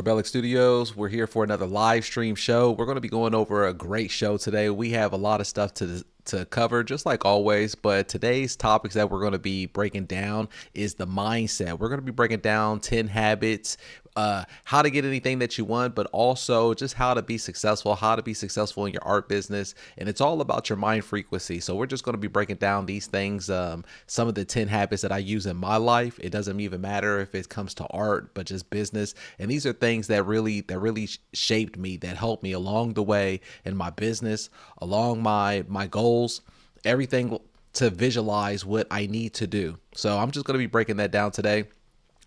Corbellic Studios. We're here for another live stream show. We're going to be going over a great show today. We have a lot of stuff to cover, just like always, but today's topics that we're going to be breaking down is the mindset. We're going to be breaking down 10 habits, how to get anything that you want, but also just how to be successful in your art business. And it's all about your mind frequency. So we're just going to be breaking down these things, some of the 10 habits that I use in my life. It doesn't even matter if it comes to art, but just business. And these are things that really shaped me, that helped me along the way in my business, along my goals, everything, to visualize what I need to do. So I'm just going to be breaking that down today.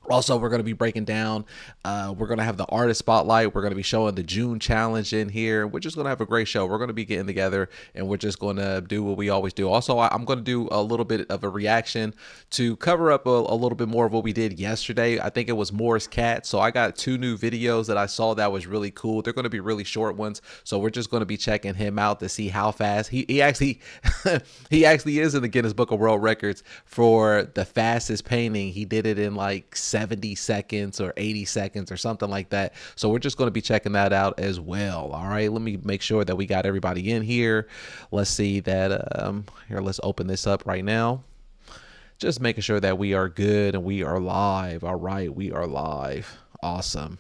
Also, we're going to be breaking down, we're going to have the artist spotlight. We're going to be showing the June challenge in here. We're just going to have a great show. We're going to be getting together and we're just going to do what we always do. Also, I'm going to do a little bit of a reaction to cover up a little bit more of what we did yesterday. I think it was Moore's Cat. So I got 2 new videos that I saw that was really cool. They're going to be really short ones. So we're just going to be checking him out to see how fast he actually, he actually is in the Guinness Book of World Records for the fastest painting. He did it in like 70 seconds or 80 seconds or something like that. So we're just going to be checking that out as well. All right, let me make sure that we got everybody in here. Let's see that here, let's open this up right now. Just making sure that we are good and we are live. All right, we are live. Awesome.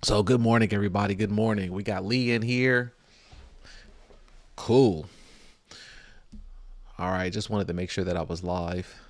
So good morning, everybody. Good morning. We got Lee in here. Cool. All right, just wanted to make sure that I was live.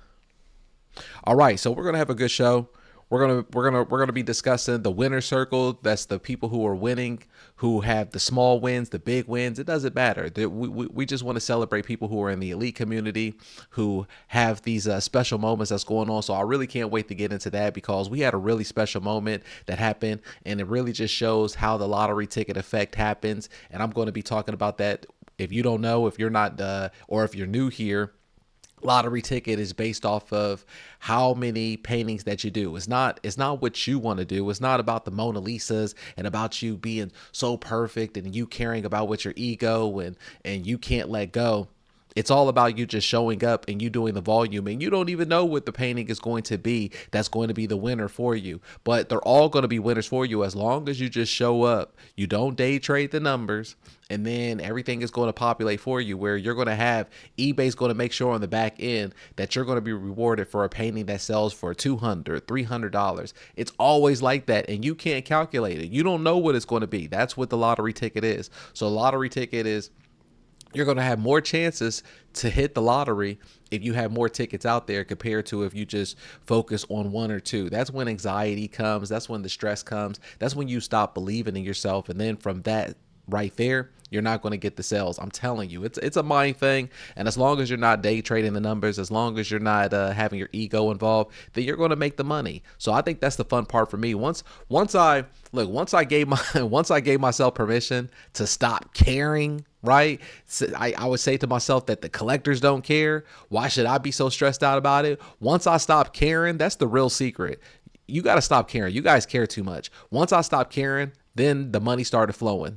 All right, so we're gonna have a good show. We're gonna be discussing the winner circle. That's the people who are winning, who have the small wins, the big wins. It doesn't matter. We just want to celebrate people who are in the elite community, who have these special moments that's going on. So I really can't wait to get into that, because we had a really special moment that happened, and it really just shows how the lottery ticket effect happens. And I'm going to be talking about that. If you don't know, if you're not, or if you're new here, lottery ticket is based off of how many paintings that you do. It's not what you want to do. It's not about the Mona Lisas and about you being so perfect and you caring about what your ego and you can't let go. It's all about you just showing up and you doing the volume, and you don't even know what the painting is going to be that's going to be the winner for you. But they're all going to be winners for you as long as you just show up. You don't day trade the numbers, and then everything is going to populate for you, where you're going to have eBay's going to make sure on the back end that you're going to be rewarded for a painting that sells for $200, $300. It's always like that, and you can't calculate it. You don't know what it's going to be. That's what the lottery ticket is. So lottery ticket is, you're going to have more chances to hit the lottery if you have more tickets out there compared to if you just focus on 1 or 2. That's when anxiety comes. That's when the stress comes. That's when you stop believing in yourself. And then from that right there, you're not going to get the sales. I'm telling you, it's a mind thing. And as long as you're not day trading the numbers, as long as you're not having your ego involved, then you're going to make the money. So I think that's the fun part for me. Once I gave myself permission to stop caring, right? So I would say to myself that the collectors don't care. Why should I be so stressed out about it? Once I stop caring, that's the real secret. You got to stop caring. You guys care too much. Once I stopped caring, then the money started flowing.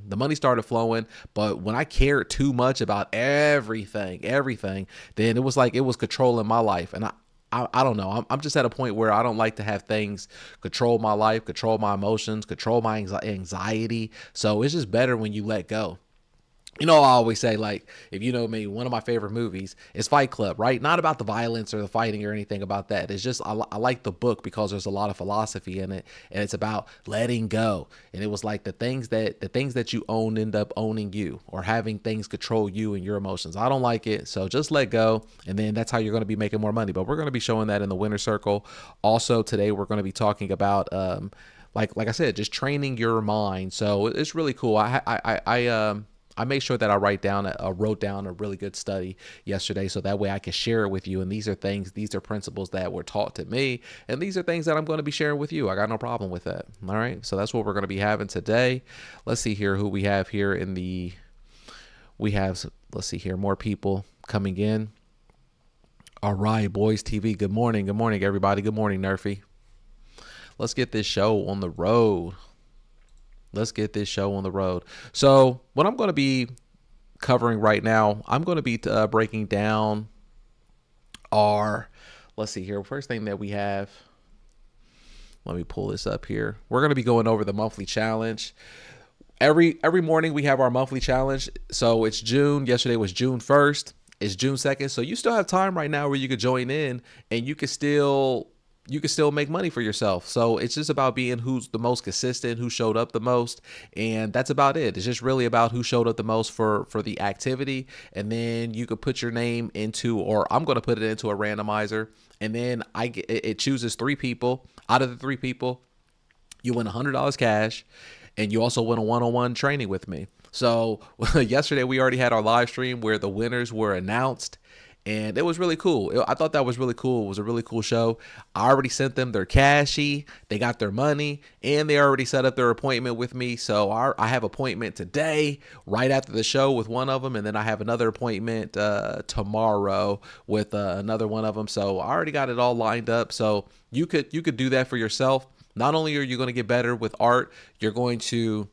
But when I cared too much about everything, then it was like it was controlling my life. And I don't know. I'm just at a point where I don't like to have things control my life, control my emotions, control my anxiety. So it's just better when you let go. You know, I always say, like, if you know me, one of my favorite movies is Fight Club, right? Not about the violence or the fighting or anything about that. It's just, I like the book because there's a lot of philosophy in it, and it's about letting go. And it was like the things that you own end up owning you, or having things control you and your emotions. I don't like it. So just let go. And then that's how you're going to be making more money. But we're going to be showing that in the winner circle. Also today, we're going to be talking about, like I said, just training your mind. So it's really cool. I made sure that I wrote down a really good study yesterday, so that way I can share it with you. And these are principles that were taught to me, and these are things that I'm going to be sharing with you. I got no problem with that. All right. So that's what we're going to be having today. Let's see here who we have here let's see here, more people coming in. All right, Boys TV. Good morning. Good morning, everybody. Good morning, Nerfy. Let's get this show on the road. So what I'm going to be covering right now, I'm going to be breaking down let's see here. First thing that we have, Let me pull this up here. We're going to be going over the monthly challenge. Every morning we have our monthly challenge. So it's June. Yesterday was June 1st. It's June 2nd. So you still have time right now where you could join in and you can still make money for yourself. So it's just about being who's the most consistent, who showed up the most. And that's about it. It's just really about who showed up the most for the activity. And then you could put your name into, or I'm going to put it into a randomizer. And then it chooses 3 people. Out of the 3 people, you win $100 cash. And you also win a one-on-one training with me. So yesterday we already had our live stream where the winners were announced. And it was really cool. I thought that was really cool. It was a really cool show. I already sent them their cashy. They got their money. And they already set up their appointment with me. So I have appointment today right after the show with one of them. And then I have another appointment tomorrow with another one of them. So I already got it all lined up. So you could do that for yourself. Not only are you going to get better with art, you're going to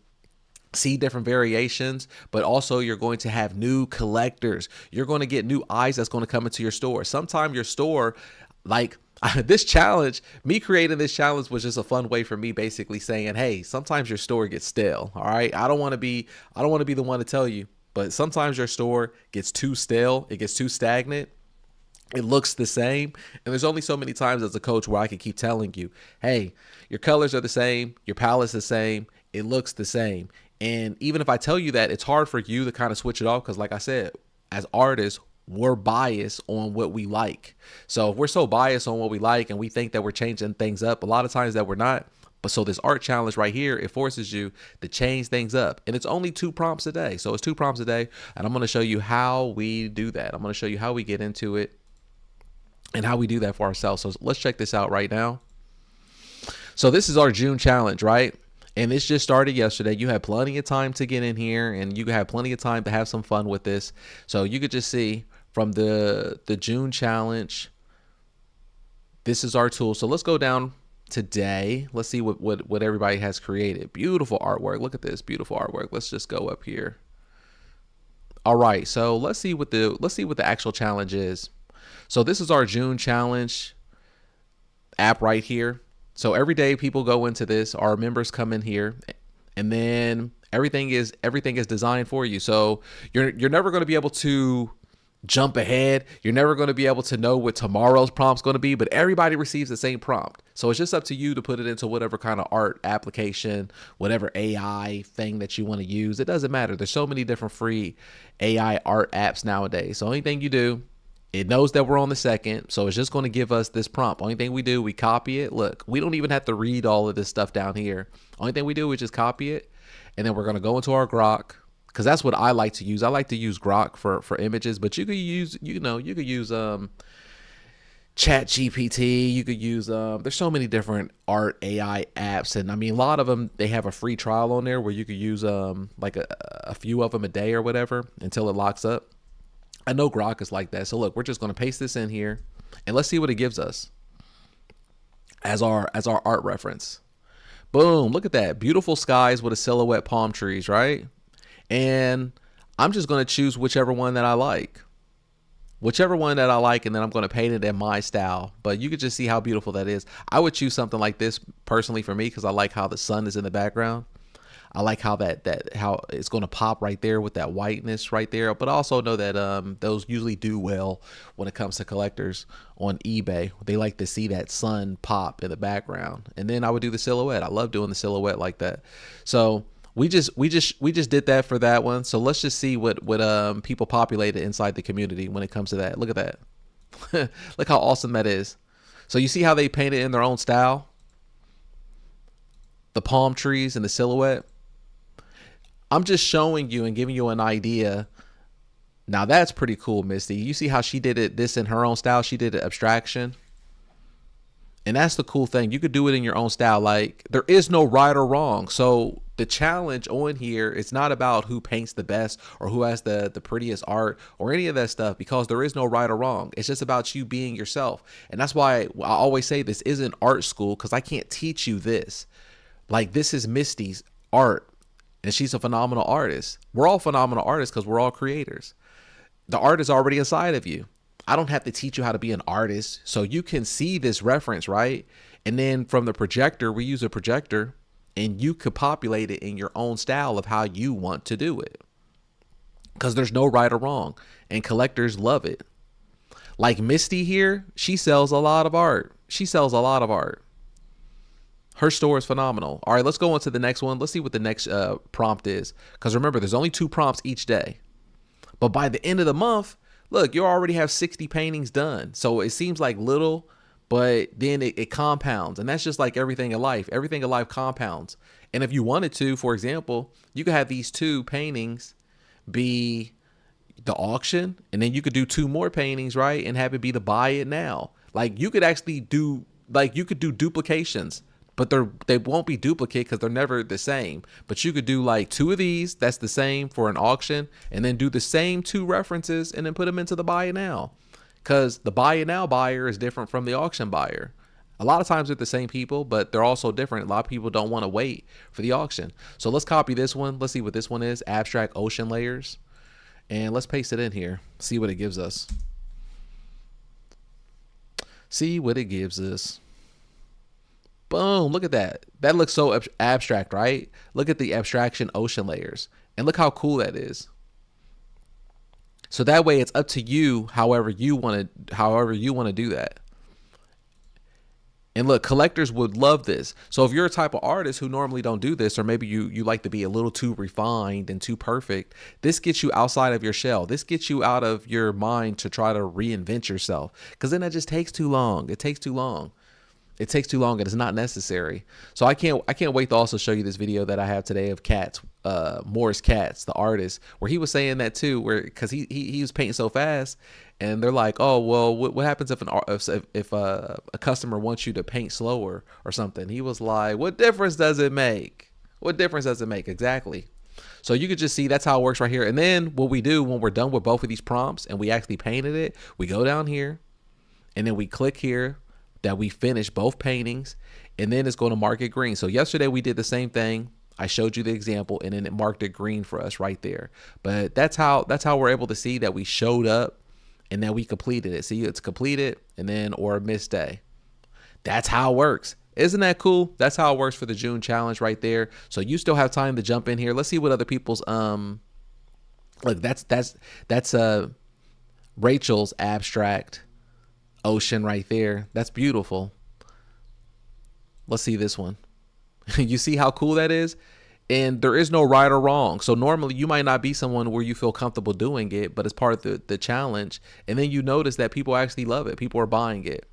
see different variations, but also you're going to have new collectors. You're going to get new eyes that's going to come into your store. Sometime your store, like this challenge, me creating this challenge was just a fun way for me basically saying, hey, sometimes your store gets stale. All right. I don't want to be the one to tell you, but sometimes your store gets too stale. It gets too stagnant. It looks the same. And there's only so many times as a coach where I can keep telling you, hey, your colors are the same. Your palette's the same. It looks the same. And even if I tell you that, it's hard for you to kind of switch it off. Because like I said, as artists, we're biased on what we like. So if we're so biased on what we like and we think that we're changing things up, a lot of times that we're not. But so this art challenge right here, it forces you to change things up. And it's only 2 prompts a day. So it's 2 prompts a day. And I'm going to show you how we do that. I'm going to show you how we get into it and how we do that for ourselves. So let's check this out right now. So this is our June challenge, right? And this just started yesterday. You had plenty of time to get in here and you had plenty of time to have some fun with this. So you could just see from the June challenge, this is our tool. So let's go down today. Let's see what everybody has created. Beautiful artwork. Look at this beautiful artwork. Let's just go up here. All right. So let's see what the actual challenge is. So this is our June challenge app right here. So every day people go into this, our members come in here, and then everything is designed for you. So you're never going to be able to jump ahead. You're never going to be able to know what tomorrow's prompt's going to be, but everybody receives the same prompt. So it's just up to you to put it into whatever kind of art application, whatever AI thing that you want to use. It doesn't matter. There's so many different free AI art apps nowadays. So anything you do, it knows that we're on the 2nd, so it's just going to give us this prompt. Only thing we do, we copy it. Look, we don't even have to read all of this stuff down here. Only thing we do is just copy it, and then we're going to go into our Grok, because that's what I like to use. I like to use Grok for images, but you could use, you could use Chat GPT. You could use there's so many different art AI apps, and I mean a lot of them, they have a free trial on there where you could use like a few of them a day or whatever until it locks up. I know Grok is like that. So look, we're just going to paste this in here and let's see what it gives us as our art reference. Boom. Look at that. Beautiful skies with a silhouette palm trees, right? And I'm just going to choose whichever one that I like. Whichever one that I like, and then I'm going to paint it in my style. But you could just see how beautiful that is. I would choose something like this personally for me because I like how the sun is in the background. I like how how it's going to pop right there with that whiteness right there. But I also know that those usually do well when it comes to collectors on eBay. They like to see that sun pop in the background. And then I would do the silhouette. I love doing the silhouette like that. So we just did that for that one. So let's just see what people populated inside the community when it comes to that. Look at that. Look how awesome that is. So you see how they painted in their own style? The palm trees and the silhouette. I'm just showing you and giving you an idea. Now that's pretty cool, Misty. You see how she did this in her own style? She did it abstraction. And that's the cool thing. You could do it in your own style. Like, there is no right or wrong. So the challenge on here, it's not about who paints the best or who has the prettiest art or any of that stuff, because there is no right or wrong. It's just about you being yourself. And that's why I always say this isn't art school, because I can't teach you this. Like, this is Misty's art. And she's a phenomenal artist. We're all phenomenal artists because we're all creators. The art is already inside of you. I don't have to teach you how to be an artist. So you can see this reference, right? And then from the projector, we use a projector, and you could populate it in your own style of how you want to do it. Because there's no right or wrong, and collectors love it. Like Misty here, she sells a lot of art. She sells a lot of art. Her store is phenomenal. All right, let's go on to the next one. Let's see what the next prompt is. Because remember, there's only 2 prompts each day. But by the end of the month, look, you already have 60 paintings done. So it seems like little, but then it compounds. And that's just like everything in life. Everything in life compounds. And if you wanted to, for example, you could have these 2 paintings be the auction, and then you could do 2 more paintings, right? And have it be the buy it now. Like you could actually do, like you could do duplications, but they won't be duplicate because they're never the same. But you could do like 2 of these that's the same for an auction, and then do the same 2 references and then put them into the buy it now, because the buy it now buyer is different from the auction buyer. A lot of times they're the same people, but they're also different. A lot of people don't want to wait for the auction. So let's copy this one. Let's see what this one is. Abstract ocean layers. And let's paste it in here. See what it gives us. See what it gives us. Boom. Look at that. That looks so abstract, right? Look at the abstraction ocean layers. And look how cool that is. So that way it's up to you however you want to do that. And look, collectors would love this. So if you're a type of artist who normally don't do this, or maybe you like to be a little too refined and too perfect, this gets you outside of your shell. This gets you out of your mind to try to reinvent yourself, because then that just takes too long. It takes too long. It takes too long, and it's not necessary. So I can't wait to also show you this video that I have today of Katz, Morris Katz, the artist, where he was saying that too, where because he was painting so fast, and they're like, oh well, what happens if a customer wants you to paint slower or something? He was like, what difference does it make? What difference does it make? Exactly. So you could just see that's how it works right here. And then what we do when we're done with both of these prompts and we actually painted it, we go down here and then we click here that we finished both paintings, and then it's going to mark it green. So yesterday we did the same thing. I showed you the example, and then it marked it green for us right there. But that's how we're able to see that we showed up and that we completed it. See, it's completed, and then or a missed day. That's how it works. Isn't that cool? That's how it works for the June challenge right there. So you still have time to jump in here. Let's see what other people's look, that's Rachel's abstract ocean right there. That's beautiful. Let's see this one. You see how cool that is? And there is no right or wrong. So normally you might not be someone where you feel comfortable doing it, but it's part of the challenge. And then you notice that people actually love it. People are buying it.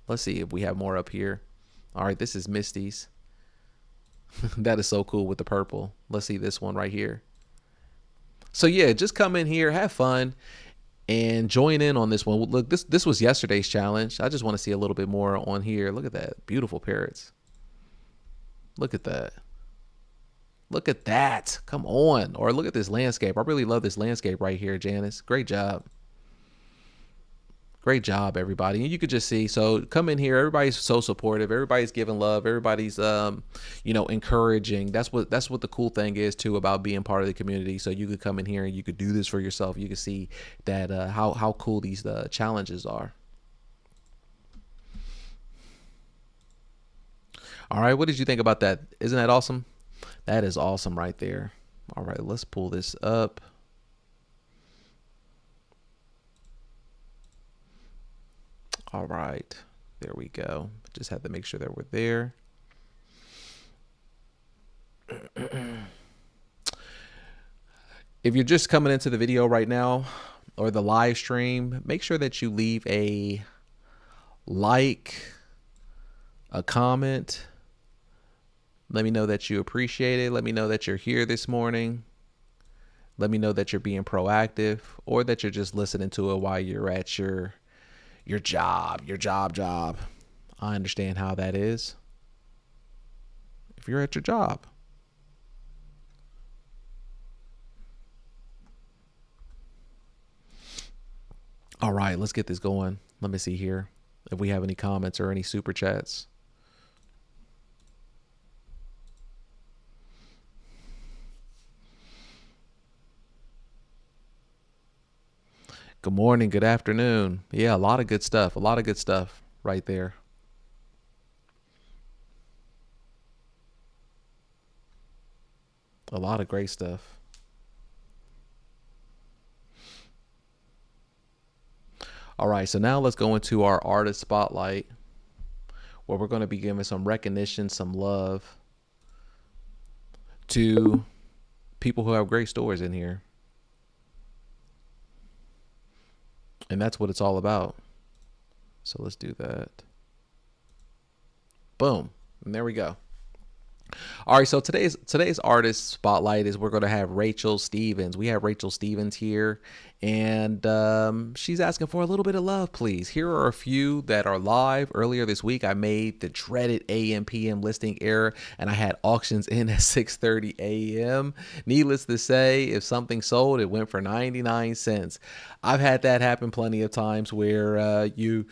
Let's see if we have more up here. All right, this is Misty's. That is so cool with the purple. Let's see this one right here. So yeah, just come in here, have fun, and join in on this one. Look, this was yesterday's challenge. I just want to see a little bit more on here. Look at that. Beautiful parrots. Look at that. Look at that. Come on. Or look at this landscape. I really love this landscape right here, Janice. Great job. Great job, everybody. And you could just see, so come in here. Everybody's so supportive. Everybody's giving love. Everybody's, encouraging. That's what the cool thing is too about being part of the community. So you could come in here and you could do this for yourself. You could see that how cool these challenges are. All right, what did you think about that? Isn't that awesome? That is awesome right there. All right, let's pull this up. All right, there we go. Just had to make sure that we're there. If you're just coming into the video right now or the live stream, make sure that you leave a like, a comment. Let me know that you appreciate it. Let me know that you're here this morning. Let me know that you're being proactive, or that you're just listening to it while you're at your job. I understand how that is. If you're at your job. All right, let's get this going. Let me see here if we have any comments or any super chats. Good morning, good afternoon. Yeah, a lot of good stuff. A lot of good stuff right there. A lot of great stuff. All right, so now let's go into our artist spotlight, where we're going to be giving some recognition, some love to people who have great stories in here. And that's what it's all about. So let's do that. Boom. And there we go. All right, so today's artist spotlight is we're going to have Rachel Stevens. We have Rachel Stevens here, and she's asking for a little bit of love, please. Here are a few that are live. Earlier this week, I made the dreaded AM PM listing error, and I had auctions in at 6:30 a.m. Needless to say, if something sold, it went for 99 cents. I've had that happen plenty of times where you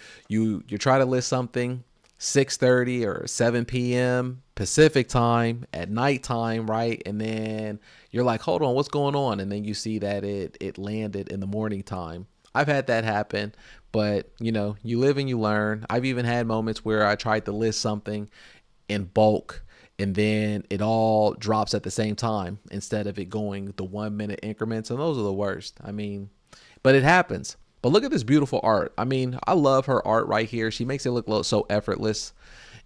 try to list something 6:30 or 7 p.m. Pacific time at nighttime, right? And then you're like, hold on, what's going on? And then you see that it landed in the morning time. I've had that happen, but you know, you live and you learn. I've even had moments where I tried to list something in bulk and then it all drops at the same time instead of it going the 1 minute increments. And those are the worst. I mean, but it happens. But look at this beautiful art. I mean, I love her art right here. She makes it look so effortless.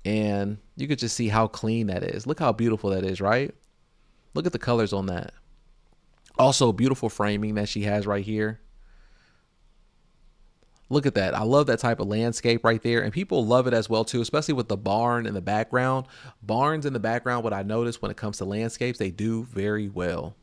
And you could just see how clean that is. Look how beautiful that is, right? Look at the colors on that. Also, beautiful framing that she has right here. Look at that. I love that type of landscape right there. And people love it as well, too, especially with the barn in the background. Barns in the background, what I notice when it comes to landscapes, they do very well.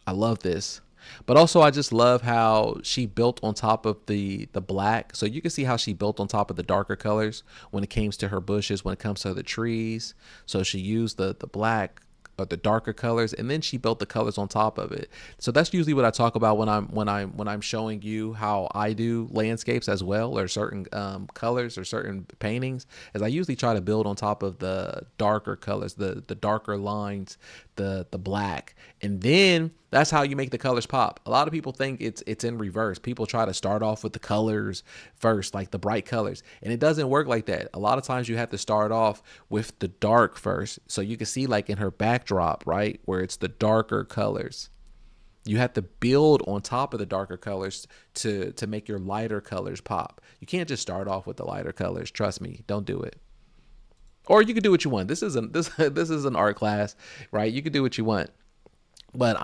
I love this. But also, I just love how she built on top of the black. So you can see how she built on top of the darker colors when it comes to her bushes, when it comes to the trees. So she used the black or the darker colors, and then she built the colors on top of it. So that's usually what I talk about when I'm showing you how I do landscapes as well, or certain colors or certain paintings, as I usually try to build on top of the darker colors, the darker lines, the black, and then that's how you make the colors pop. A lot of people think it's in reverse. People try to start off with the colors first, like the bright colors, and it doesn't work like that. A lot of times you have to start off with the dark first. So you can see like in her backdrop, right, where it's the darker colors. You have to build on top of the darker colors to make your lighter colors pop. You can't just start off with the lighter colors. Trust me, don't do it. Or you can do what you want. This is an art class, right? You can do what you want. But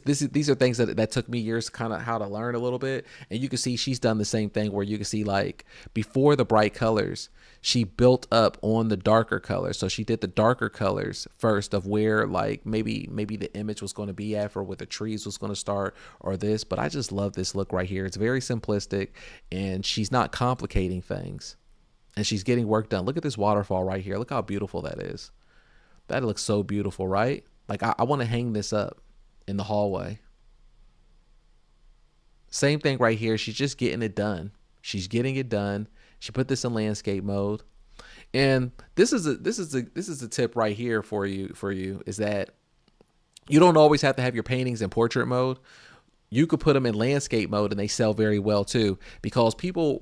these are things that took me years kind of how to learn a little bit. And you can see she's done the same thing where you can see like before the bright colors, she built up on the darker colors. So she did the darker colors first of where like maybe the image was going to be at, or where the trees was going to start, or this. But I just love this look right here. It's very simplistic, and she's not complicating things, and she's getting work done. Look at this waterfall right here. Look how beautiful that is. That looks so beautiful, right? Like I want to hang this up in the hallway. Same thing right here. She's just getting it done. She's getting it done. She put this in landscape mode. And this is a tip right here for you is that you don't always have to have your paintings in portrait mode. You could put them in landscape mode and they sell very well too, because people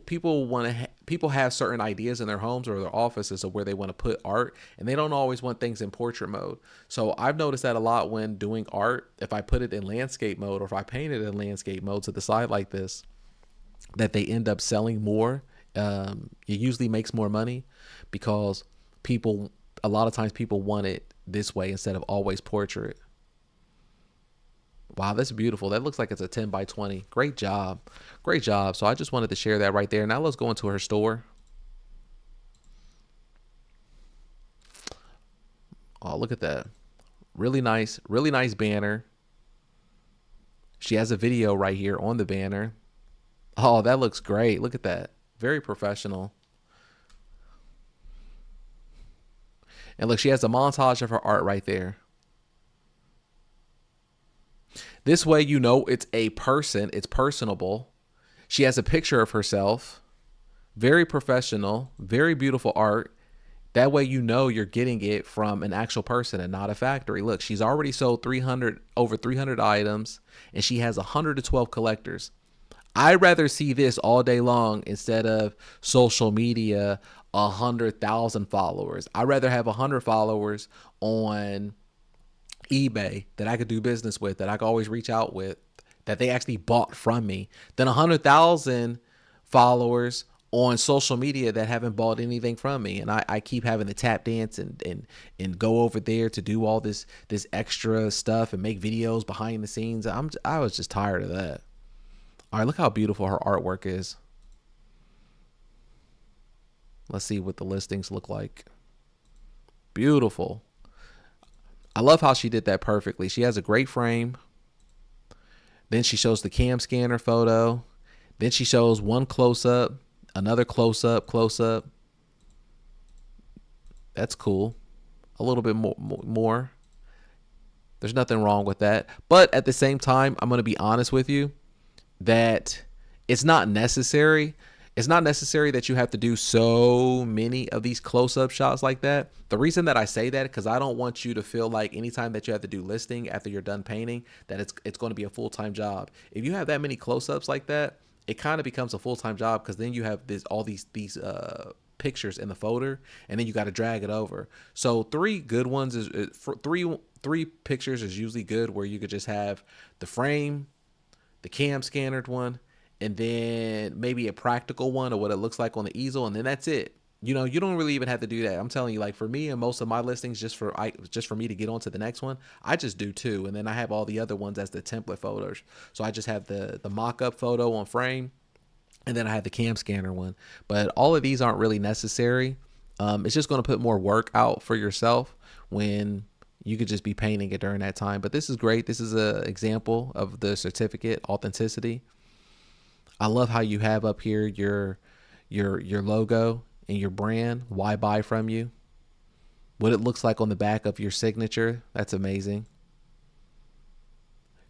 have certain ideas in their homes or their offices of where they want to put art, and they don't always want things in portrait mode. So I've noticed that a lot when doing art. If I put it in landscape mode, or if I paint it in landscape mode to the side like this, that they end up selling more. It usually makes more money because a lot of times people want it this way instead of always portrait. Wow, that's beautiful. That looks like it's a 10 by 20. Great job. Great job. So I just wanted to share that right there. Now let's go into her store. Oh, look at that. Really nice banner. She has a video right here on the banner. Oh, that looks great. Look at that. Very professional. And look, she has a montage of her art right there. This way, you know it's a person. It's personable. She has a picture of herself. Very professional. Very beautiful art. That way, you know you're getting it from an actual person and not a factory. Look, she's already sold over 300 items, and she has 112 collectors. I'd rather see this all day long instead of social media, 100,000 followers. I'd rather have 100 followers on eBay that I could do business with, that I could always reach out with, that they actually bought from me, than 100,000 followers on social media that haven't bought anything from me. And I keep having to tap dance and go over there to do all this extra stuff and make videos behind the scenes. I was just tired of that. All right, look how beautiful her artwork is. Let's see what the listings look like. Beautiful. I love how she did that perfectly. She has a great frame. Then she shows the cam scanner photo. Then she shows one close-up, another close-up. That's cool. A little bit more. There's nothing wrong with that. But at the same time, I'm going to be honest with you that it's not necessary. It's not necessary that you have to do so many of these close-up shots like that. The reason that I say that, because I don't want you to feel like anytime that you have to do listing after you're done painting, that it's going to be a full-time job. If you have that many close-ups like that, it kind of becomes a full-time job, because then you have all these pictures in the folder, and then you got to drag it over. So three good ones is for three pictures is usually good, where you could just have the frame, the cam scannered one, and then maybe a practical one of what it looks like on the easel, and then that's it. You know, you don't really even have to do that. I'm telling you, like for me and most of my listings, just for me to get on to the next one, I just do two, and then I have all the other ones as the template photos. So I just have the mock-up photo on frame, and then I have the cam scanner one. But all of these aren't really necessary. It's just going to put more work out for yourself when you could just be painting it during that time. But this is great. This is an example of the certificate authenticity. I love how you have up here your logo and your brand, why buy from you, what it looks like on the back of your signature. That's amazing.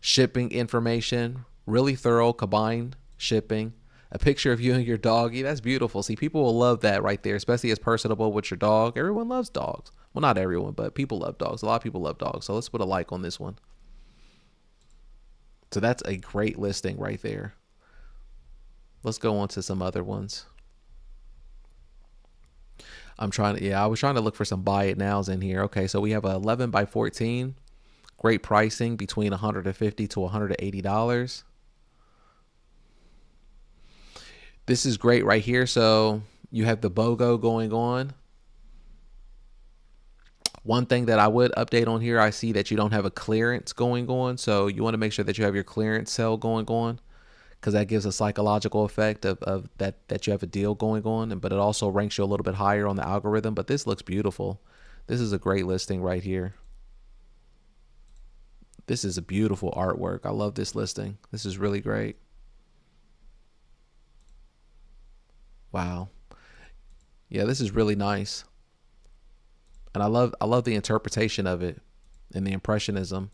Shipping information, really thorough, combined shipping, a picture of you and your doggy. That's beautiful. See, people will love that right there, especially as personable with your dog. Everyone loves dogs. Well, not everyone, but people love dogs. A lot of people love dogs. So let's put a like on this one. So that's a great listing right there. Let's go on to some other ones. I was trying to look for some buy it nows in here. Okay, so we have a 11 by 14. Great pricing, between $150 to $180. This is great right here. So you have the BOGO going on. One thing that I would update on here, I see that you don't have a clearance going on. So you want to make sure that you have your clearance sale going on, because that gives a psychological effect of that you have a deal going on, but it also ranks you a little bit higher on the algorithm. But this looks beautiful. This is a great listing right here. This is a beautiful artwork. I love this listing. This is really great. Wow. Yeah, this is really nice. And I love the interpretation of it and the impressionism.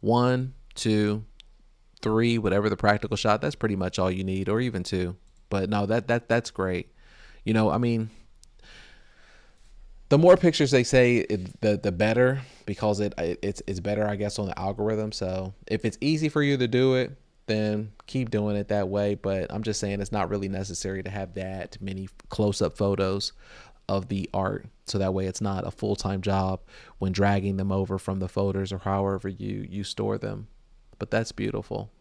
1, 2, 3, whatever the practical shot, that's pretty much all you need, or even 2. But no, that's great. You know, I mean, the more pictures they say, the better, because it's better, I guess, on the algorithm. So if it's easy for you to do it, then keep doing it that way. But I'm just saying it's not really necessary to have that many close-up photos of the art, so that way it's not a full-time job when dragging them over from the folders or however you store them. But that's beautiful.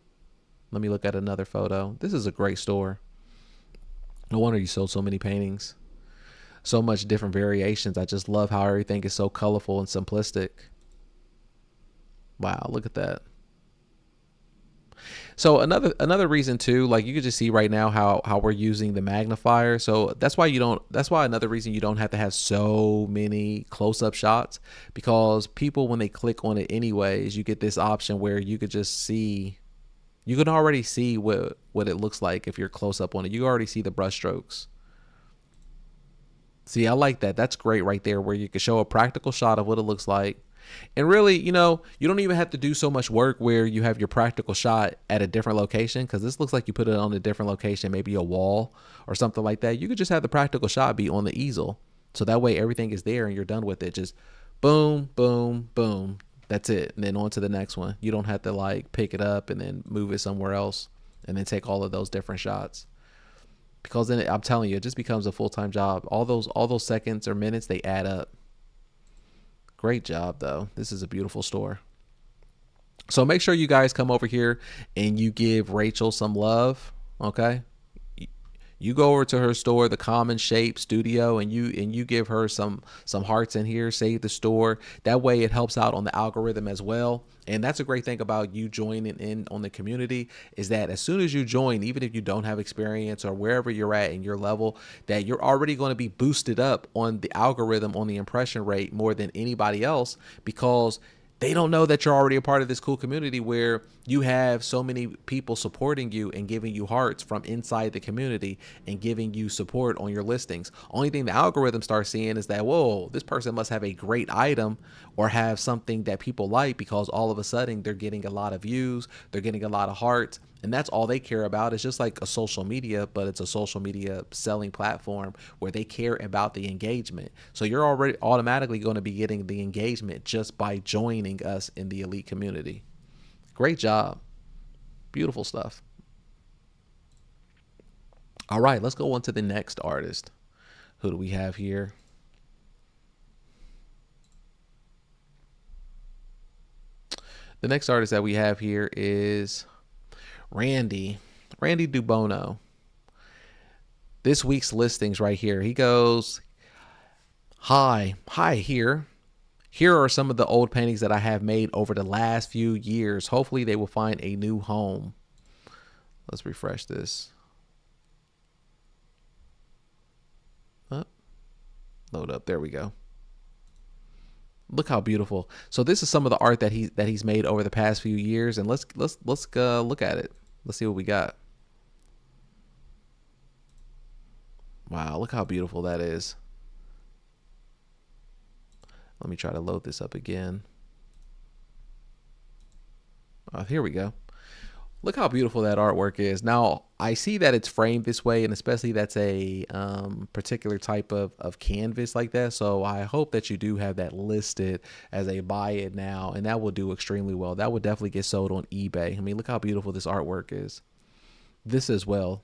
Let me look at another photo. This is a great store. No wonder you sold so many paintings. So much different variations. I just love how everything is so colorful and simplistic. Wow, look at that. So another reason too, like you could just see right now how we're using the magnifier. So that's why another reason you don't have to have so many close-up shots, because people, when they click on it anyways, you get this option where you could just see, you can already see what it looks like if you're close up on it. You already see the brush strokes. See, I like that. That's great right there, where you can show a practical shot of what it looks like, And really, you don't even have to do so much work where you have your practical shot at a different location, because this looks like you put it on a different location, maybe a wall or something like that. You could just have the practical shot be on the easel. So that way everything is there and you're done with it. Just boom, boom, boom. That's it. And then on to the next one. You don't have to like pick it up and then move it somewhere else and then take all of those different shots. Because then I'm telling you, it just becomes a full-time job. All those seconds or minutes, they add up. Great job, though. This is a beautiful store. So make sure you guys come over here and you give Rachel some love, okay? You go over to her store, the Common Shape Studio, and you give her some hearts in here, save the store. That way it helps out on the algorithm as well. And that's a great thing about you joining in on the community, is that as soon as you join, even if you don't have experience or wherever you're at in your level, that you're already going to be boosted up on the algorithm, on the impression rate more than anybody else, because they don't know that you're already a part of this cool community where you have so many people supporting you and giving you hearts from inside the community and giving you support on your listings. Only thing the algorithm starts seeing is that, whoa, this person must have a great item or have something that people like, because all of a sudden they're getting a lot of views, they're getting a lot of hearts, and that's all they care about. It's just like a social media, but it's a social media selling platform where they care about the engagement. So you're already automatically going to be getting the engagement just by joining us in the elite community. Great job. Beautiful stuff. All right, let's go on to the next artist. Who do we have here? The next artist that we have here is Randy Dubono. This week's listings right here. He goes, hi here. Here are some of the old paintings that I have made over the last few years. Hopefully they will find a new home. Let's refresh this. Load up. There we go. Look how beautiful. So this is some of the art that he's made over the past few years, and let's look at it. Let's see what we got. Wow, look how beautiful that is. Let me try to load this up again. Here we go. Look how beautiful that artwork is. Now, I see that it's framed this way, and especially that's a particular type of canvas like that. So I hope that you do have that listed as a buy it now, and that will do extremely well. That would definitely get sold on eBay. I mean, look how beautiful this artwork is. This as well.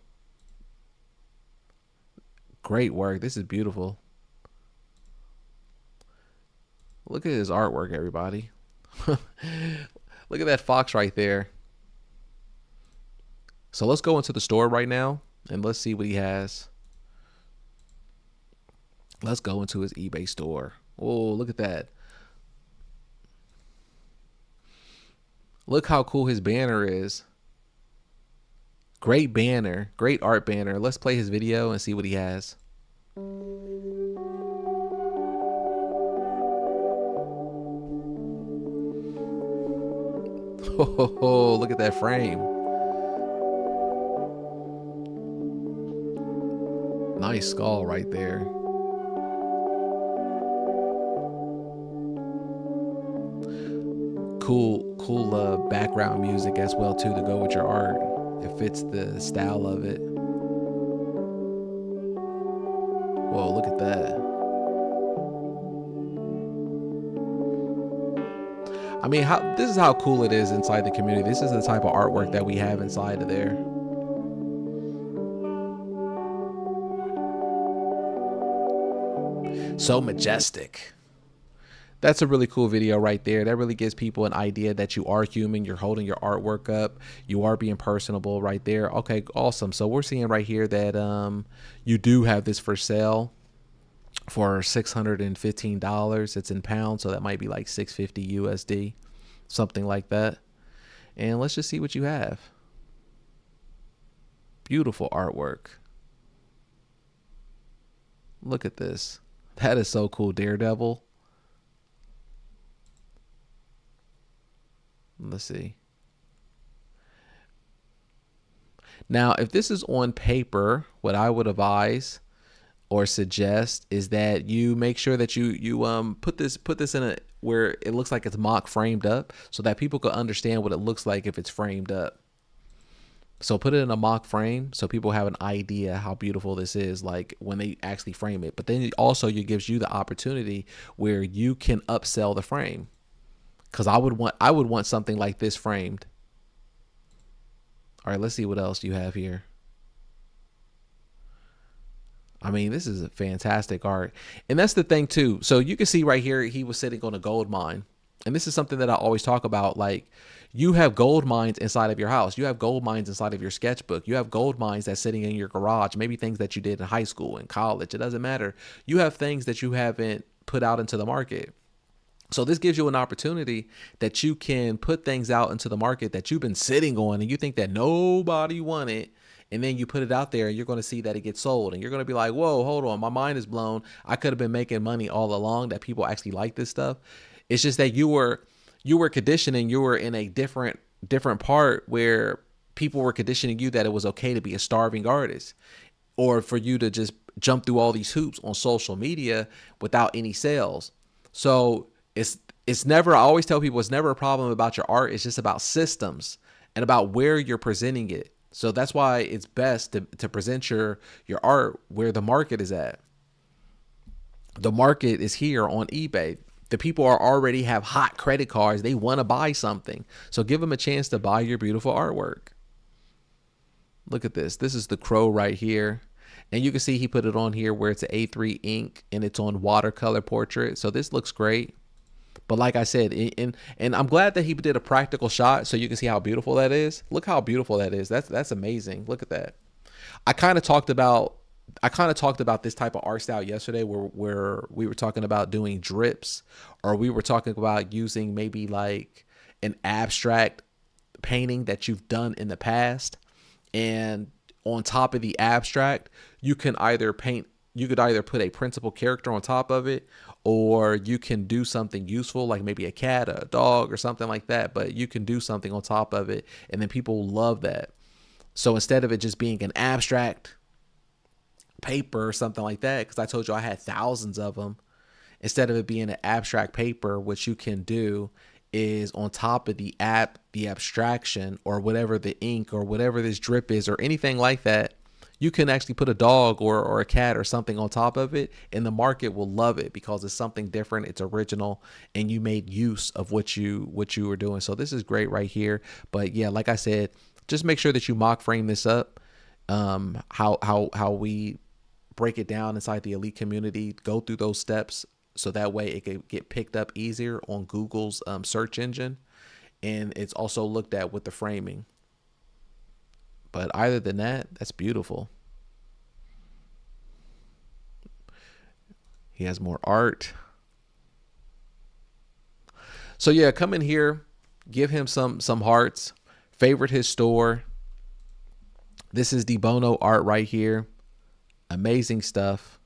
Great work. This is beautiful. Look at his artwork, everybody. Look at that fox right there. So let's go into the store right now and let's see what he has. Let's go into his eBay store. Oh, look at that. Look how cool his banner is. Great banner, great art banner. Let's play his video and see what he has. Oh, look at that frame. Nice skull right there. Cool background music as well too to go with your art. It fits the style of it. Whoa, look at that. I mean, this is how cool it is inside the community. This is the type of artwork that we have inside of there. So majestic. That's a really cool video right there. That really gives people an idea that you are human. You're holding your artwork up. You are being personable right there. Okay, awesome. So we're seeing right here that you do have this for sale for $615. It's in pounds, so that might be like $650 USD, something like that. And let's just see what you have. Beautiful artwork. Look at this. That is so cool. Daredevil. Let's see. Now, if this is on paper, what I would advise or suggest is that you make sure that you put this in where it looks like it's mock framed up so that people could understand what it looks like if it's framed up. So put it in a mock frame so people have an idea how beautiful this is, like when they actually frame it. But then it also gives you the opportunity where you can upsell the frame. Because I would want something like this framed. All right, let's see what else you have here. I mean, this is a fantastic art. And that's the thing too. So you can see right here, he was sitting on a gold mine. And this is something that I always talk about. Like, you have gold mines inside of your house. You have gold mines inside of your sketchbook. You have gold mines that's sitting in your garage. Maybe things that you did in high school and college. It doesn't matter. You have things that you haven't put out into the market. So this gives you an opportunity that you can put things out into the market that you've been sitting on and you think that nobody wanted. And then you put it out there and you're going to see that it gets sold. And you're going to be like, whoa, hold on. My mind is blown. I could have been making money all along, that people actually like this stuff. It's just that you were conditioning. You were in a different part where people were conditioning you that it was okay to be a starving artist, or for you to just jump through all these hoops on social media without any sales. So it's never, I always tell people, it's never a problem about your art. It's just about systems and about where you're presenting it. So that's why it's best to present your art where the market is at. The market is here on eBay. The people already have hot credit cards. They want to buy something. So give them a chance to buy your beautiful artwork. Look at this. This is the crow right here. And you can see he put it on here where it's an A3 ink and it's on watercolor portrait. So this looks great. But like I said, and I'm glad that he did a practical shot so you can see how beautiful that is. Look how beautiful that is. That's amazing. Look at that. I kind of talked about this type of art style yesterday where we were talking about doing drips, or we were talking about using maybe like an abstract painting that you've done in the past. And on top of the abstract, you could either put a principal character on top of it, or you can do something useful like maybe a cat or a dog or something like that. But you can do something on top of it, and then people love that. So instead of it just being an abstract paper or something like that, because I told you I had thousands of them, instead of it being an abstract paper, what you can do is on top of the abstraction or whatever the ink or whatever this drip is or anything like that, you can actually put a dog or a cat or something on top of it, and the market will love it because it's something different, it's original, and you made use of what you were doing. So this is great right here. But yeah, like I said, just make sure that you mock frame this up. How we break it down inside the elite community, go through those steps so that way it can get picked up easier on Google's search engine, and it's also looked at with the framing. But other than that, that's beautiful. He has more art. So yeah, come in here, give him some hearts, favorite his store. This is DeBono art right here. Amazing stuff.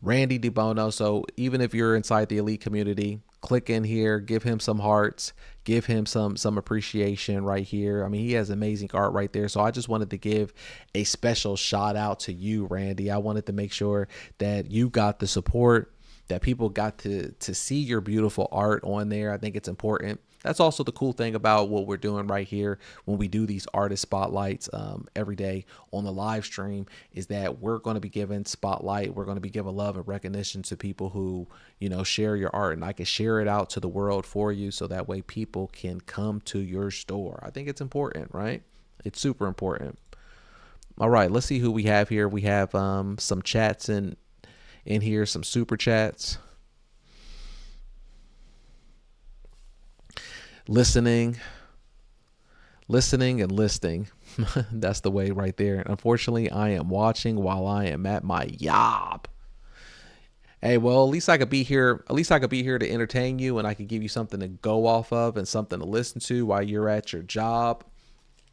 Randy DeBono. So even if you're inside the elite community, click in here, give him some hearts, give him some appreciation right here. I mean, he has amazing art right there. So I just wanted to give a special shout out to you, Randy. I wanted to make sure that you got the support, that people got to see your beautiful art on there. I think it's important. That's also the cool thing about what we're doing right here when we do these artist spotlights every day on the live stream, is that we're going to be giving spotlight. We're going to be giving love and recognition to people who, share your art, and I can share it out to the world for you. So that way people can come to your store. I think it's important, right? It's super important. All right, let's see who we have here. We have some chats in here, some super chats. Listening and listing. That's the way right there. Unfortunately, I am watching while I am at my job. Hey, well, at least I could be here. At least I could be here to entertain you, and I could give you something to go off of and something to listen to while you're at your job.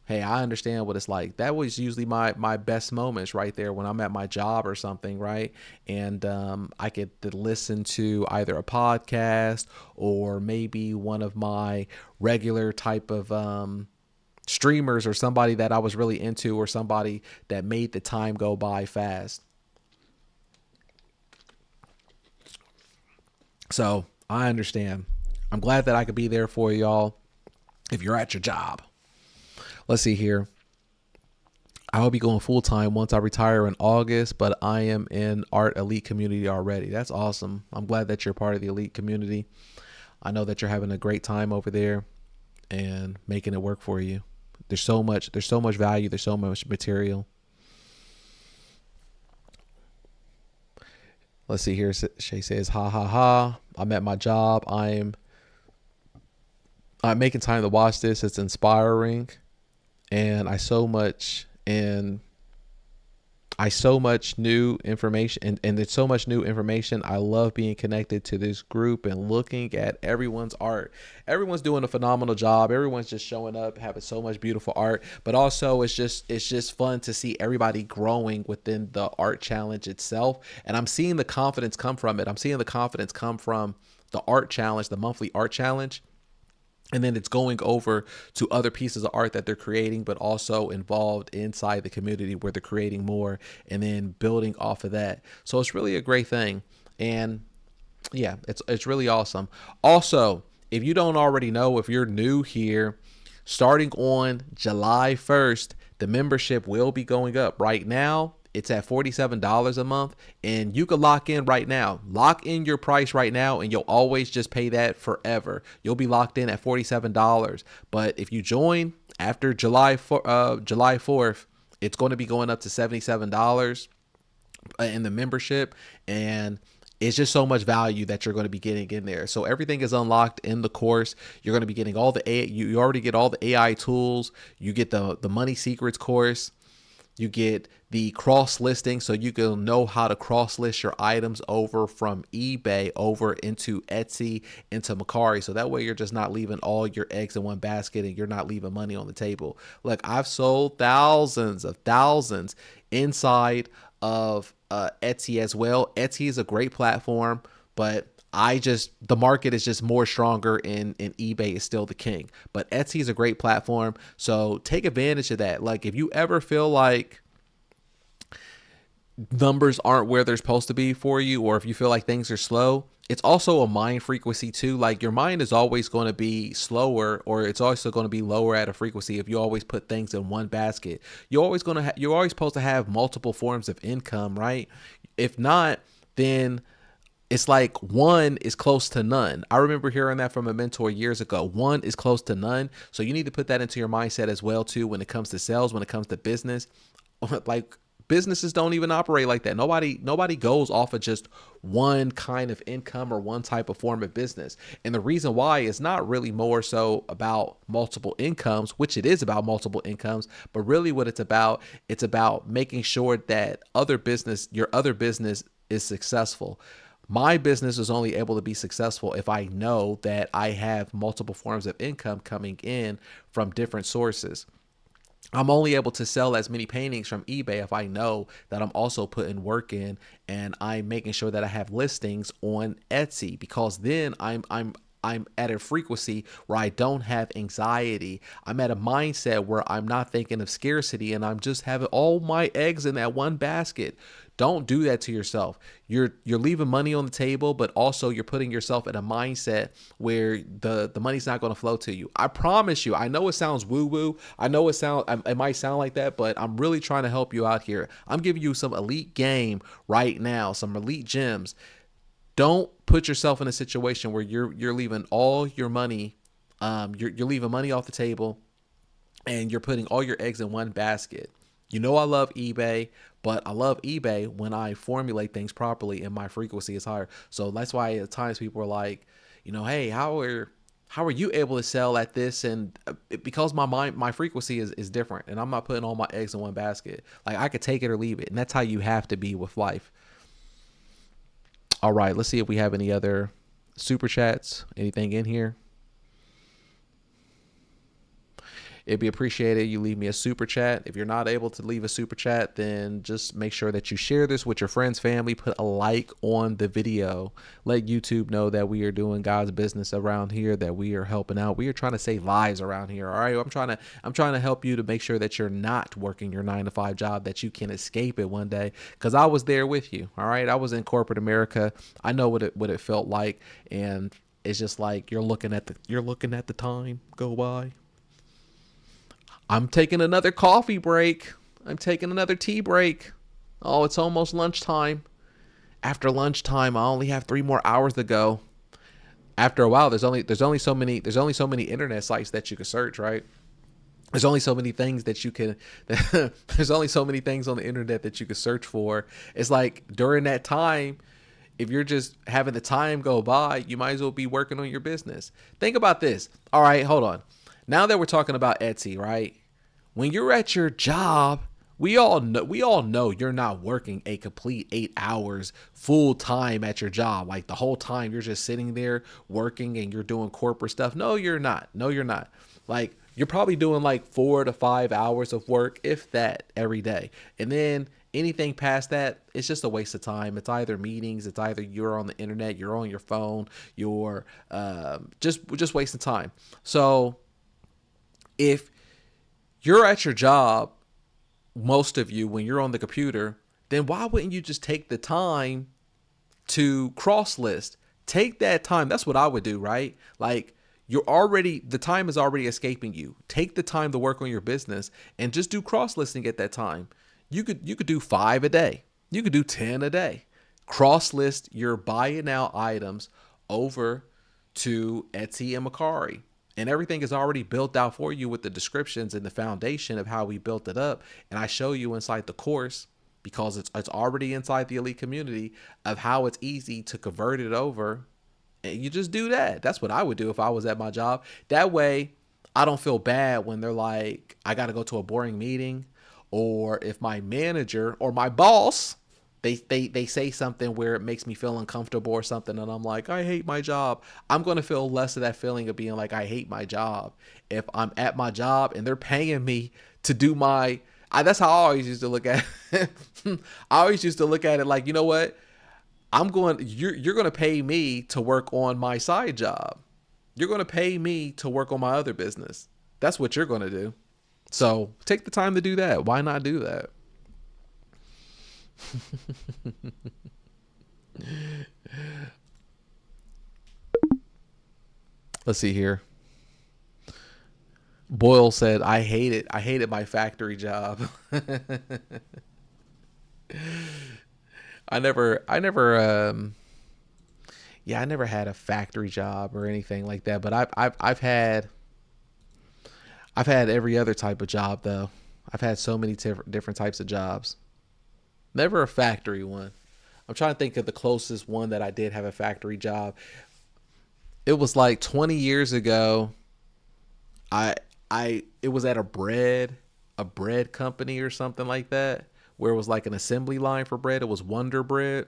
Hey, I understand what it's like. That was usually my best moments right there when I'm at my job or something, right? And I get to listen to either a podcast or maybe one of my regular type of streamers, or somebody that I was really into, or somebody that made the time go by fast. So I understand. I'm glad that I could be there for y'all if you're at your job. Let's see here. I will be going full time once I retire in August, but I am in art elite community already. That's awesome. I'm glad that you're part of the elite community. I know that you're having a great time over there and making it work for you. There's so much value. There's so much material. Let's see here. Shay says, ha ha ha. I'm at my job. I'm making time to watch this. It's inspiring. And I so much new information and there's so much new information. I love being connected to this group and looking at everyone's art. Everyone's doing a phenomenal job. Everyone's just showing up, having so much beautiful art, but also it's just fun to see everybody growing within the art challenge itself. And I'm seeing the confidence come from it. I'm seeing the confidence come from the art challenge, the monthly art challenge. And then it's going over to other pieces of art that they're creating, but also involved inside the community where they're creating more and then building off of that. So it's really a great thing. And yeah, it's really awesome. Also, if you don't already know, if you're new here, starting on July 1st, the membership will be going up. Right now, it's at $47 a month, and you can lock in right now. Lock in your price right now, and you'll always just pay that forever. You'll be locked in at $47. But if you join after July 4th, it's going to be going up to $77 in the membership, and it's just so much value that you're going to be getting in there. So everything is unlocked in the course. You're going to be getting all the you already get all the AI tools. You get the money secrets course. You get the cross listing, so you can know how to cross list your items over from eBay over into Etsy, into Mercari. So that way you're just not leaving all your eggs in one basket and you're not leaving money on the table. Look, I've sold thousands inside of Etsy as well. Etsy is a great platform, but the market is just more stronger and eBay is still the king. But Etsy is a great platform, so take advantage of that. Like, if you ever feel like numbers aren't where they're supposed to be for you, or if you feel like things are slow, it's also a mind frequency too. Like, your mind is always going to be slower, or it's also going to be lower at a frequency if you always put things in one basket. You're always supposed to have multiple forms of income, right? If not, then it's like one is close to none. I remember hearing that from a mentor years ago. One is close to none. So you need to put that into your mindset as well too when it comes to sales, when it comes to business. Like, businesses don't even operate like that. Nobody goes off of just one kind of income or one type of form of business. And the reason why is not really more so about multiple incomes, which it is about multiple incomes, but really what it's about making sure that your other business is successful. My business is only able to be successful if I know that I have multiple forms of income coming in from different sources. I'm only able to sell as many paintings from eBay if I know that I'm also putting work in and I'm making sure that I have listings on Etsy, because then I'm at a frequency where I don't have anxiety. I'm at a mindset where I'm not thinking of scarcity and I'm just having all my eggs in that one basket. Don't do that to yourself. You're leaving money on the table, but also you're putting yourself in a mindset where the money's not going to flow to you. I promise you. I know it sounds woo-woo. I know it might sound like that, but I'm really trying to help you out here. I'm giving you some elite game right now, some elite gems. Don't put yourself in a situation where you're leaving all your money, you're leaving money off the table, and you're putting all your eggs in one basket. You know I love eBay, but I love eBay when I formulate things properly and my frequency is higher. So that's why at times people are like, hey, how are you able to sell at this? And because my frequency is different, and I'm not putting all my eggs in one basket. Like, I could take it or leave it, and that's how you have to be with life. All right, let's see if we have any other super chats, anything in here. It'd be appreciated. You leave me a super chat. If you're not able to leave a super chat, then just make sure that you share this with your friends, family, put a like on the video. Let YouTube know that we are doing God's business around here, that we are helping out. We are trying to save lives around here. All right. I'm trying to help you to make sure that you're not working your 9-to-5 job, that you can escape it one day. Cause I was there with you. All right. I was in corporate America. I know what it felt like. And it's just like, you're looking at the time go by. I'm taking another coffee break. I'm taking another tea break. Oh, it's almost lunchtime. After lunchtime, I only have 3 more hours to go. After a while, there's only so many internet sites that you can search, right? There's only so many things that you can, there's only so many things on the internet that you can search for. It's like during that time, if you're just having the time go by, you might as well be working on your business. Think about this. All right, hold on. Now that we're talking about Etsy, right? When you're at your job, we all know you're not working a complete 8 hours full time at your job. Like the whole time you're just sitting there working and you're doing corporate stuff. No, you're not. No, you're not. Like you're probably doing like 4 to 5 hours of work, if that, every day. And then anything past that, it's just a waste of time. It's either meetings, it's either you're on the internet, you're on your phone, you're just wasting time. So if you're at your job, most of you, when you're on the computer, then why wouldn't you just take the time to cross list? Take that time. That's what I would do, right? Like the time is already escaping you. Take the time to work on your business and just do cross listing at that time. You could do 5 a day. You could do 10 a day. Cross list your buy now items over to Etsy and Mercari. And everything is already built out for you with the descriptions and the foundation of how we built it up. And I show you inside the course, because it's already inside the elite community, of how it's easy to convert it over. And you just do that. That's what I would do if I was at my job. That way I don't feel bad when they're like, I got to go to a boring meeting, or if my manager or my boss, they say something where it makes me feel uncomfortable or something, and I'm like, I hate my job. I'm going to feel less of that feeling of being like, I hate my job. If I'm at my job and they're paying me to do that's how I always used to look at it. I always used to look at it like, you know what? You're going to pay me to work on my side job. You're going to pay me to work on my other business. That's what you're going to do. So take the time to do that. Why not do that? Let's see here. Boyle said, I hated my factory job. I never had a factory job or anything like that, but I've had every other type of job though. I've had so many different types of jobs. Never a factory one. I'm trying to think of the closest one that I did have a factory job. It was like 20 years ago. It was at a bread company or something like that, where it was like an assembly line for bread. It was Wonder Bread.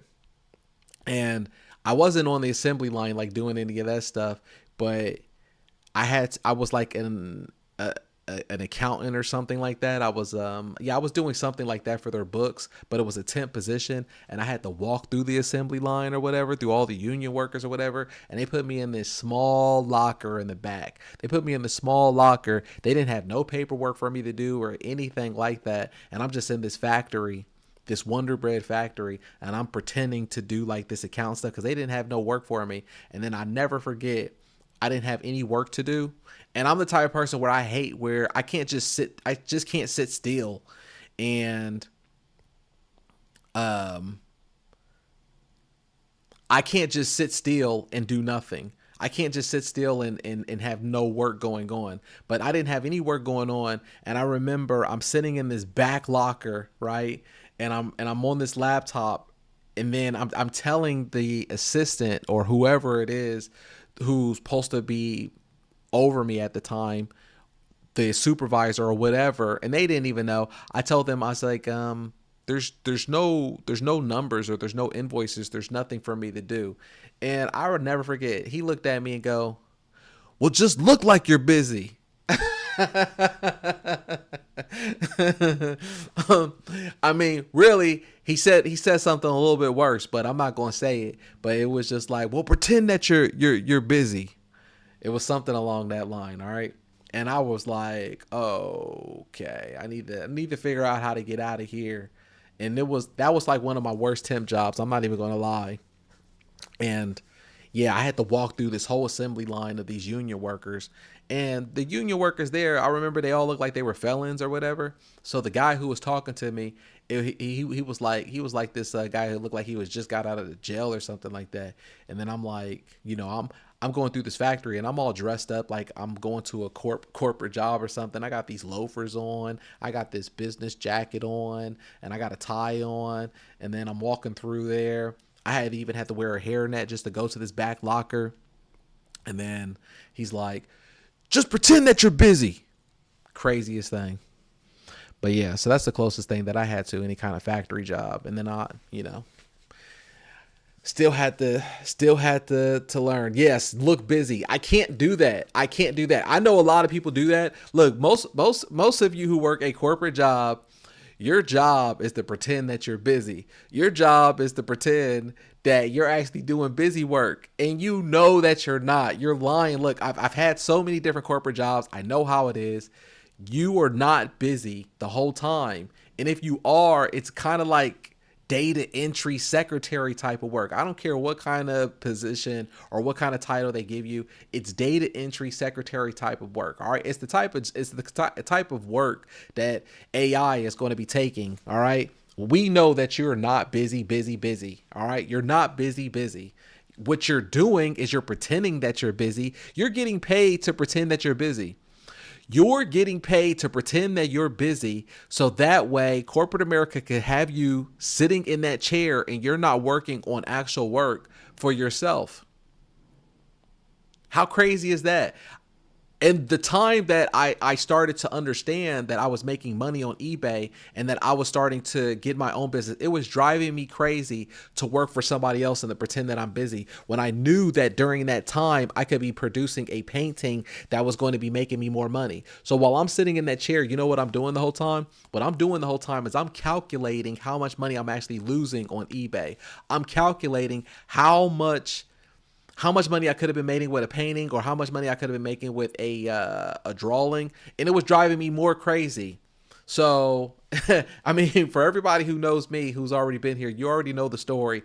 And I wasn't on the assembly line like doing any of that stuff, but I was like an accountant or something like that. I was doing something like that for their books, but it was a temp position, and I had to walk through the assembly line or whatever, through all the union workers or whatever, and they put me in this small locker in the back. They didn't have no paperwork for me to do or anything like that, and I'm just in this factory, this Wonder Bread factory, and I'm pretending to do like this account stuff because they didn't have no work for me. And then I never forget, I didn't have any work to do. And I'm the type of person where I just can't sit still. And I can't just sit still and do nothing. I can't just sit still and have no work going on. But I didn't have any work going on. And I remember I'm sitting in this back locker, right? And I'm on this laptop. And then I'm telling the assistant or whoever it is who's supposed to be over me at the time, the supervisor or whatever, and they didn't even know. I told them, I was like, there's no numbers or there's no invoices, there's nothing for me to do. And I would never forget, he looked at me and go, well, just look like you're busy. I mean, really, he said something a little bit worse, but I'm not going to say it. But it was just like, well, pretend that you're busy. It was something along that line, all right? And I was like, oh, okay, I need to figure out how to get out of here. And that was like one of my worst temp jobs. I'm not even going to lie. And yeah, I had to walk through this whole assembly line of these union workers. And the union workers there, I remember they all looked like they were felons or whatever. So the guy who was talking to me, he was like this guy who looked like he was just got out of the jail or something like that. And then I'm like, I'm going through this factory and I'm all dressed up like I'm going to a corporate job or something. I got these loafers on, I got this business jacket on, and I got a tie on. And then I'm walking through there. I had even had to wear a hairnet just to go to this back locker. And then he's like, just pretend that you're busy. Craziest thing. But yeah, so that's the closest thing that I had to any kind of factory job. And then still had to learn. Yes, look busy. I can't do that. I know a lot of people do that. Look, most of you who work a corporate job, your job is to pretend that you're busy. Your job is to pretend that you're actually doing busy work, and you know that you're not. You're lying. Look, I've had so many different corporate jobs. I know how it is. You are not busy the whole time. And if you are, it's kind of like data entry secretary type of work. I don't care what kind of position or what kind of title they give you. It's data entry secretary type of work. All right. It's the type of work that AI is going to be taking. All right. We know that you're not busy. All right. You're not busy. What you're doing is you're pretending that you're busy. You're getting paid to pretend that you're busy. You're getting paid to pretend that you're busy, so that way corporate America could have you sitting in that chair and you're not working on actual work for yourself. How crazy is that? And the time that I started to understand that I was making money on eBay and that I was starting to get my own business, it was driving me crazy to work for somebody else and to pretend that I'm busy, when I knew that during that time I could be producing a painting that was going to be making me more money. So while I'm sitting in that chair, you know what I'm doing the whole time? What I'm doing the whole time is I'm calculating how much money I'm actually losing on eBay. I'm calculating how much money I could have been making with a painting, or how much money I could have been making with a drawing. And it was driving me more crazy. So, I mean, for everybody who knows me, who's already been here, you already know the story.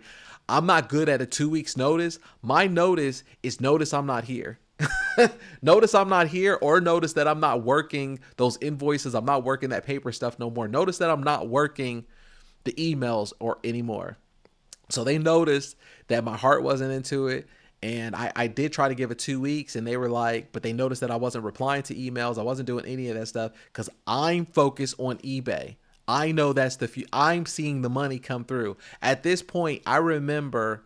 I'm not good at a 2 weeks notice. My notice is notice I'm not here. Notice I'm not here, or notice that I'm not working those invoices. I'm not working that paper stuff no more. Notice that I'm not working the emails or anymore. So they noticed that my heart wasn't into it. And I did try to give it 2 weeks, and they were like, but they noticed that I wasn't replying to emails. I wasn't doing any of that stuff because I'm focused on eBay. I know that's I'm seeing the money come through. At this point, I remember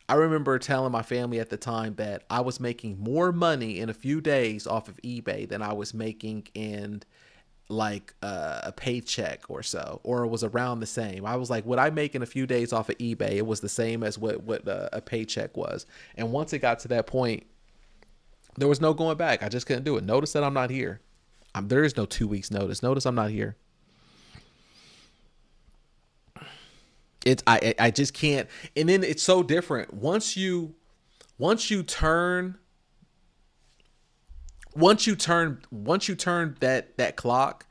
telling my family at the time that I was making more money in a few days off of eBay than I was making in like a paycheck or so, or it was around the same. I was like, what I make in a few days off of eBay, it was the same as what a paycheck was. And once it got to that point, there was no going back. I just couldn't do it. Notice that I'm not here. There is no 2 weeks notice. Notice I'm not here. I just can't. And then it's so different once you turn that clock,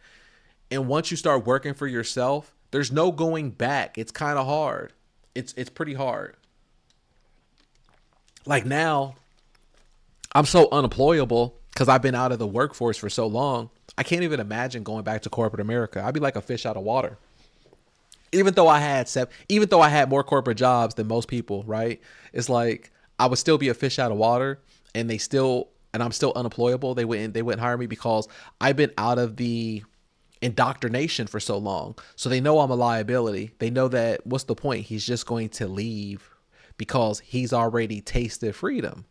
and once you start working for yourself, there's no going back. It's kind of hard. It's pretty hard. Like now, I'm so unemployable because I've been out of the workforce for so long. I can't even imagine going back to corporate America. I'd be like a fish out of water. Even though I had more corporate jobs than most people, right? It's like I would still be a fish out of water, and I'm still unemployable. They wouldn't hire me because I've been out of the indoctrination for so long. So they know I'm a liability. They know that what's the point? He's just going to leave because he's already tasted freedom.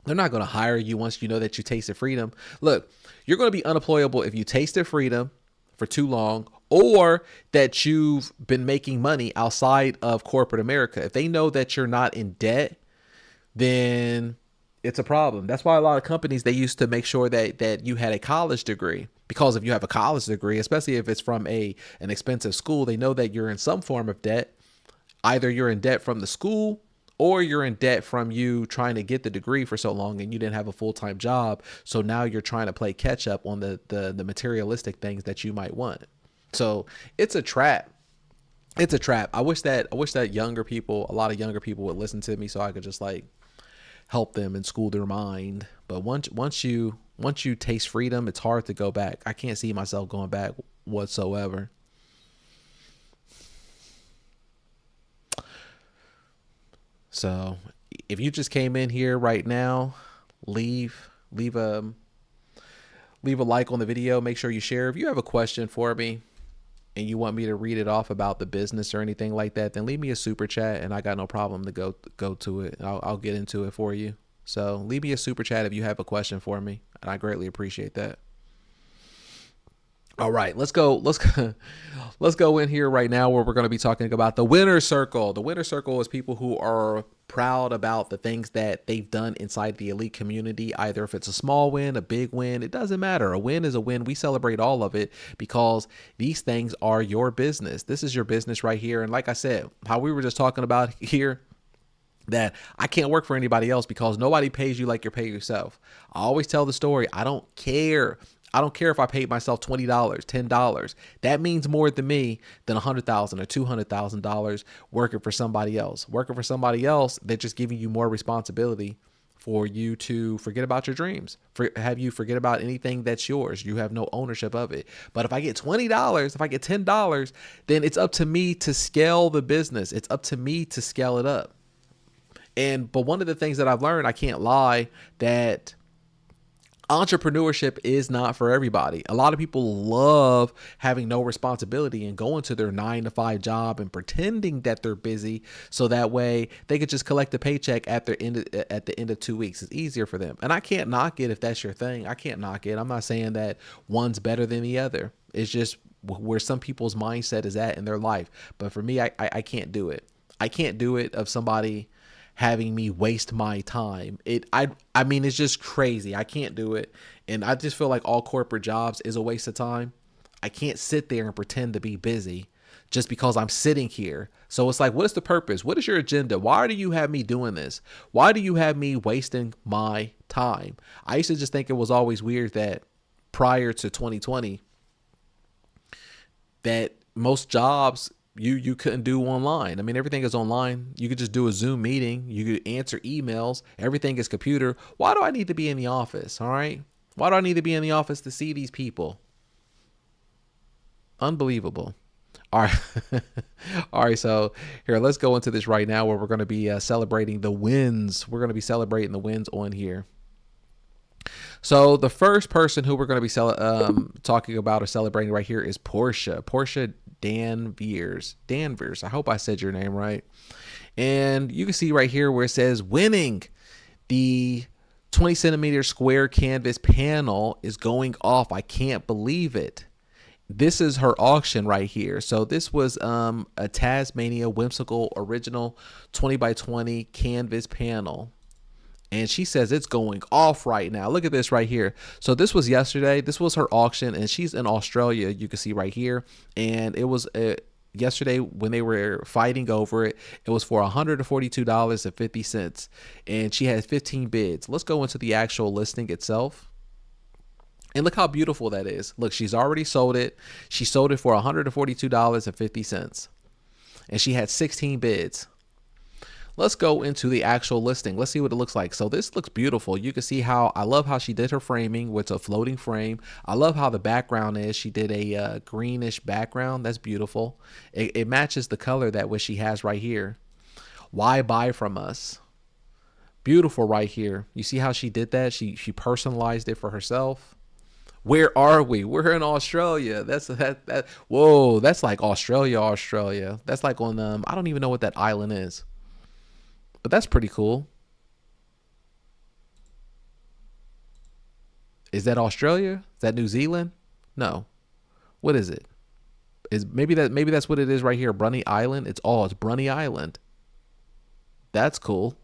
They're not going to hire you once you know that you tasted freedom. Look, you're going to be unemployable if you tasted freedom for too long, or that you've been making money outside of corporate America. If they know that you're not in debt, then It's a problem. That's why a lot of companies, they used to make sure that you had a college degree, because if you have a college degree, especially if it's from an expensive school, they know that you're in some form of debt. Either you're in debt from the school, or you're in debt from you trying to get the degree for so long and you didn't have a full-time job. So now you're trying to play catch up on the materialistic things that you might want. So it's a trap. It's a trap. I wish that younger people, a lot of younger people would listen to me so I could just like help them and school their mind. But once you taste freedom, it's hard to go back. I can't see myself going back whatsoever. So if you just came in here right now, leave a like on the video. Make sure you share. If you have a question for me and you want me to read it off about the business or anything like that, then leave me a super chat and I got no problem to go to it. I'll get into it for you. So leave me a super chat if you have a question for me, and I greatly appreciate that. All right, let's go in here right now where we're going to be talking about the winner circle. The winner circle is people who are proud about the things that they've done inside the elite community. Either if it's a small win, a big win, it doesn't matter. A win is a win. We celebrate all of it because these things are your business. This is your business right here. And like I said, how we were just talking about here, that I can't work for anybody else because nobody pays you like you're paying yourself. I always tell the story. I don't care. I don't care if I paid myself $20, $10. That means more to me than $100,000 or $200,000 working for somebody else. Working for somebody else, they're just giving you more responsibility for you to forget about your dreams, have you forget about anything that's yours. You have no ownership of it. But if I get $20, if I get $10, then it's up to me to scale the business. It's up to me to scale it up. But one of the things that I've learned, I can't lie, that entrepreneurship is not for everybody. A lot of people love having no responsibility and going to their 9-to-5 job and pretending that they're busy so that way they could just collect a paycheck at the end of 2 weeks. It's easier for them. And I can't knock it if that's your thing. I can't knock it. I'm not saying that one's better than the other. It's just where some people's mindset is at in their life. But for me, I can't do it. I can't do it of somebody having me waste my time. I mean, it's just crazy. I can't do it. And I just feel like all corporate jobs is a waste of time. I can't sit there and pretend to be busy just because I'm sitting here. So it's like, what is the purpose? What is your agenda? Why do you have me doing this? Why do you have me wasting my time? I used to just think it was always weird that prior to 2020, that most jobs you couldn't do online. I mean, everything is online. You could just do a Zoom meeting. You could answer emails. Everything is computer. Why do I need to be in the office? All right. Why do I need to be in the office to see these people? Unbelievable. All right. All right. So here, let's go into this right now where we're going to be celebrating the wins. We're going to be celebrating the wins on here. So the first person who we're going to be talking about or celebrating right here is Portia Danvers. I hope I said your name right. And you can see right here where it says winning. The 20 centimeter square canvas panel is going off. I can't believe it. This is her auction right here. So this was a Tasmania Whimsical original 20 by 20 canvas panel. And she says it's going off right now. Look at this right here. So this was yesterday. This was her auction, and she's in Australia. You can see right here. And it was yesterday when they were fighting over it. It was for $142.50, and she had 15 bids. Let's go into the actual listing itself. And look how beautiful that is. Look, she's already sold it. She sold it for $142.50, and she had 16 bids. Let's go into the actual listing. Let's see what it looks like. So this looks beautiful. You can see how I love how she did her framing with a floating frame. I love how the background is. She did a greenish background. That's beautiful. It matches the color that what she has right here. Why buy from us? Beautiful right here. You see how she did that? She personalized it for herself. Where are we? We're in Australia. Whoa, that's like Australia. That's like on I don't even know what that island is. But that's pretty cool. Is that Australia? Is that New Zealand? No. What is it? Maybe that's what it is right here. Bruny Island. It's Bruny Island. That's cool.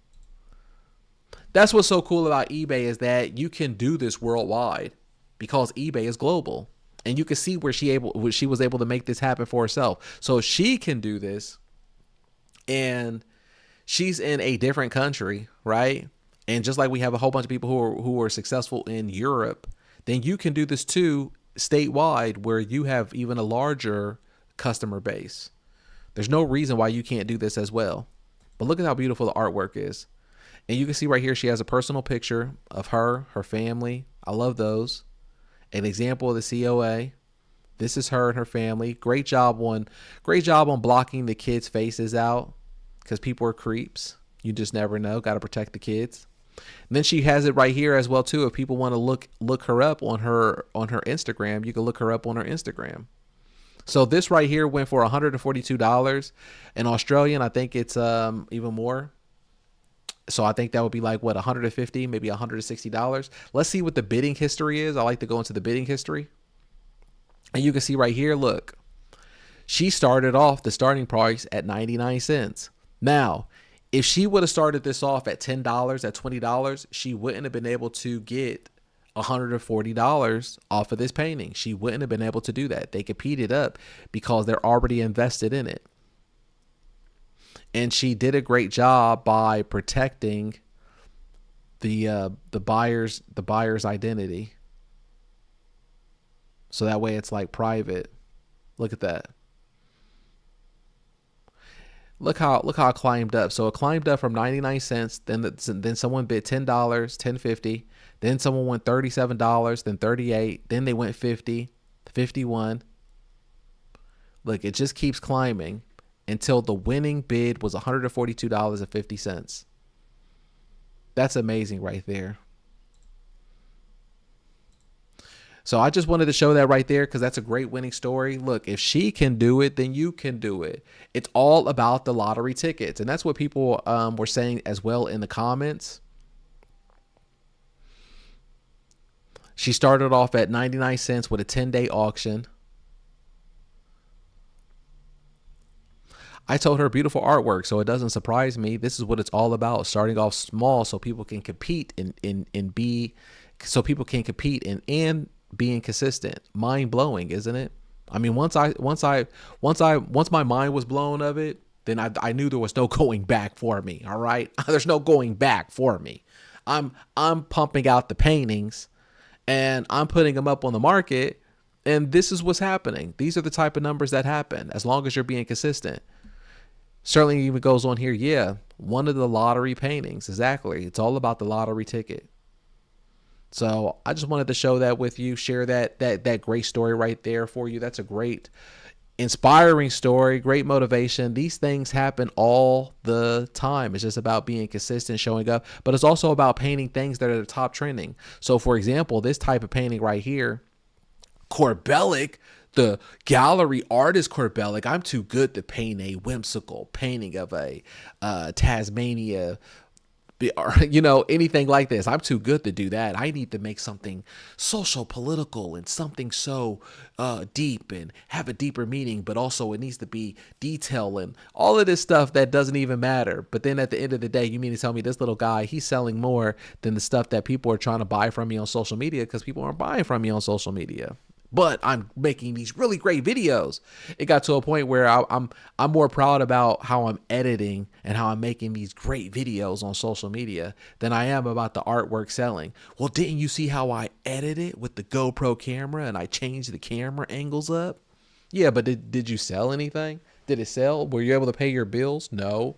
That's what's so cool about eBay, is that you can do this worldwide because eBay is global. And you can see where she was able to make this happen for herself. So she can do this, and she's in a different country, right? And just like we have a whole bunch of people who are successful in Europe, then you can do this too statewide, where you have even a larger customer base. There's no reason why you can't do this as well. But look at how beautiful the artwork is. And you can see right here, she has a personal picture of her family. I love those. An example of the COA. This is her and her family. Great job on blocking the kids' faces out, because people are creeps. You just never know. Got to protect the kids. And then she has it right here as well too. If people want to look her up on her Instagram, you can look her up on her Instagram. So this right here went for $142. In Australian, I think it's even more. So I think that would be like, what, $150, maybe $160. Let's see what the bidding history is. I like to go into the bidding history. And you can see right here, look, she started off the starting price at 99 cents. Now, if she would have started this off at $10, at $20, she wouldn't have been able to get $140 off of this painting. She wouldn't have been able to do that. They competed up because they're already invested in it. And she did a great job by protecting the buyer's identity. So that way it's like private. Look at that. Look how it climbed up. So it climbed up from 99 cents. Then someone bid $10, $10.50. Then someone went $37, then $38. Then they went $50, $51. Look, it just keeps climbing until the winning bid was $142.50. That's amazing right there. So I just wanted to show that right there, because that's a great winning story. Look, if she can do it, then you can do it. It's all about the lottery tickets. And that's what people were saying as well in the comments. She started off at 99 cents with a 10-day auction. I told her beautiful artwork, so it doesn't surprise me. This is what it's all about, starting off small so people can compete and being consistent. Mind blowing, isn't it? I mean, once my mind was blown of it, then I knew there was no going back for me. All right. There's no going back for me. I'm pumping out the paintings and I'm putting them up on the market, and this is what's happening. These are the type of numbers that happen as long as you're being consistent. Certainly even goes on here. Yeah. One of the lottery paintings. Exactly. It's all about the lottery ticket. So I just wanted to show that with you, share that great story right there for you. That's a great, inspiring story, great motivation. These things happen all the time. It's just about being consistent, showing up, but it's also about painting things that are the top trending. So for example, this type of painting right here, Corbellic, the gallery artist Corbellic, I'm too good to paint a whimsical painting of a Tasmania, you know, anything like this. I'm too good to do that. I need to make something social, political, and something so deep and have a deeper meaning, but also it needs to be detail and all of this stuff that doesn't even matter. But then at the end of the day, you mean to tell me this little guy, he's selling more than the stuff that people are trying to buy from me on social media, because people aren't buying from me on social media. But I'm making these really great videos. It got to a point where I'm more proud about how I'm editing and how I'm making these great videos on social media than I am about the artwork selling. Well, didn't you see how I edit it with the GoPro camera and I changed the camera angles up? Yeah, but did you sell anything? Did it sell? Were you able to pay your bills? No.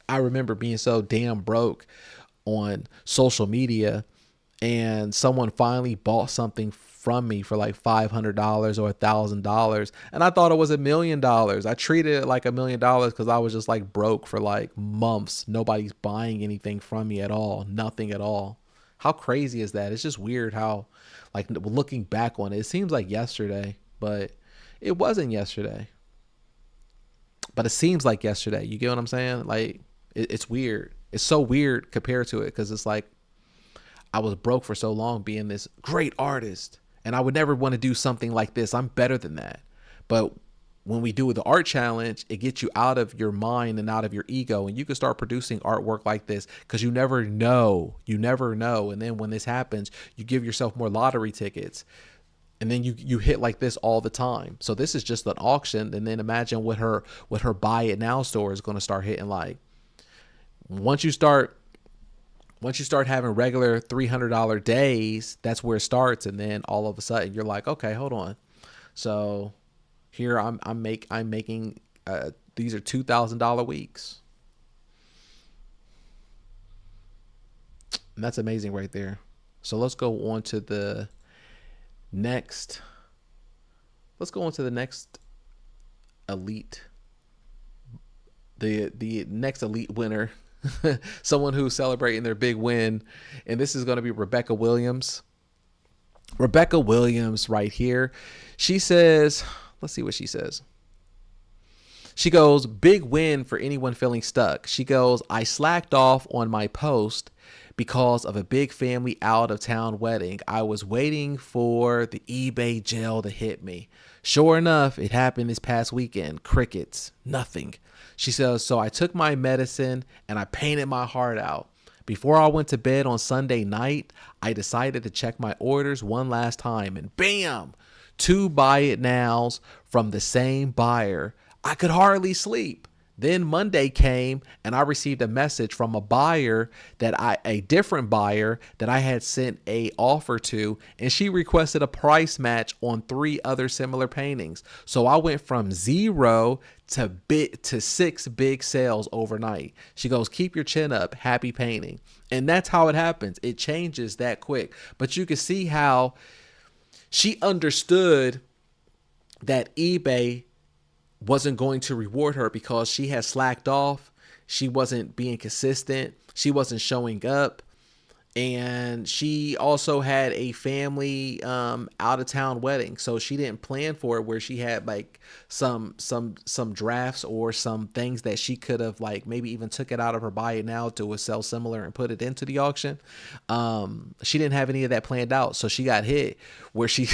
I remember being so damn broke on social media, and someone finally bought something from me for like $500 or $1,000, and I thought it was $1 million. I treated it like $1 million because I was just like broke for like months. Nobody's buying anything from me at all. Nothing at all. How crazy is that? It's just weird how, like, looking back on it, it seems like yesterday, but it wasn't yesterday. But it seems like yesterday. You get what I'm saying? Like, it's weird. It's so weird compared to it, because it's like I was broke for so long being this great artist, and I would never want to do something like this. I'm better than that. But when we do the art challenge, it gets you out of your mind and out of your ego, and you can start producing artwork like this, because you never know. And then when this happens, you give yourself more lottery tickets, and then you hit like this all the time. So this is just an auction, and then imagine what her buy it now store is going to start hitting like. Once you start having regular $300 days, that's where it starts, and then all of a sudden you're like, okay, hold on. So here I'm making these are $2,000 weeks. And that's amazing right there. So let's go on to the next. Let's go on to the next elite. The next elite winner. Someone who's celebrating their big win. And this is going to be Rebecca Williams. Rebecca Williams right here. She says, let's see what she says. She goes, big win for anyone feeling stuck. She goes, I slacked off on my post because of a big family out of town wedding. I was waiting for the eBay jail to hit me. Sure enough, it happened this past weekend. Crickets, nothing. She says, so I took my medicine and I painted my heart out. Before I went to bed on Sunday night, I decided to check my orders one last time, and bam, 2 buy it nows from the same buyer. I could hardly sleep. Then Monday came and I received a message from a different buyer that I had sent a offer to, and she requested a price match on 3 other similar paintings. So I went from 0 to 6 big sales overnight. She goes, keep your chin up, happy painting. And that's how it happens. It changes that quick. But you can see how she understood that eBay wasn't going to reward her because she had slacked off. She wasn't being consistent. She wasn't showing up. And she also had a family out of town wedding. So she didn't plan for it, where she had like some drafts or some things that she could have like maybe even took it out of her buy it now to a sell similar and put it into the auction. She didn't have any of that planned out. So she got hit where she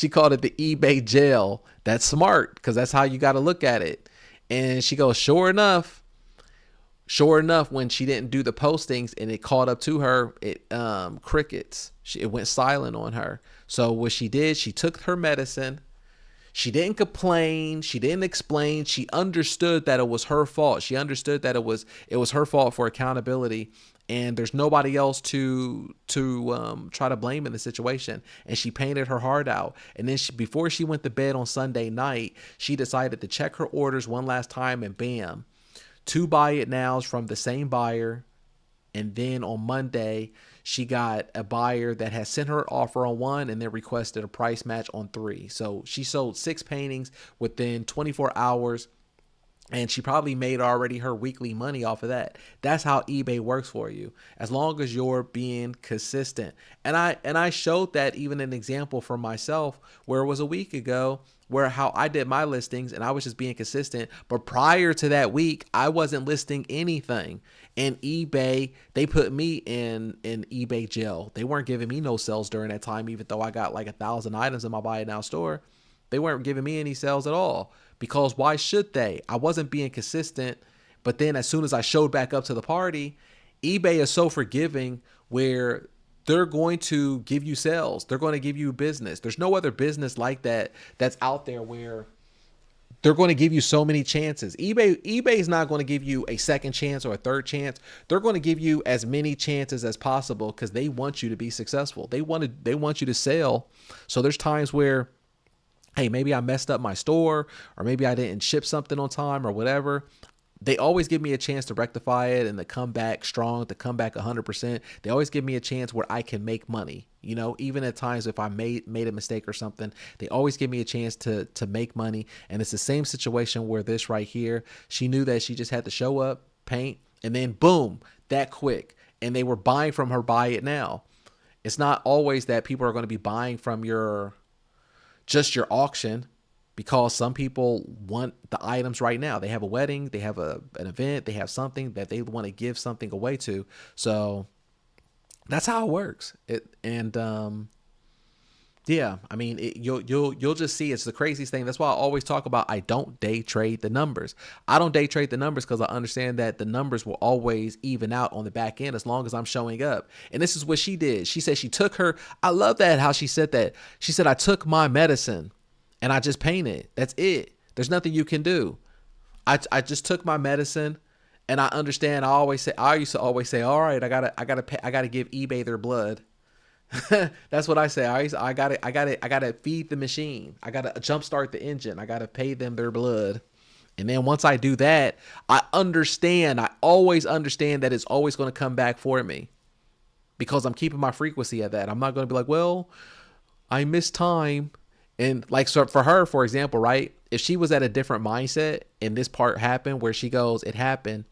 called it the eBay jail. That's smart, because that's how you got to look at it. And she goes, sure enough, when she didn't do the postings and it caught up to her, it crickets. It went silent on her. So what she did, she took her medicine. She didn't complain. She didn't explain. She understood that it was her fault. She understood that it was her fault for accountability, and there's nobody else to try to blame in the situation. And she painted her heart out. And then before she went to bed on Sunday night, she decided to check her orders one last time, and bam, 2 buy it nows from the same buyer. And then on Monday, she got a buyer that has sent her an offer on 1 and then requested a price match on 3. So she sold 6 paintings within 24 hours. And she probably made already her weekly money off of that. That's how eBay works for you, as long as you're being consistent. And I showed that even an example for myself, where it was a week ago, where how I did my listings and I was just being consistent. But prior to that week, I wasn't listing anything. And eBay, they put me in eBay jail. They weren't giving me no sales during that time, even though I got like 1,000 items in my buy it now store. They weren't giving me any sales at all, because why should they? I wasn't being consistent. But then as soon as I showed back up to the party, eBay is so forgiving where they're going to give you sales. They're going to give you business. There's no other business like that that's out there where they're going to give you so many chances. eBay is not going to give you a second chance or a third chance. They're going to give you as many chances as possible because they want you to be successful. They want you to sell. So there's times where, hey, maybe I messed up my store, or maybe I didn't ship something on time or whatever. They always give me a chance to rectify it and to come back strong, to come back 100%. They always give me a chance where I can make money. You know, even at times if I made a mistake or something, they always give me a chance to make money. And it's the same situation where this right here, she knew that she just had to show up, paint, and then boom, that quick. And they were buying from her buy it now. It's not always that people are going to be buying from just your auction, because some people want the items right now. They have a wedding, they have an event, they have something that they want to give something away to. So that's how it works. Yeah, Yeah, I mean, you'll just see it's the craziest thing. That's why I always talk about I don't day trade the numbers. I don't day trade the numbers because I understand that the numbers will always even out on the back end as long as I'm showing up. And this is what she did. She said she took her. I love that how she said that. She said I took my medicine and I just painted. That's it. There's nothing you can do. I just took my medicine, and I understand. I used to always say, all right, I gotta give eBay their blood. That's what I say. I gotta feed the machine. I gotta jumpstart the engine. I gotta pay them their blood. And then once I do that, I always understand that it's always going to come back for me because I'm keeping my frequency at that. I'm not going to be like, well, I missed time. And like, so for her, for example, right? If she was at a different mindset and this part happened where she goes, it happened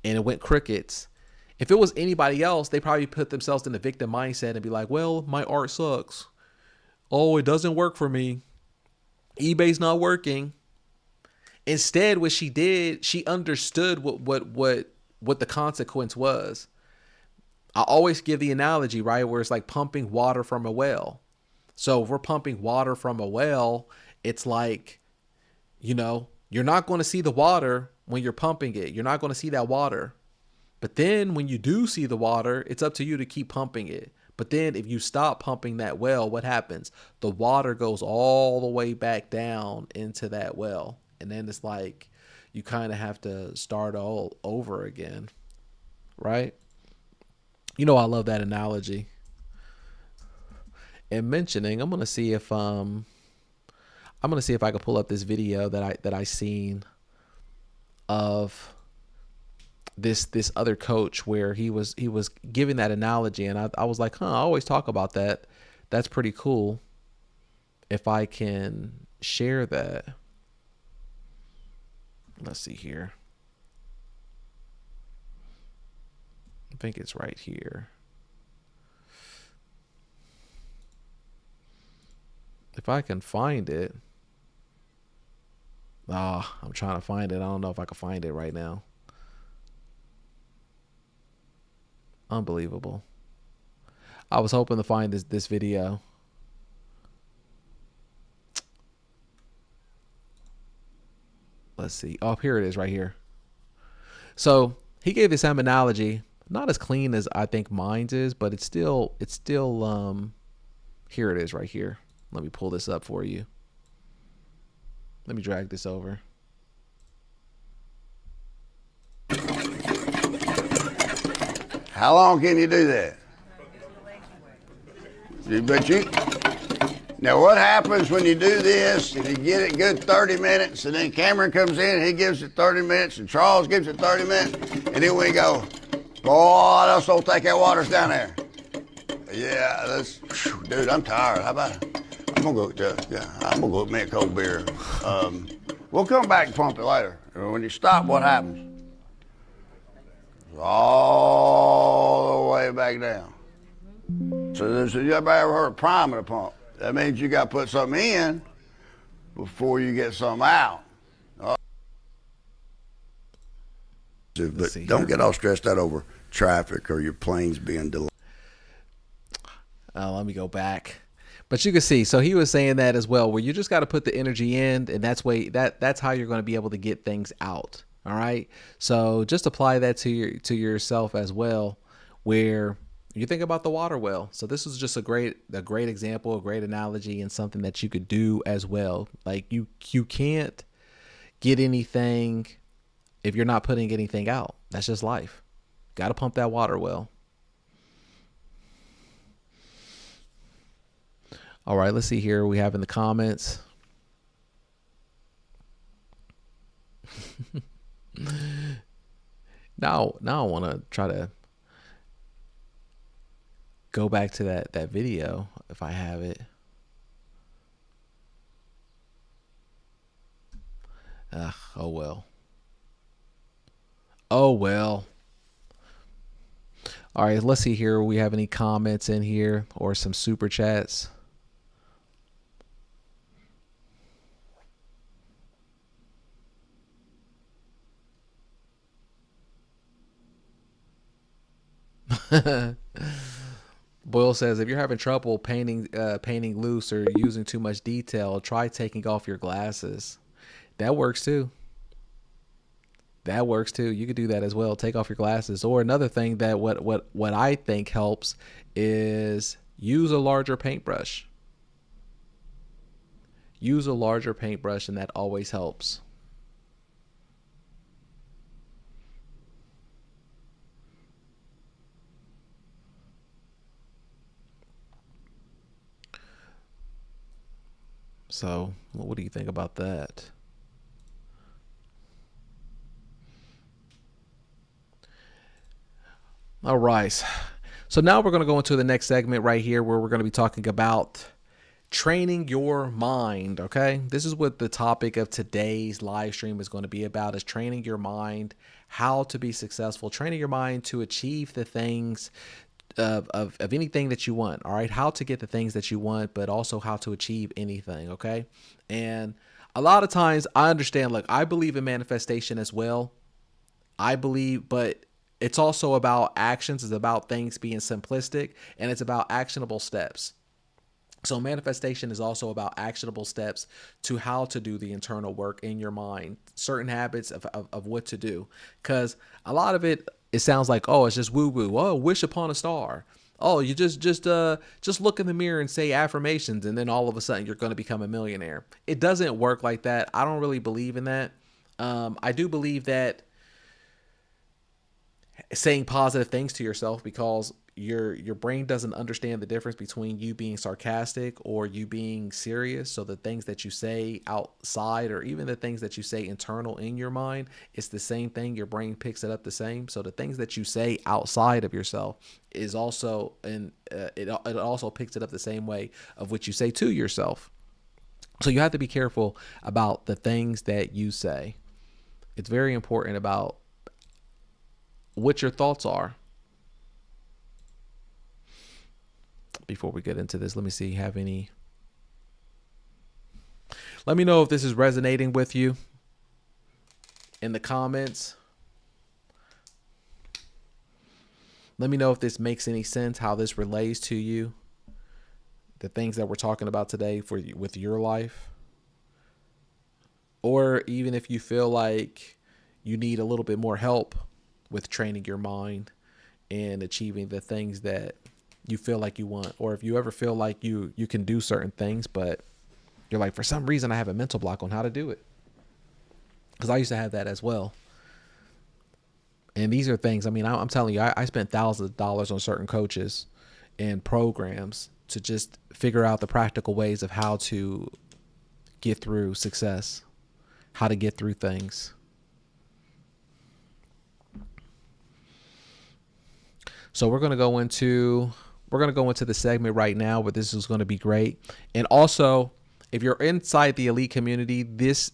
and it went crickets. If it was anybody else, they probably put themselves in the victim mindset and be like, well, my art sucks. Oh, it doesn't work for me. eBay's not working. Instead, what she did, she understood what the consequence was. I always give the analogy, right, where it's like pumping water from a well. So if we're pumping water from a well, it's like, you're not going to see the water when you're pumping it. You're not going to see that water. But then when you do see the water, it's up to you to keep pumping it. But then if you stop pumping that well, what happens? The water goes all the way back down into that well. And then it's like you kind of have to start all over again. Right? I love that analogy. And mentioning, I'm going to see if I can pull up this video that I seen of this other coach where he was giving that analogy, and I was like, I always talk about that. That's pretty cool. If I can share that. Let's see here. I think it's right here. If I can find it. I'm trying to find it. I don't know if I can find it right now. Unbelievable. I was hoping to find this video. Let's see. Oh, here it is right here. So he gave the same analogy, not as clean as I think mine's is, but it's still here it is right here. Let me pull this up for you. Let me drag this over. How long can you do that? Now what happens when you do this, if you get it good 30 minutes, and then Cameron comes in, he gives it 30 minutes, and Charles gives it 30 minutes, and then we go, boy, let's don't take that water's down there. Yeah, dude, I'm tired. How about it? I'm gonna go make a cold beer. We'll come back and pump it later. When you stop, what happens? All the way back down. So you ever heard of priming a pump? That means you got to put something in before you get something out. But don't get all stressed out over traffic or your planes being delayed. Let me go back. But you can see, so he was saying that as well, where you just got to put the energy in, and that's how you're going to be able to get things out. All right. So just apply that to yourself as well, where you think about the water well. So this is just a great example, a great analogy, and something that you could do as well. Like you can't get anything if you're not putting anything out. That's just life. Got to pump that water well. All right, let's see here. We have in the comments. Now I want to try to go back to that video if I have it. Oh well. Oh well. All right, let's see here. We have any comments in here or some super chats? Boyle says, if you're having trouble painting loose or using too much detail, try taking off your glasses. That works too. That works too. You could do that as well. Take off your glasses. Or another thing that what I think helps is use a larger paintbrush. Use a larger paintbrush, and that always helps. So, what do you think about that? All right. So now we're going to go into the next segment right here where we're going to be talking about training your mind. Okay. This is what the topic of today's live stream is going to be about, is training your mind, how to be successful, training your mind to achieve the things of anything that you want. All right. How to get the things that you want, but also how to achieve anything. Okay. And a lot of times I understand, look, I believe in manifestation as well. I believe, but it's also about actions. It's about things being simplistic, and it's about actionable steps. So manifestation is also about actionable steps to how to do the internal work in your mind, certain habits of what to do. Because a lot of it sounds like, oh, it's just woo woo. Oh, wish upon a star. Oh, you just look in the mirror and say affirmations, and then all of a sudden you're going to become a millionaire. It doesn't work like that. I don't really believe in that. I do believe that saying positive things to yourself, because your brain doesn't understand the difference between you being sarcastic or you being serious. So the things that you say outside, or even the things that you say internal in your mind, it's the same thing. Your brain picks it up the same. So the things that you say outside of yourself is also, and it also picks it up the same way of what you say to yourself. So you have to be careful about the things that you say. It's very important about what your thoughts are. Before we get into this, let me see, let me know if this is resonating with you in the comments. Let me know if this makes any sense, how this relates to you, the things that we're talking about today with your life. Or even if you feel like you need a little bit more help with training your mind and achieving the things that you feel like you want. Or if you ever feel like you can do certain things, but you're like, for some reason I have a mental block on how to do it. Because I used to have that as well. And these are things, I mean, I'm telling you, I spent thousands of dollars on certain coaches and programs to just figure out the practical ways of how to get through success, how to get through things. So we're going to go into the segment right now, but this is going to be great. And also, if you're inside the elite community, this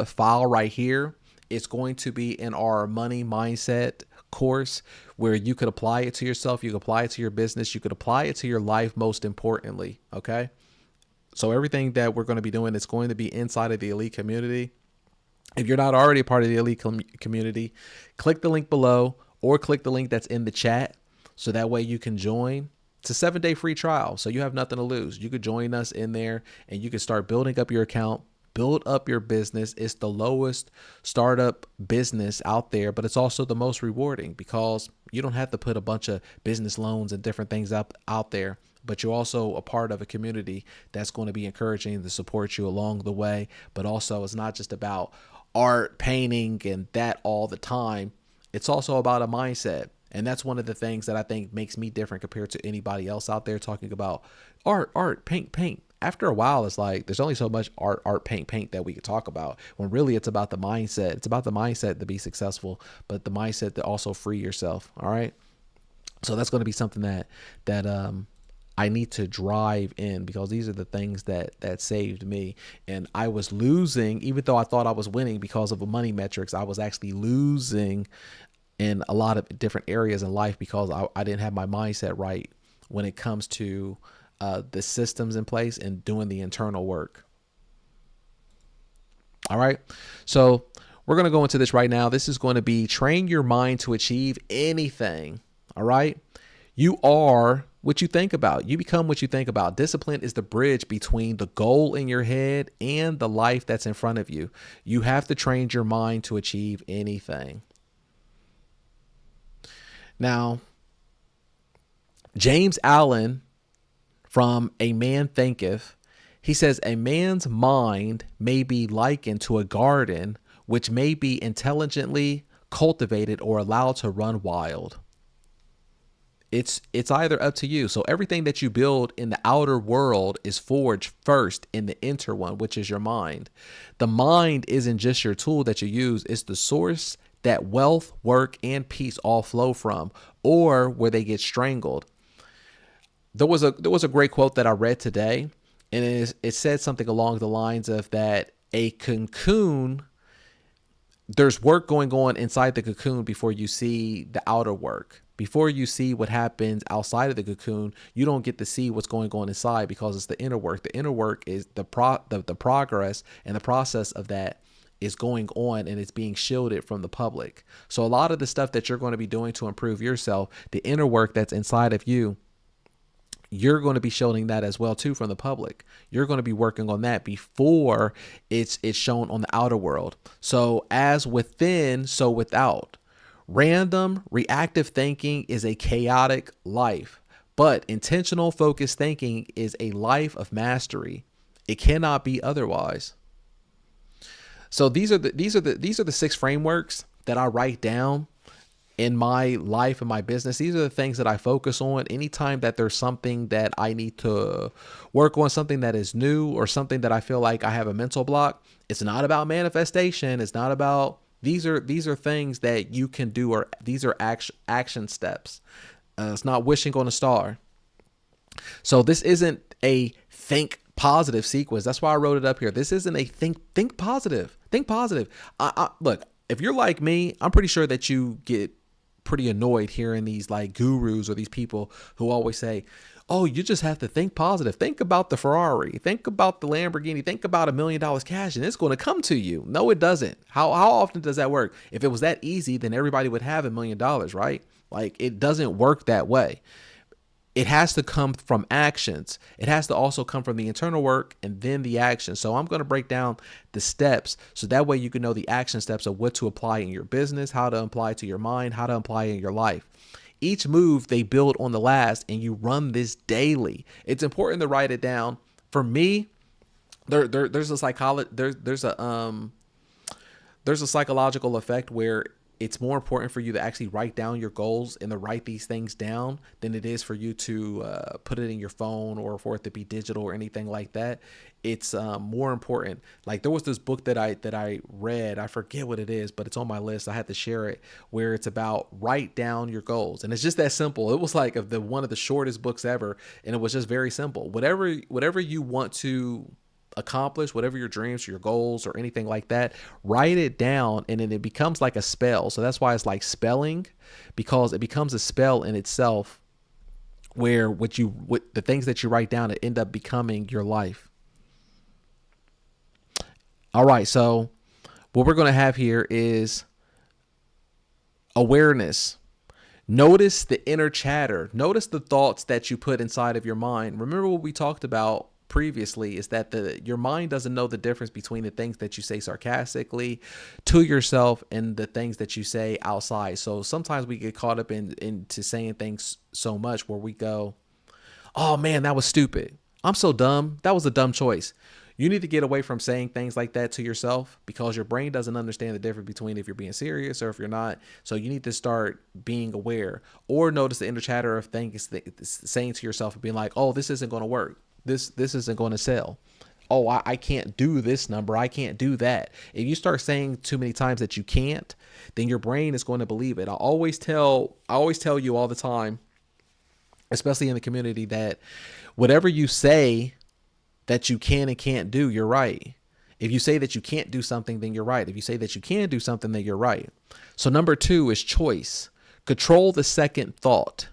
file right here is going to be in our money mindset course, where you could apply it to yourself, you could apply it to your business, you could apply it to your life, most importantly. Okay. So everything that we're going to be doing is going to be inside of the elite community. If you're not already a part of the elite community, click the link below or click the link that's in the chat. So that way you can join. It's a 7-day free trial. So you have nothing to lose. You could join us in there and you can start building up your account, build up your business. It's the lowest startup business out there, but it's also the most rewarding, because you don't have to put a bunch of business loans and different things up out there, but you're also a part of a community that's going to be encouraging to support you along the way. But also, it's not just about art, painting, and that all the time. It's also about a mindset. And that's one of the things that I think makes me different compared to anybody else out there talking about art, paint. After a while, it's like there's only so much art, paint that we could talk about, when really it's about the mindset. It's about the mindset to be successful, but the mindset to also free yourself. All right. So that's going to be something that I need to drive in, because these are the things that saved me. And I was losing, even though I thought I was winning because of the money metrics, I was actually losing in a lot of different areas in life because I didn't have my mindset right when it comes to the systems in place and doing the internal work. All right. So we're going to go into this right now. This is going to be train your mind to achieve anything. All right. You are what you think about. You become what you think about. Discipline is the bridge between the goal in your head and the life that's in front of you. You have to train your mind to achieve anything. Now, James Allen from A Man Thinketh, he says, a man's mind may be likened to a garden which may be intelligently cultivated or allowed to run wild. It's either up to you. So everything that you build in the outer world is forged first in the inner one, which is your mind. The mind isn't just your tool that you use. It's the source that wealth, work, and peace all flow from, or where they get strangled. There was a great quote that I read today, and it said something along the lines of that a cocoon, there's work going on inside the cocoon before you see the outer work. Before you see what happens outside of the cocoon, you don't get to see what's going on inside because it's the inner work. The inner work is the progress and the process of that is going on, and it's being shielded from the public. So a lot of the stuff that you're going to be doing to improve yourself, the inner work that's inside of you, you're going to be shielding that as well too from the public. You're going to be working on that before it's shown on the outer world. So as within, so without. Random, reactive thinking is a chaotic life, but intentional, focused thinking is a life of mastery. It cannot be otherwise. So these are the 6 frameworks that I write down in my life and my business. These are the things that I focus on anytime that there's something that I need to work on, something that is new or something that I feel like I have a mental block. It's not about manifestation. It's not about, these are things that you can do, or these are action steps. It's not wishing on a star. So this isn't a think positive sequence. That's why I wrote it up here. This isn't a think positive. Think positive. Look, if you're like me, I'm pretty sure that you get pretty annoyed hearing these like gurus or these people who always say, oh, you just have to think positive. Think about the Ferrari. Think about the Lamborghini. Think about $1 million cash and it's going to come to you. No, it doesn't. How often does that work? If it was that easy, then everybody would have $1 million, right? Like, it doesn't work that way. It has to come from actions. It has to also come from the internal work and then the action. So I'm going to break down the steps so that way you can know the action steps of what to apply in your business, how to apply to your mind, how to apply in your life. Each move they build on the last, and you run this daily. It's important to write it down. For me, there's a psychological effect where it's more important for you to actually write down your goals and to write these things down than it is for you to put it in your phone or for it to be digital or anything like that. It's more important. Like, there was this book that I read, I forget what it is, but it's on my list. I had to share it, where it's about write down your goals. And it's just that simple. It was like one of the shortest books ever. And it was just very simple. Whatever you want to accomplish, whatever your dreams, your goals, or anything like that, write it down, and then it becomes like a spell. So that's why it's like spelling, because it becomes a spell in itself, where the things that you write down, it end up becoming your life. All right, so what we're going to have here is awareness. Notice the inner chatter. Notice the thoughts that you put inside of your mind. Remember what we talked about previously is that your mind doesn't know the difference between the things that you say sarcastically to yourself and the things that you say outside. So sometimes we get caught up into saying things so much where we go, oh man, that was stupid. I'm so dumb. That was a dumb choice. You need to get away from saying things like that to yourself, because your brain doesn't understand the difference between if you're being serious or if you're not. So you need to start being aware, or notice the inner chatter of things saying to yourself and being like, oh, this isn't going to work. This isn't going to sell. Oh, I can't do this number. I can't do that. If you start saying too many times that you can't, then your brain is going to believe it. I always tell you all the time, especially in the community, that whatever you say that you can and can't do, you're right. If you say that you can't do something, then you're right. If you say that you can do something, then you're right. So number 2 is choice. Control the second thought.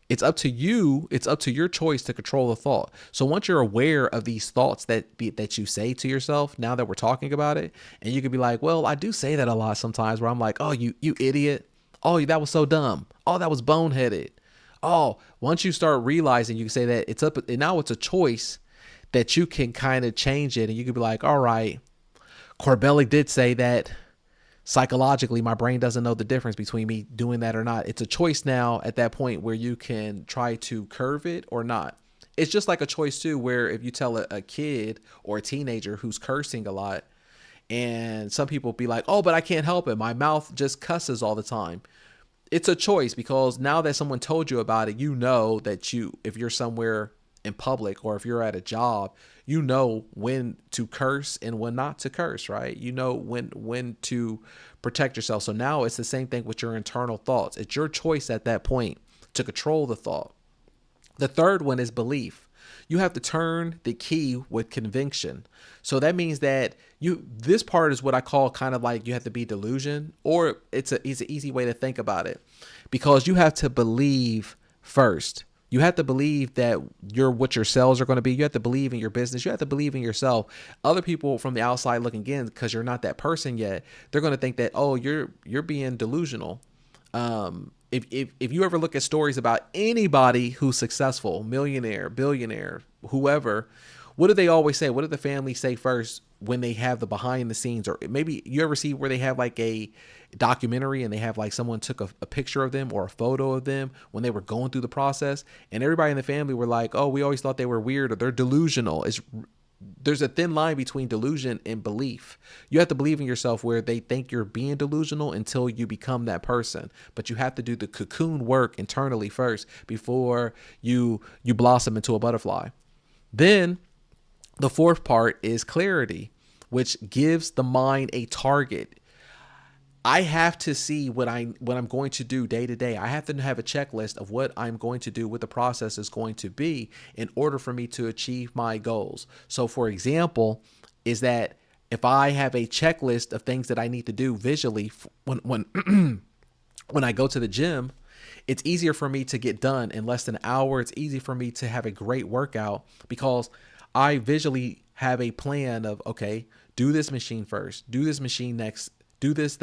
It's up to you. It's up to your choice to control the thought. So once you're aware of these thoughts that you say to yourself, now that we're talking about it, and you could be like, well, I do say that a lot sometimes, where I'm like, oh, you idiot. Oh, that was so dumb. Oh, that was boneheaded. Oh, once you start realizing, you can say that it's up, and now it's a choice that you can kind of change it. And you could be like, all right, Corbellic did say that psychologically my brain doesn't know the difference between me doing that or not. It's a choice now at that point where you can try to curve it or not. It's just like a choice too, where if you tell a kid or a teenager who's cursing a lot, and some people be like, oh, but I can't help it, my mouth just cusses all the time. It's a choice, because now that someone told you about it, you know that if you're somewhere in public or if you're at a job, you know when to curse and when not to curse, right? You know when to protect yourself. So now it's the same thing with your internal thoughts. It's your choice at that point to control the thought. The third one is belief. You have to turn the key with conviction. So that means that this part is what I call kind of like you have to be delusion, or it's an easy way to think about it, because you have to believe first. You have to believe that what your sales are going to be. You have to believe in your business. You have to believe in yourself. Other people from the outside looking in, because you're not that person yet, they're going to think that, oh, you're being delusional. If you ever look at stories about anybody who's successful, millionaire, billionaire, whoever, what do they always say? What do the family say first when they have the behind the scenes? Or maybe you ever see where they have like a documentary and they have like someone took a picture of them or a photo of them when they were going through the process, and everybody in the family were like, oh, we always thought they were weird or they're delusional. There's a thin line between delusion and belief. You have to believe in yourself where they think you're being delusional until you become that person. But you have to do the cocoon work internally first before you blossom into a butterfly. Then the fourth part is clarity, which gives the mind a target. I have to see what I'm going to do day to day. I have to have a checklist of what I'm going to do, what the process is going to be in order for me to achieve my goals. So for example, is that if I have a checklist of things that I need to do visually when I go to the gym, it's easier for me to get done in less than an hour. It's easy for me to have a great workout because I visually have a plan of, okay, do this machine first, do this machine next, do this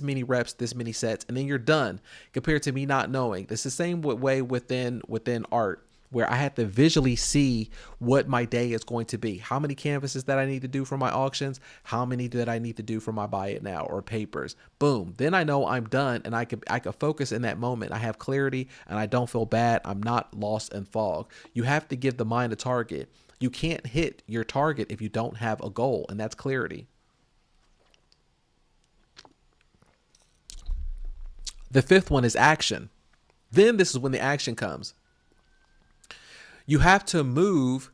many reps, this many sets, and then you're done, compared to me not knowing. It's the same way within art, where I have to visually see what my day is going to be. How many canvases that I need to do for my auctions? How many that I need to do for my buy it now or papers? Boom. Then I know I'm done, and I could focus in that moment. I have clarity and I don't feel bad. I'm not lost in fog. You have to give the mind a target. You can't hit your target if you don't have a goal, and that's clarity. The fifth one is action. Then this is when the action comes. You have to move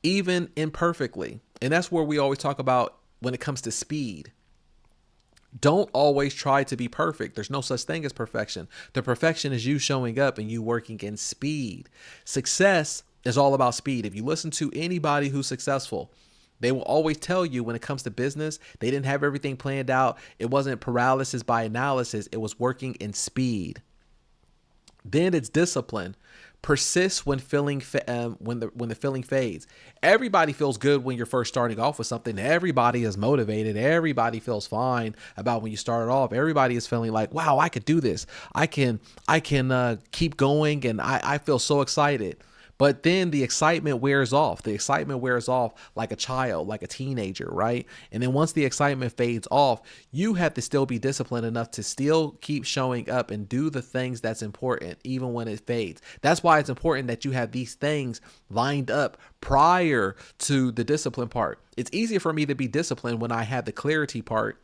even imperfectly. And that's where we always talk about when it comes to speed. Don't always try to be perfect. There's no such thing as perfection. The perfection is you showing up and you working in speed. Success is all about speed. If you listen to anybody who's successful, they will always tell you when it comes to business, they didn't have everything planned out. It wasn't paralysis by analysis. It was working in speed. Then it's discipline. Persist when the feeling fades. Everybody feels good when you're first starting off with something. Everybody is motivated. Everybody feels fine about when you started off. Everybody is feeling like, wow, I could do this. I can keep going, and I feel so excited. But then the excitement wears off. The excitement wears off like a child, like a teenager, right? And then once the excitement fades off, you have to still be disciplined enough to still keep showing up and do the things that's important, even when it fades. That's why it's important that you have these things lined up prior to the discipline part. It's easier for me to be disciplined when I have the clarity part,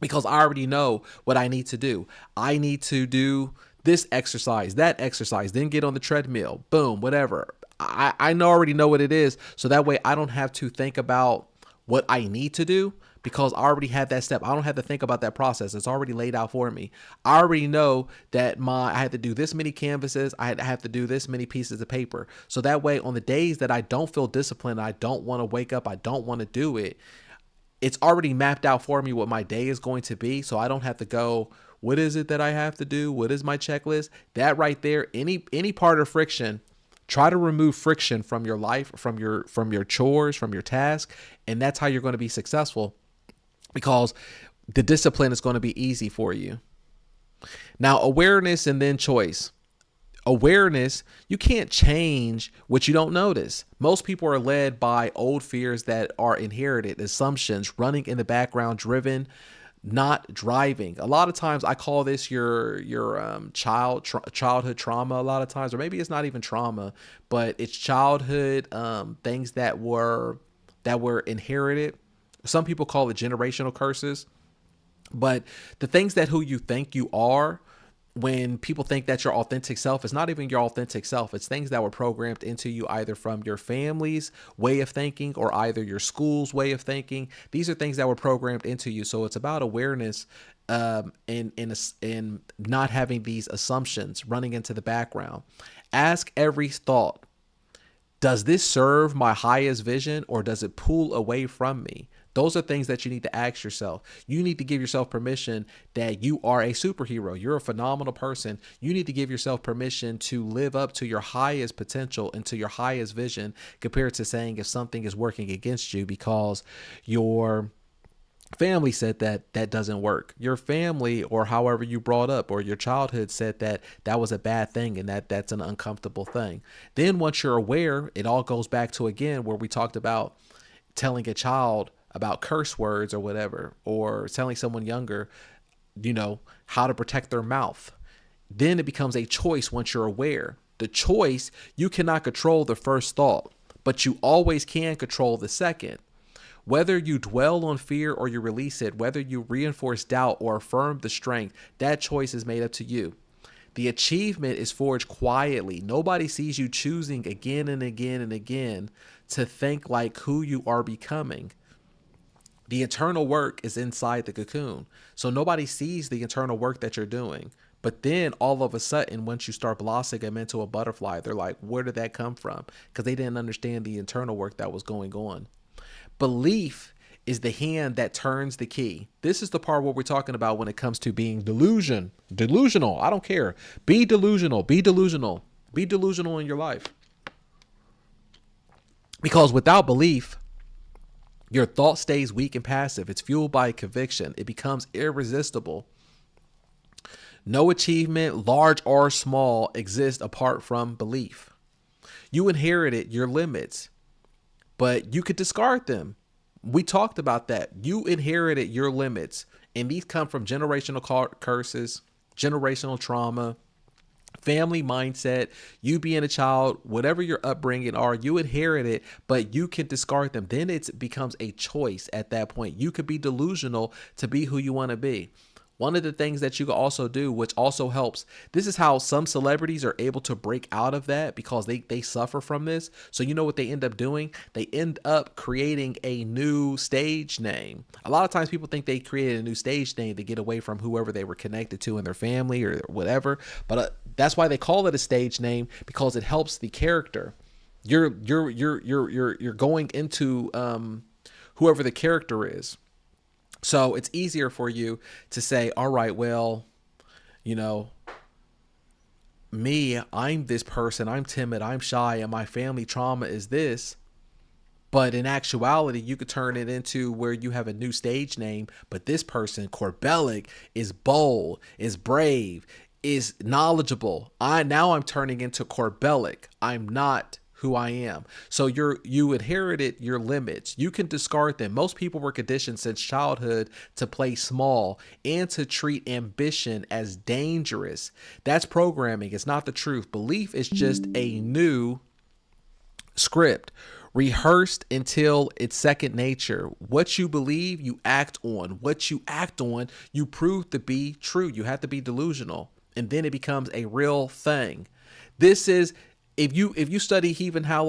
because I already know what I need to do. I need to do this exercise, that exercise, then get on the treadmill, boom, whatever. I already know what it is. So that way I don't have to think about what I need to do, because I already have that step. I don't have to think about that process. It's already laid out for me. I already know that I had to do this many canvases. I have to do this many pieces of paper. So that way on the days that I don't feel disciplined, I don't want to wake up, I don't want to do it, it's already mapped out for me what my day is going to be. So I don't have to go, what is it that I have to do? What is my checklist? That right there, any part of friction, try to remove friction from your life, from your chores, from your task. And that's how you're going to be successful, because the discipline is going to be easy for you. Now, awareness and then choice. Awareness, you can't change what you don't notice. Most people are led by old fears that are inherited, assumptions running in the background, driven, not driving. A lot of times I call this your childhood trauma a lot of times, or maybe it's not even trauma, but it's childhood things that were inherited. Some people call it generational curses. But the things that who you think you are, when people think that your authentic self is not even your authentic self, it's things that were programmed into you either from your family's way of thinking or either your school's way of thinking. These are things that were programmed into you. So it's about awareness, and not having these assumptions running into the background. Ask every thought, does this serve my highest vision or does it pull away from me? Those are things that you need to ask yourself. You need to give yourself permission that you are a superhero. You're a phenomenal person. You need to give yourself permission to live up to your highest potential and to your highest vision, compared to saying if something is working against you because your family said that doesn't work. Your family, or however you brought up, or your childhood said that was a bad thing and that's an uncomfortable thing. Then once you're aware, it all goes back to, again, where we talked about telling a child about curse words or whatever, or telling someone younger, how to protect their mouth. Then it becomes a choice once you're aware. The choice, you cannot control the first thought, but you always can control the second. Whether you dwell on fear or you release it, whether you reinforce doubt or affirm the strength, that choice is made up to you. The achievement is forged quietly. Nobody sees you choosing again and again and again to think like who you are becoming. The internal work is inside the cocoon. So nobody sees the internal work that you're doing. But then all of a sudden, once you start blossoming into a butterfly, they're like, where did that come from? Because they didn't understand the internal work that was going on. Belief is the hand that turns the key. This is the part where we're talking about when it comes to being delusional. I don't care. Be delusional. Be delusional. Be delusional in your life. Because without belief, your thought stays weak and passive. It's fueled by conviction. It becomes irresistible. No achievement, large or small, exists apart from belief. You inherited your limits, but you could discard them. We talked about that. You inherited your limits, and these come from generational curses, generational trauma, family mindset, you being a child, whatever your upbringing are, you inherit it, but you can discard them. Then it becomes a choice at that point. You could be delusional to be who you want to be. One of the things that you can also do, which also helps, this is how some celebrities are able to break out of that, because they suffer from this. So you know what they end up doing? They end up creating a new stage name. A lot of times people think they created a new stage name to get away from whoever they were connected to in their family or whatever. But that's why they call it a stage name, because it helps the character. You're going into whoever the character is. So it's easier for you to say, all right, well, me, I'm this person, I'm timid, I'm shy, and my family trauma is this. But in actuality, you could turn it into where you have a new stage name, but this person, Corbellic, is bold, is brave, is knowledgeable. I'm turning into Corbellic. I'm not who I am. So you inherited your limits. You can discard them. Most people were conditioned since childhood to play small and to treat ambition as dangerous. That's programming. It's not the truth. Belief is just a new script, rehearsed until it's second nature. What you believe, you act on. What you act on, you prove to be true. You have to be delusional, and then it becomes a real thing. This is, if you study even how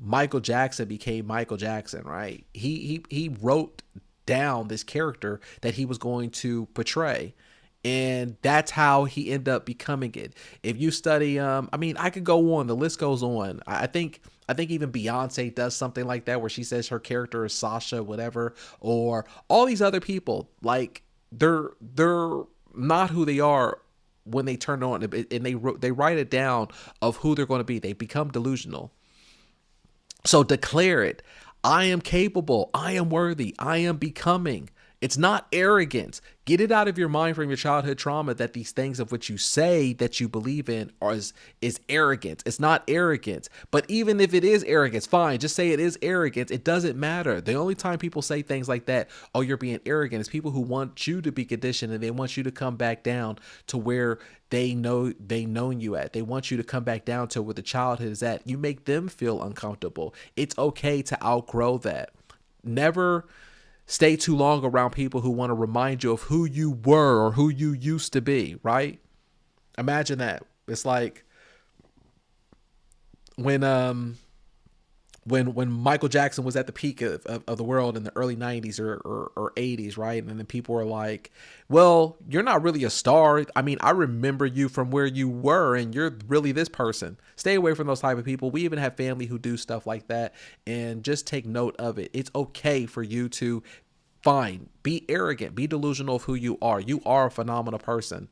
Michael Jackson became Michael Jackson, right? He wrote down this character that he was going to portray, and that's how he ended up becoming it. If you study, I could go on. The list goes on. I think even Beyonce does something like that, where she says her character is Sasha, whatever, or all these other people, like they're not who they are when they turn on, and they write it down of who they're going to be. They become delusional. So declare it. I am capable. I am worthy. I am becoming. It's not arrogance. Get it out of your mind from your childhood trauma that these things of which you say that you believe in is arrogance. It's not arrogance. But even if it is arrogance, fine, just say it is arrogance. It doesn't matter. The only time people say things like that, oh, you're being arrogant, is people who want you to be conditioned and they want you to come back down to where they know you at. They want you to come back down to where the childhood is at. You make them feel uncomfortable. It's okay to outgrow that. Never stay too long around people who want to remind you of who you were or who you used to be, right? Imagine that. It's like when Michael Jackson was at the peak of the world in the early 90s or 80s, right? And then people were like, well, you're not really a star. I mean, I remember you from where you were and you're really this person. Stay away from those type of people. We even have family who do stuff like that, and just take note of it. It's okay for you to be arrogant, be delusional of who you are. You are a phenomenal person.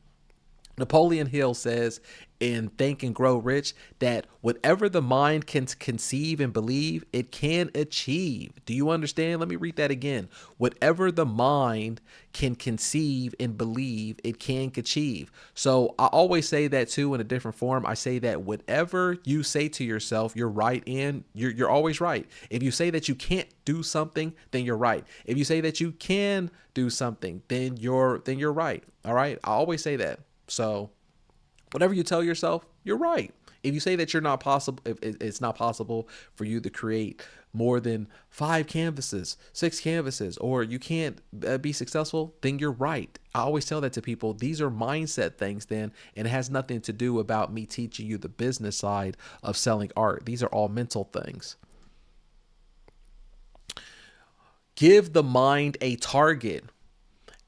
Napoleon Hill says in Think and Grow Rich that whatever the mind can conceive and believe, it can achieve. Do you understand? Let me read that again. Whatever the mind can conceive and believe, it can achieve. So I always say that too in a different form. I say that whatever you say to yourself, you're right in, you're always right. If you say that you can't do something, then you're right. If you say that you can do something, then you're right. All right. I always say that. So whatever you tell yourself, you're right. If you say that you're not possible, if it's not possible for you to create more than 5 canvases, 6 canvases, or you can't be successful, then you're right. I always tell that to people. These are mindset things then, and it has nothing to do about me teaching you the business side of selling art. These are all mental things. Give the mind a target.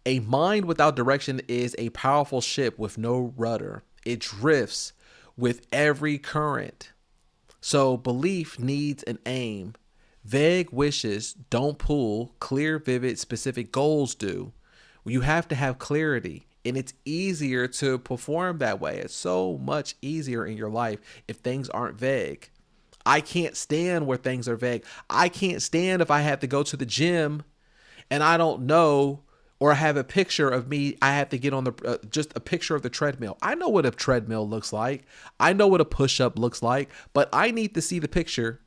A mind without direction is a powerful ship with no rudder. It drifts with every current. So belief needs an aim. Vague wishes don't pull. Clear, vivid, specific goals do. You have to have clarity, and it's easier to perform that way. It's so much easier in your life if things aren't vague. I can't stand where things are vague. I can't stand if I have to go to the gym and I don't know, or I have a picture of me, I have to get on just a picture of the treadmill. I know what a treadmill looks like. I know what a push-up looks like, but I need to see the picture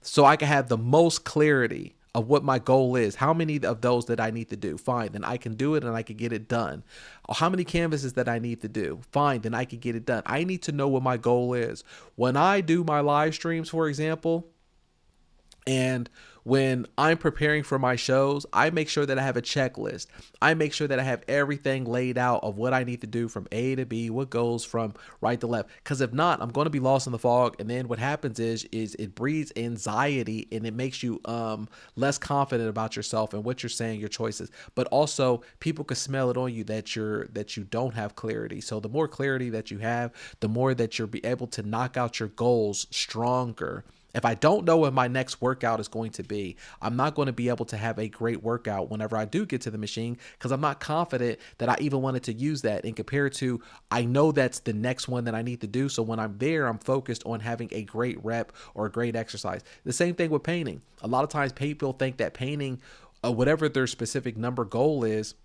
so I can have the most clarity of what my goal is. How many of those that I need to do? Fine, then I can do it and I can get it done. How many canvases that I need to do? Fine, then I can get it done. I need to know what my goal is. When I do my live streams, for example, and when I'm preparing for my shows, I make sure that I have a checklist. I make sure that I have everything laid out of what I need to do from A to B, what goes from right to left. Because if not, I'm going to be lost in the fog. And then what happens is it breeds anxiety, and it makes you less confident about yourself and what you're saying, your choices. But also people can smell it on you that you don't have clarity. So the more clarity that you have, the more that you'll be able to knock out your goals stronger. If I don't know what my next workout is going to be, I'm not going to be able to have a great workout whenever I do get to the machine, because I'm not confident that I even wanted to use that. And compared to, I know that's the next one that I need to do. So when I'm there, I'm focused on having a great rep or a great exercise. The same thing with painting. A lot of times people think that painting, whatever their specific number goal is,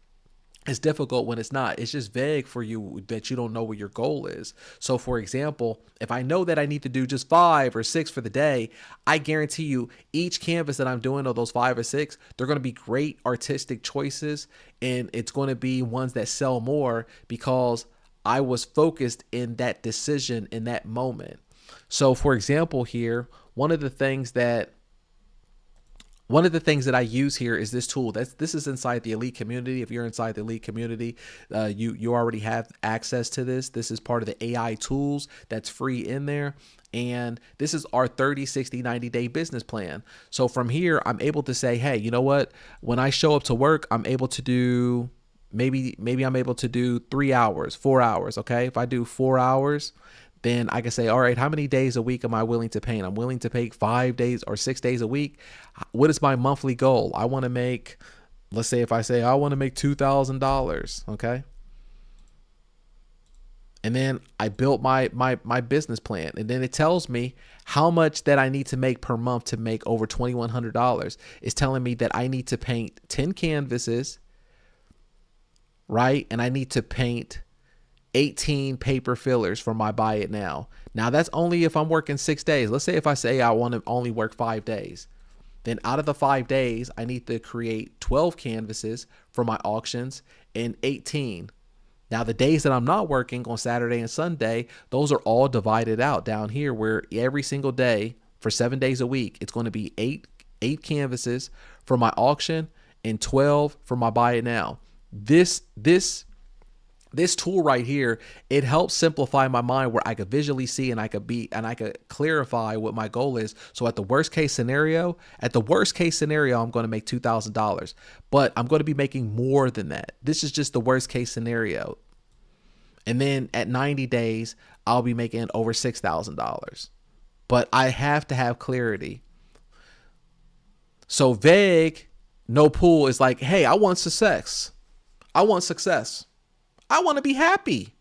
it's difficult when it's not. It's just vague for you that you don't know what your goal is. So for example, if I know that I need to do just 5 or 6 for the day, I guarantee you each canvas that I'm doing of those 5 or 6, they're going to be great artistic choices, and it's going to be ones that sell more because I was focused in that decision in that moment. So for example here, one of the things that I use here is this tool. This is inside the elite community. If you're inside the elite community, you already have access to this. This is part of the AI tools that's free in there. And this is our 30, 60, 90-day business plan. So from here, I'm able to say, hey, you know what? When I show up to work, I'm able to do, maybe I'm able to do 3 hours, 4 hours. Okay. If I do 4 hours, then I can say, all right, how many days a week am I willing to paint? I'm willing to paint 5 days or 6 days a week. What is my monthly goal? I want to make, let's say if I say I want to make $2,000, okay? And then I built my business plan, and then it tells me how much that I need to make per month to make over $2,100. It's telling me that I need to paint 10 canvases right? And I need to paint 18 paper fillers for my buy it now. Now that's only if I'm working 6 days. Let's say if I say I want to only work 5 days. Then out of the 5 days, I need to create 12 canvases for my auctions and 18. Now the days that I'm not working on Saturday and Sunday, those are all divided out down here where every single day for 7 days a week, it's going to be eight canvases for my auction and 12 for my buy it now. This tool right here, it helps simplify my mind where I could visually see and I could clarify what my goal is. So at the worst case scenario, I'm going to make $2,000, but I'm going to be making more than that. This is just the worst case scenario. And then at 90 days, I'll be making over $6,000, but I have to have clarity. So vague, no pool is like, hey, I want success. I want success. I want to be happy.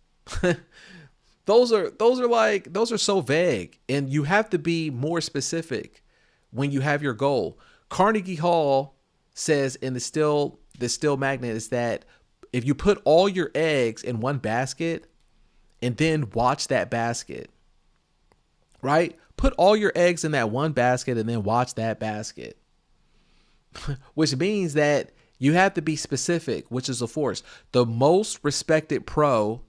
Those are so vague, and you have to be more specific when you have your goal. Carnegie Hall says in the still magnet is that if you put all your eggs in one basket and then watch that basket, right? Put all your eggs in that one basket and then watch that basket, which means that you have to be specific, which is a force. The most respected pro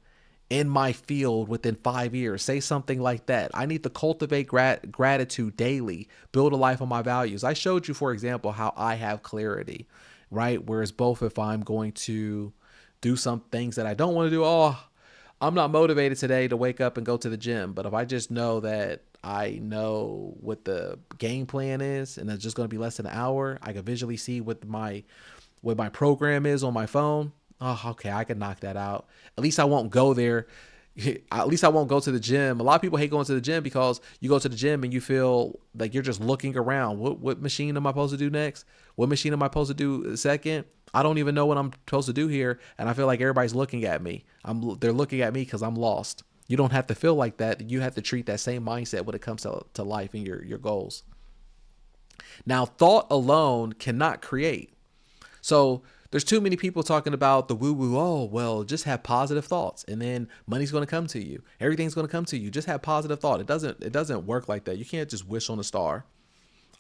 in my field within 5 years, say something like that. I need to cultivate gratitude daily, build a life on my values. I showed you, for example, how I have clarity, right? Whereas both if I'm going to do some things that I don't want to do, I'm not motivated today to wake up and go to the gym. But if I just know that I know what the game plan is and it's just going to be less than an hour, I can visually see what my program is on my phone. Oh, okay, I can knock that out. At least I won't go there. At least I won't go to the gym. A lot of people hate going to the gym because you go to the gym and you feel like you're just looking around. What machine am I supposed to do next? What machine am I supposed to do second? I don't even know what I'm supposed to do here. And I feel like everybody's looking at me. They're looking at me because I'm lost. You don't have to feel like that. You have to treat that same mindset when it comes to life and your goals. Now, thought alone cannot create. So there's too many people talking about the woo-woo. Oh, well, just have positive thoughts and then money's going to come to you. Everything's going to come to you. Just have positive thought. It doesn't work like that. You can't just wish on a star.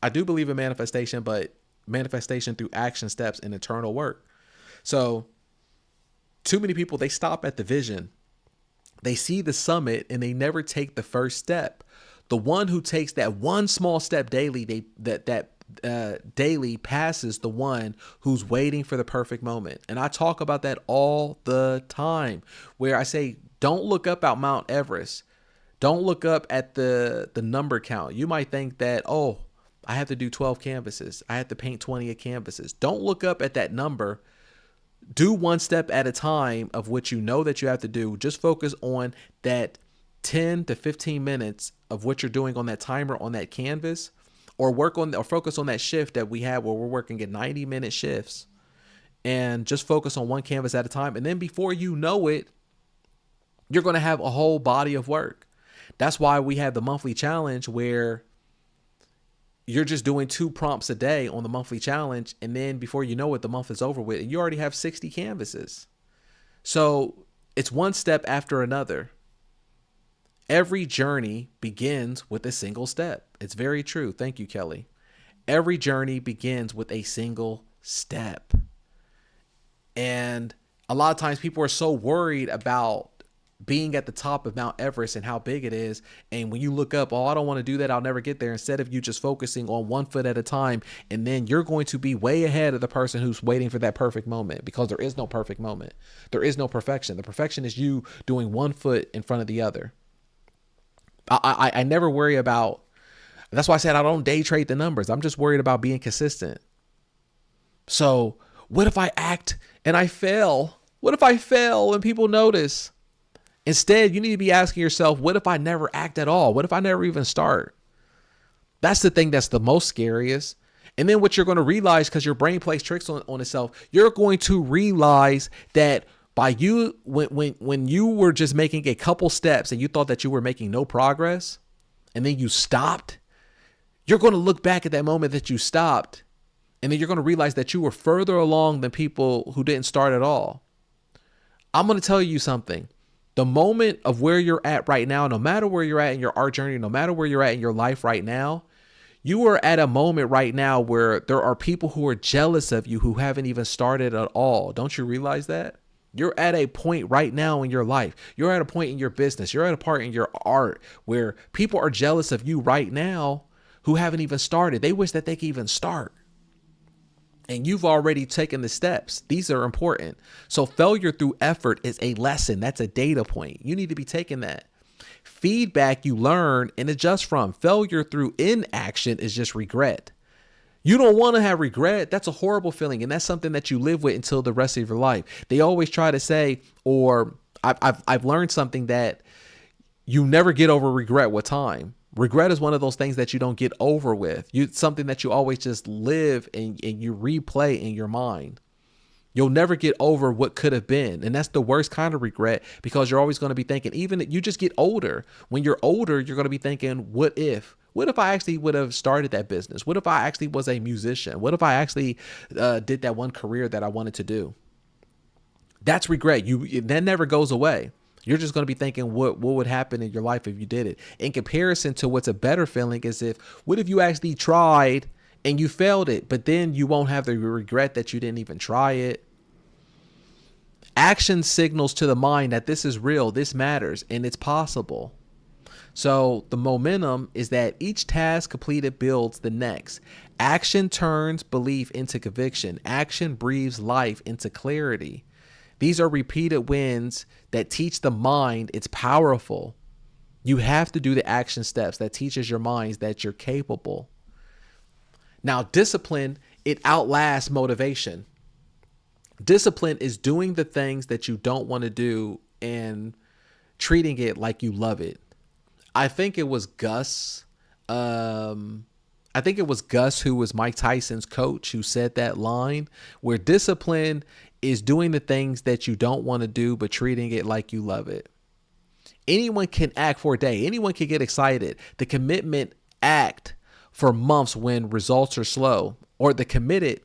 I do believe in manifestation, but manifestation through action steps and internal work. So too many people, they stop at the vision. They see the summit and they never take the first step. The one who takes that one small step daily, daily passes the one who's waiting for the perfect moment. And I talk about that all the time, where I say, don't look up at Mount Everest. Don't look up at the number count. You might think that, oh, I have to do 12 canvases. I have to paint 20 canvases. Don't look up at that number. Do one step at a time of what you know that you have to do. Just focus on that 10 to 15 minutes of what you're doing on that timer on that canvas, or focus on that shift that we have where we're working at 90-minute shifts, and just focus on one canvas at a time. And then before you know it, you're going to have a whole body of work. That's why we have the monthly challenge where you're just doing 2 prompts a day on the monthly challenge. And then before you know it, the month is over with and you already have 60 canvases. So it's one step after another. Every journey begins with a single step. It's very true. Thank you, Kelly. Every journey begins with a single step. And a lot of times people are so worried about being at the top of Mount Everest and how big it is. And when you look up, oh, I don't want to do that, I'll never get there. Instead of you just focusing on 1 foot at a time, and then you're going to be way ahead of the person who's waiting for that perfect moment, because there is no perfect moment. There is no perfection. The perfection is you doing 1 foot in front of the other. I never worry about, that's why I said I don't day trade the numbers. I'm just worried about being consistent. So what if I act and I fail? What if I fail and people notice? Instead, you need to be asking yourself, what if I never act at all? What if I never even start? That's the thing that's the most scariest. And then what you're going to realize, because your brain plays tricks on itself, you're going to realize that by you, when you were just making a couple steps and you thought that you were making no progress, and then you stopped, you're going to look back at that moment that you stopped, and then you're going to realize that you were further along than people who didn't start at all. I'm going to tell you something. The moment of where you're at right now, no matter where you're at in your art journey, no matter where you're at in your life right now, you are at a moment right now where there are people who are jealous of you who haven't even started at all. Don't you realize that? You're at a point right now in your life. You're at a point in your business. You're at a part in your art where people are jealous of you right now who haven't even started. They wish that they could even start. And you've already taken the steps. These are important. So failure through effort is a lesson. That's a data point. You need to be taking that. Feedback you learn and adjust from. Failure through inaction is just regret. You don't want to have regret. That's a horrible feeling. And that's something that you live with until the rest of your life. They always try to say, or I've learned something that you never get over regret with time. Regret is one of those things that you don't get over with. It's something that you always just live and you replay in your mind. You'll never get over what could have been. And that's the worst kind of regret, because you're always going to be thinking, even you just get older. When you're older, you're going to be thinking, what if? What if I actually would have started that business? What if I actually was a musician? What if I actually did that one career that I wanted to do? That's regret. That never goes away. You're just going to be thinking what would happen in your life if you did it. In comparison to what's a better feeling is what if you actually tried and you failed it, but then you won't have the regret that you didn't even try it. Action signals to the mind that this is real, this matters, and it's possible. So the momentum is that each task completed builds the next. Action turns belief into conviction. Action breathes life into clarity. These are repeated wins that teach the mind it's powerful. You have to do the action steps that teaches your minds that you're capable. Now, discipline, it outlasts motivation. Discipline is doing the things that you don't want to do and treating it like you love it. I think it was Gus. I think it was Gus, who was Mike Tyson's coach, who said that line, where discipline is doing the things that you don't want to do, but treating it like you love it. Anyone can act for a day. Anyone can get excited. The commitment act for months when results are slow, or the committed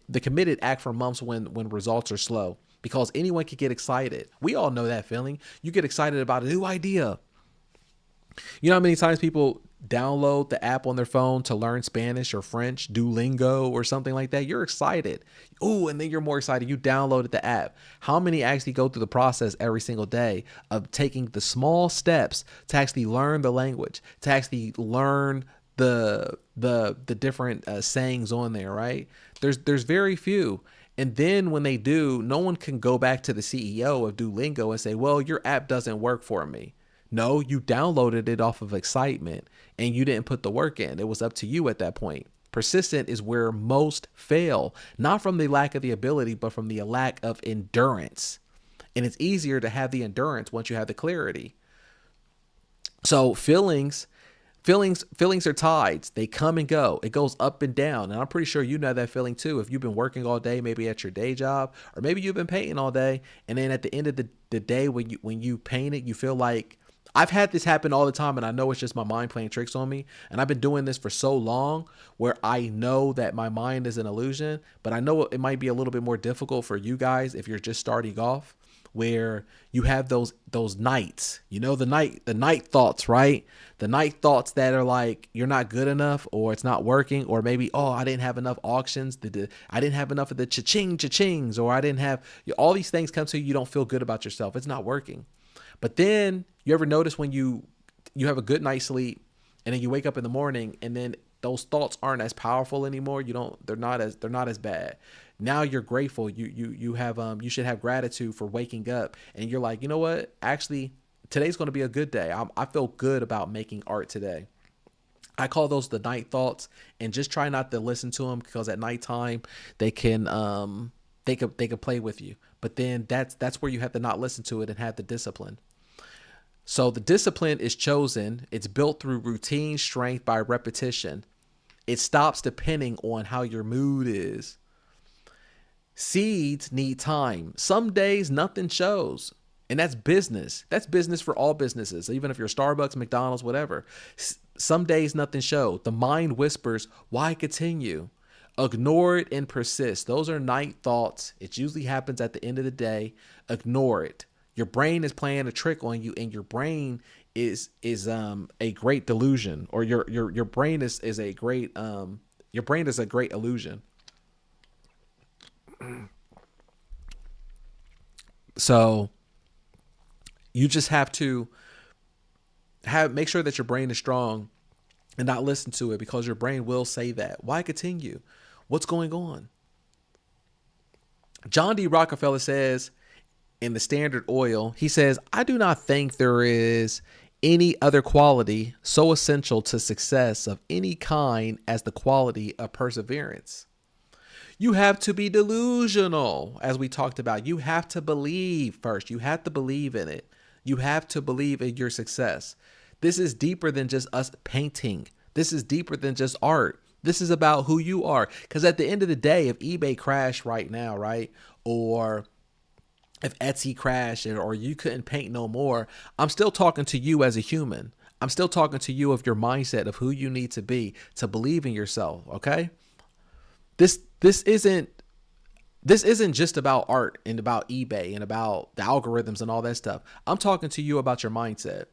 act for months when results are slow, because anyone can get excited. We all know that feeling. You get excited about a new idea. You know how many times people download the app on their phone to learn Spanish or French, Duolingo or something like that? You're excited. Oh, and then you're more excited. You downloaded the app. How many actually go through the process every single day of taking the small steps to actually learn the language, to actually learn the different sayings on there, right? There's very few. And then when they do, no one can go back to the CEO of Duolingo and say, well, your app doesn't work for me. No, you downloaded it off of excitement and you didn't put the work in. It was up to you at that point. Persistent is where most fail, not from the lack of the ability, but from the lack of endurance. And it's easier to have the endurance once you have the clarity. So feelings are tides. They come and go. It goes up and down. And I'm pretty sure you know that feeling too. If you've been working all day, maybe at your day job, or maybe you've been painting all day, and then at the end of the day when you paint it, you feel like, I've had this happen all the time, and I know it's just my mind playing tricks on me. And I've been doing this for so long where I know that my mind is an illusion, but I know it might be a little bit more difficult for you guys if you're just starting off, where you have those nights, you know, the night thoughts, right? The night thoughts that are like, you're not good enough, or it's not working, or maybe, oh, I didn't have enough auctions. I didn't have enough of the cha-chings, or I didn't have, all these things come to you. You don't feel good about yourself. It's not working. But then you ever notice when you have a good night's sleep and then you wake up in the morning and then those thoughts aren't as powerful anymore. They're not as bad. Now you're grateful. You should have gratitude for waking up, and you're like, you know what? Actually, today's going to be a good day. I feel good about making art today. I call those the night thoughts, and just try not to listen to them, because at nighttime they can play with you. But then that's where you have to not listen to it and have the discipline. So the discipline is chosen. It's built through routine, strength by repetition. It stops depending on how your mood is. Seeds need time. Some days nothing shows. And that's business. That's business for all businesses. Even if you're Starbucks, McDonald's, whatever. Some days nothing shows. The mind whispers, why continue? Ignore it and persist. Those are night thoughts. It usually happens at the end of the day. Ignore it. Your brain is playing a trick on you, and your brain is a great delusion, or your brain is a great your brain is a great illusion. So you just have to make sure that your brain is strong and not listen to it, because your brain will say that. Why continue? What's going on? John D. Rockefeller says in the Standard Oil, he says, I do not think there is any other quality so essential to success of any kind as the quality of perseverance. You have to be delusional, as we talked about. You have to believe first. You have to believe in it. You have to believe in your success. This is deeper than just us painting. This is deeper than just art. This is about who you are. Because at the end of the day, if eBay crashed right now, right, or if Etsy crashed, or you couldn't paint no more, I'm still talking to you as a human. I'm still talking to you of your mindset of who you need to be to believe in yourself. Okay. This isn't just about art and about eBay and about the algorithms and all that stuff. I'm talking to you about your mindset,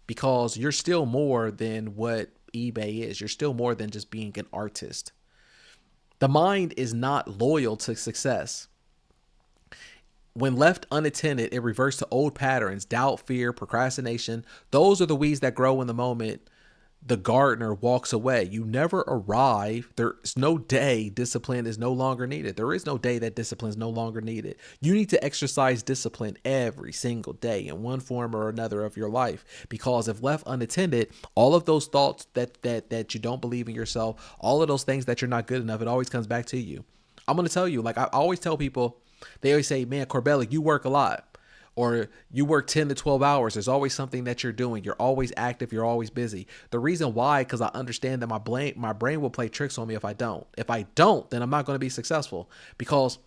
because you're still more than what eBay is. You're still more than just being an artist. The mind is not loyal to success. When left unattended, it reverts to old patterns: doubt, fear, procrastination. Those are the weeds that grow in the moment the gardener walks away. You never arrive. There's no day discipline is no longer needed. There is no day that discipline is no longer needed. You need to exercise discipline every single day in one form or another of your life, because if left unattended, all of those thoughts that you don't believe in yourself, all of those things that you're not good enough, it always comes back to you. I'm going to tell you, like I always tell people, they always say, man, Corbellic, you work a lot. Or you work 10 to 12 hours. There's always something that you're doing. You're always active. You're always busy. The reason why, because I understand that my brain will play tricks on me if I don't. If I don't, then I'm not going to be successful, because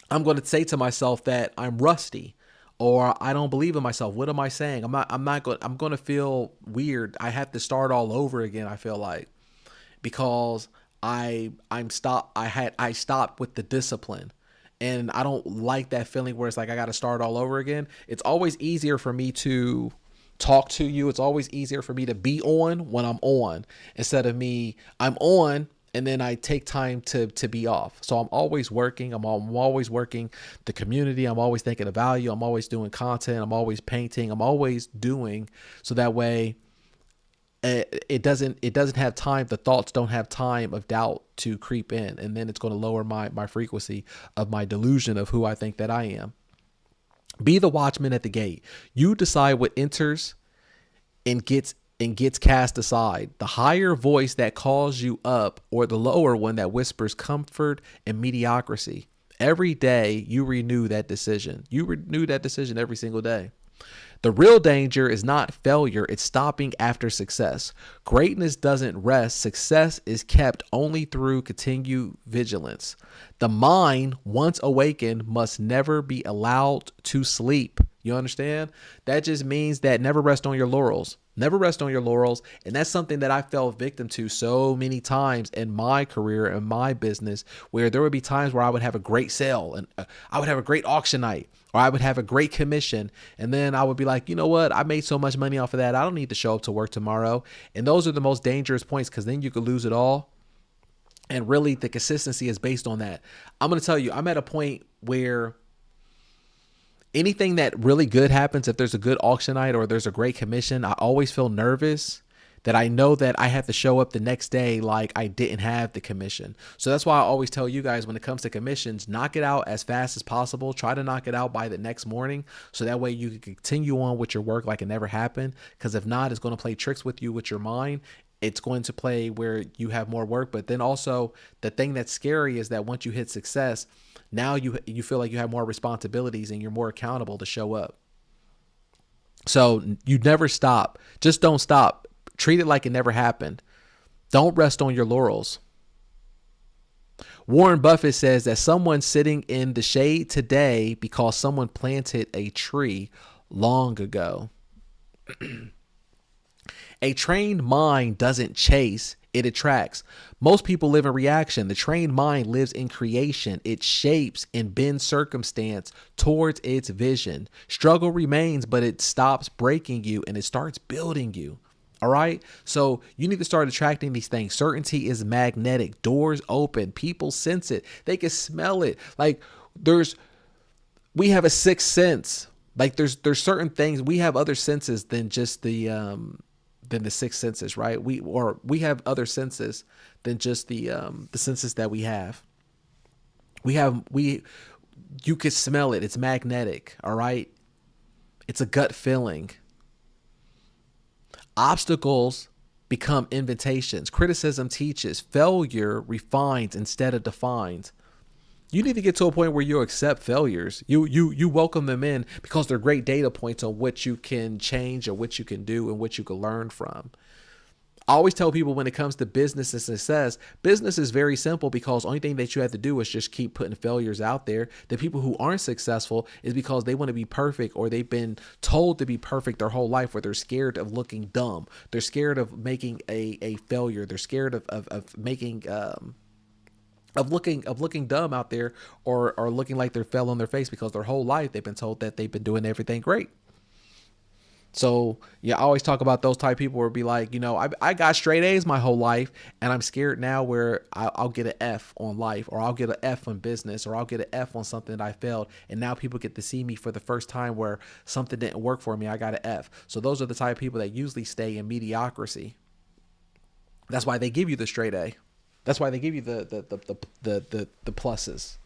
I'm going to say to myself that I'm rusty, or I don't believe in myself. What am I saying? I'm going to feel weird. I have to start all over again, I feel like, because I stopped with the discipline. And I don't like that feeling where it's like I got to start all over again. It's always easier for me to talk to you. It's always easier for me to be on when I'm on, instead of I'm on and then I take time to be off. So I'm always working. I'm always working the community. I'm always thinking of value. I'm always doing content. I'm always painting. I'm always doing, so that way it doesn't have time. The thoughts don't have time of doubt to creep in, and then it's going to lower my frequency of my delusion of who I think that I am. Be the watchman at the gate. You decide what enters and gets cast aside. The higher voice that calls you up, or the lower one that whispers comfort and mediocrity. Every day you renew that decision. You renew that decision every single day. The real danger is not failure, it's stopping after success. Greatness doesn't rest. Success is kept only through continued vigilance. The mind, once awakened, must never be allowed to sleep. You understand? That just means that never rest on your laurels. Never rest on your laurels. And that's something that I fell victim to so many times in my career and my business, where there would be times where I would have a great sale and I would have a great auction night, or I would have a great commission. And then I would be like, you know what? I made so much money off of that. I don't need to show up to work tomorrow. And those are the most dangerous points, because then you could lose it all. And really the consistency is based on that. I'm going to tell you, I'm at a point where anything that really good happens, if there's a good auction night or there's a great commission, I always feel nervous that I know that I have to show up the next day like I didn't have the commission. So that's why I always tell you guys, when it comes to commissions, knock it out as fast as possible. Try to knock it out by the next morning, so that way you can continue on with your work like it never happened. Because if not, it's going to play tricks with you with your mind. It's going to play where you have more work. But then also the thing that's scary is that once you hit success, now you feel like you have more responsibilities and you're more accountable to show up. So you never stop. Just don't stop. Treat it like it never happened. Don't rest on your laurels. Warren Buffett says that someone's sitting in the shade today because someone planted a tree long ago. A trained mind doesn't chase, It attracts. Most people live in reaction. The trained mind lives in creation. It shapes and bends circumstance towards its vision. Struggle remains, but it stops breaking you and it starts building you. All right. So you need to start attracting these things. Certainty is magnetic. Doors open. People sense it. They can smell it. Like we have a sixth sense. Like there's certain things. We have other senses than just the six senses, right? We have other senses than just the senses that we have. You could smell it. It's magnetic. All right. It's a gut feeling. Obstacles become invitations. Criticism teaches. Failure refines instead of defines. You need to get to a point where you accept failures. You welcome them in because they're great data points on what you can change or what you can do and what you can learn from. I always tell people when it comes to business and success, business is very simple because the only thing that you have to do is just keep putting failures out there. The people who aren't successful is because they want to be perfect or they've been told to be perfect their whole life, or they're scared of looking dumb. They're scared of making a failure. They're scared of making of looking dumb out there or looking like they're fell on their face because their whole life they've been told that they've been doing everything great. So yeah, I always talk about those type of people where it'd be like, I got straight A's my whole life and I'm scared now where I'll get an F on life, or I'll get an F on business, or I'll get an F on something that I failed. And now people get to see me for the first time where something didn't work for me. I got an F. So those are the type of people that usually stay in mediocrity. That's why they give you the straight A. That's why they give you the pluses.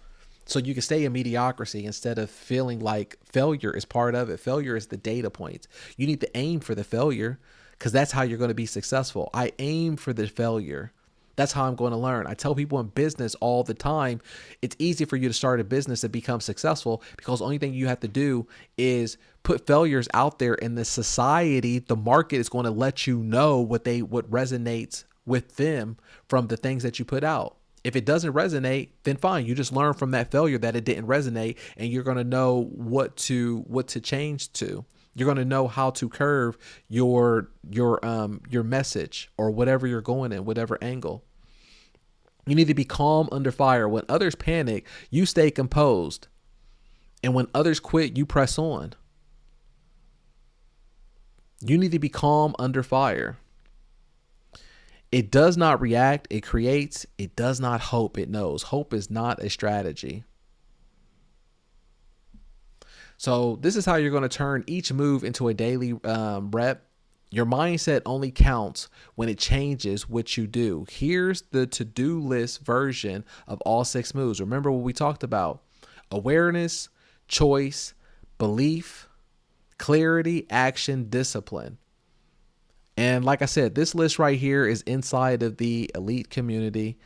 So you can stay in mediocrity instead of feeling like failure is part of it. Failure is the data points. You need to aim for the failure because that's how you're going to be successful. I aim for the failure. That's how I'm going to learn. I tell people in business all the time, it's easy for you to start a business and become successful because the only thing you have to do is put failures out there in the society. The market is going to let you know what resonates with them from the things that you put out. If it doesn't resonate, then fine. You just learn from that failure that it didn't resonate, and you're going to know what to change to. You're going to know how to curve your message or whatever you're going in, whatever angle. You need to be calm under fire. When others panic, you stay composed. And when others quit, you press on. You need to be calm under fire. It does not react, it creates. It does not hope, it knows. Hope is not a strategy. So this is how you're going to turn each move into a daily rep. Your mindset only counts when it changes what you do. Here's the to-do list version of all 6 moves. Remember what we talked about: awareness, choice, belief, clarity, action, discipline. And like I said, this list right here is inside of the elite community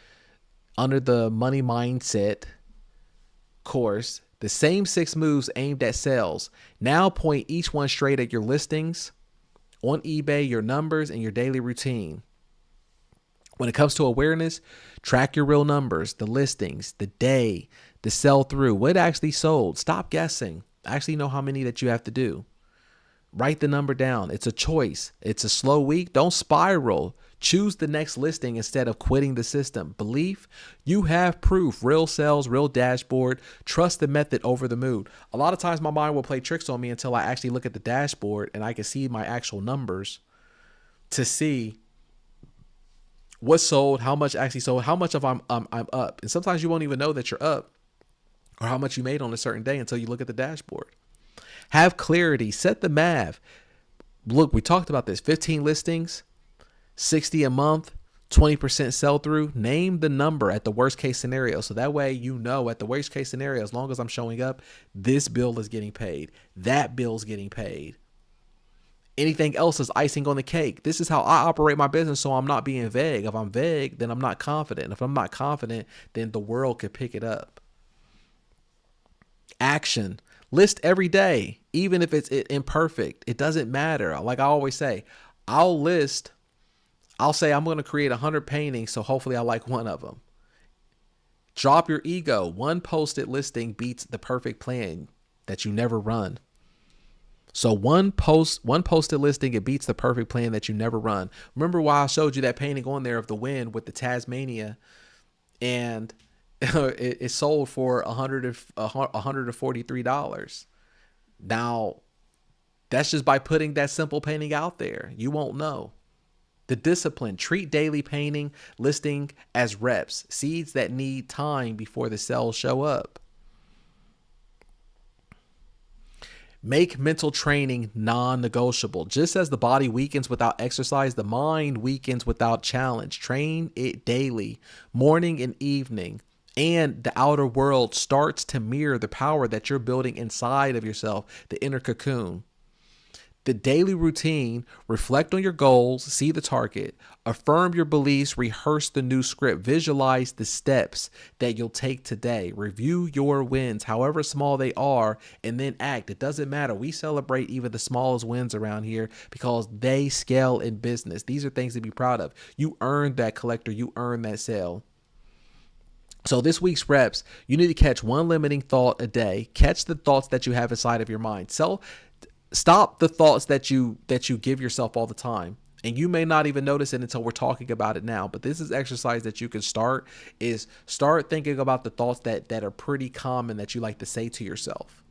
under the money mindset course. The same 6 moves aimed at sales. Now point each one straight at your listings on eBay, your numbers, and your daily routine. When it comes to awareness, track your real numbers, the listings, the day, the sell through, what actually sold. Stop guessing. Actually know how many that you have to do. Write the number down. It's a choice. It's a slow week. Don't spiral. Choose the next listing instead of quitting the system. Belief, you have proof. Real sales, real dashboard. Trust the method over the mood. A lot of times my mind will play tricks on me until I actually look at the dashboard and I can see my actual numbers to see what sold, how much actually sold, how much of I'm up. And sometimes you won't even know that you're up or how much you made on a certain day until you look at the dashboard. Have clarity. Set the math. Look, we talked about this. 15 listings, 60 a month, 20% sell through. Name the number at the worst case scenario. So that way, at the worst case scenario, as long as I'm showing up, this bill is getting paid. That bill's getting paid. Anything else is icing on the cake. This is how I operate my business. So I'm not being vague. If I'm vague, then I'm not confident. If I'm not confident, then the world could pick it up. Action. List every day, even if it's imperfect. It doesn't matter. Like I always say, I'll say I'm going to create 100 paintings, so hopefully I like one of them. Drop your ego. One posted listing beats the perfect plan that you never run. So one posted listing, it beats the perfect plan that you never run. Remember why I showed you that painting on there of the wind with the Tasmania, and it sold for $143. Now, that's just by putting that simple painting out there. You won't know. The discipline, treat daily painting listing as reps, seeds that need time before the sales show up. Make mental training non-negotiable. Just as the body weakens without exercise, the mind weakens without challenge. Train it daily, morning and evening, and the outer world starts to mirror the power that you're building inside of yourself, the inner cocoon. The daily routine, reflect on your goals, see the target, affirm your beliefs, rehearse the new script, visualize the steps that you'll take today, review your wins, however small they are, and then act. It doesn't matter. We celebrate even the smallest wins around here because they scale in business. These are things to be proud of. You earned that, collector. You earned that sale. So this week's reps, you need to catch one limiting thought a day. Catch the thoughts that you have inside of your mind. Stop the thoughts that you give yourself all the time. And you may not even notice it until we're talking about it now. But this is exercise that you can start thinking about the thoughts that are pretty common that you like to say to yourself.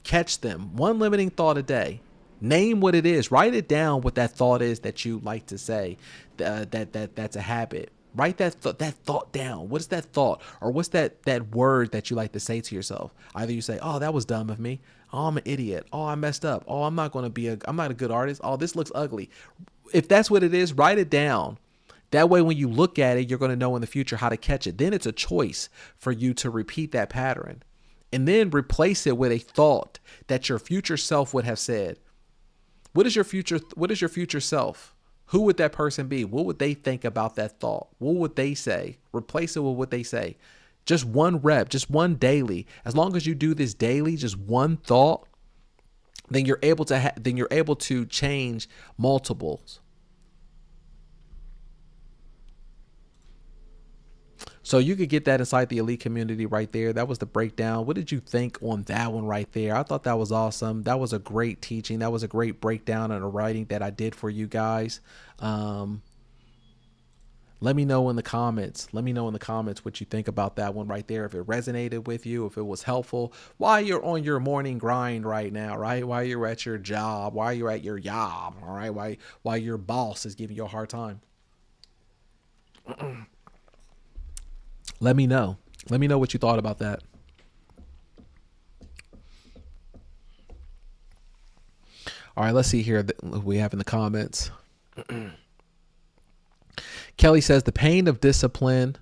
Catch them. One limiting thought a day. Name what it is. Write it down what that thought is that you like to say. That's a habit. Write that thought down. What is that thought? Or what's that word that you like to say to yourself? Either you say, oh, that was dumb of me. Oh, I'm an idiot. Oh, I messed up. Oh, I'm not a good artist. Oh, this looks ugly. If that's what it is, write it down. That way, when you look at it, you're going to know in the future how to catch it. Then it's a choice for you to repeat that pattern and then replace it with a thought that your future self would have said. What is your future self? Who would that person be? What would they think about that thought? What would they say? Replace it with what they say. Just one rep, just one daily. As long as you do this daily, just one thought, then you're able to change multiples. So you could get that inside the elite community right there. That was the breakdown. What did you think on that one right there? I thought that was awesome. That was a great teaching. That was a great breakdown and a writing that I did for you guys. Let me know in the comments. Let me know in the comments what you think about that one right there. If it resonated with you, if it was helpful, while you're on your morning grind right now, right? While you're at your job, while you're at your job, all right? While your boss is giving you a hard time. Let me know. Let me know what you thought about that. All right, let's see here. We have in the comments. Kelly says the pain of discipline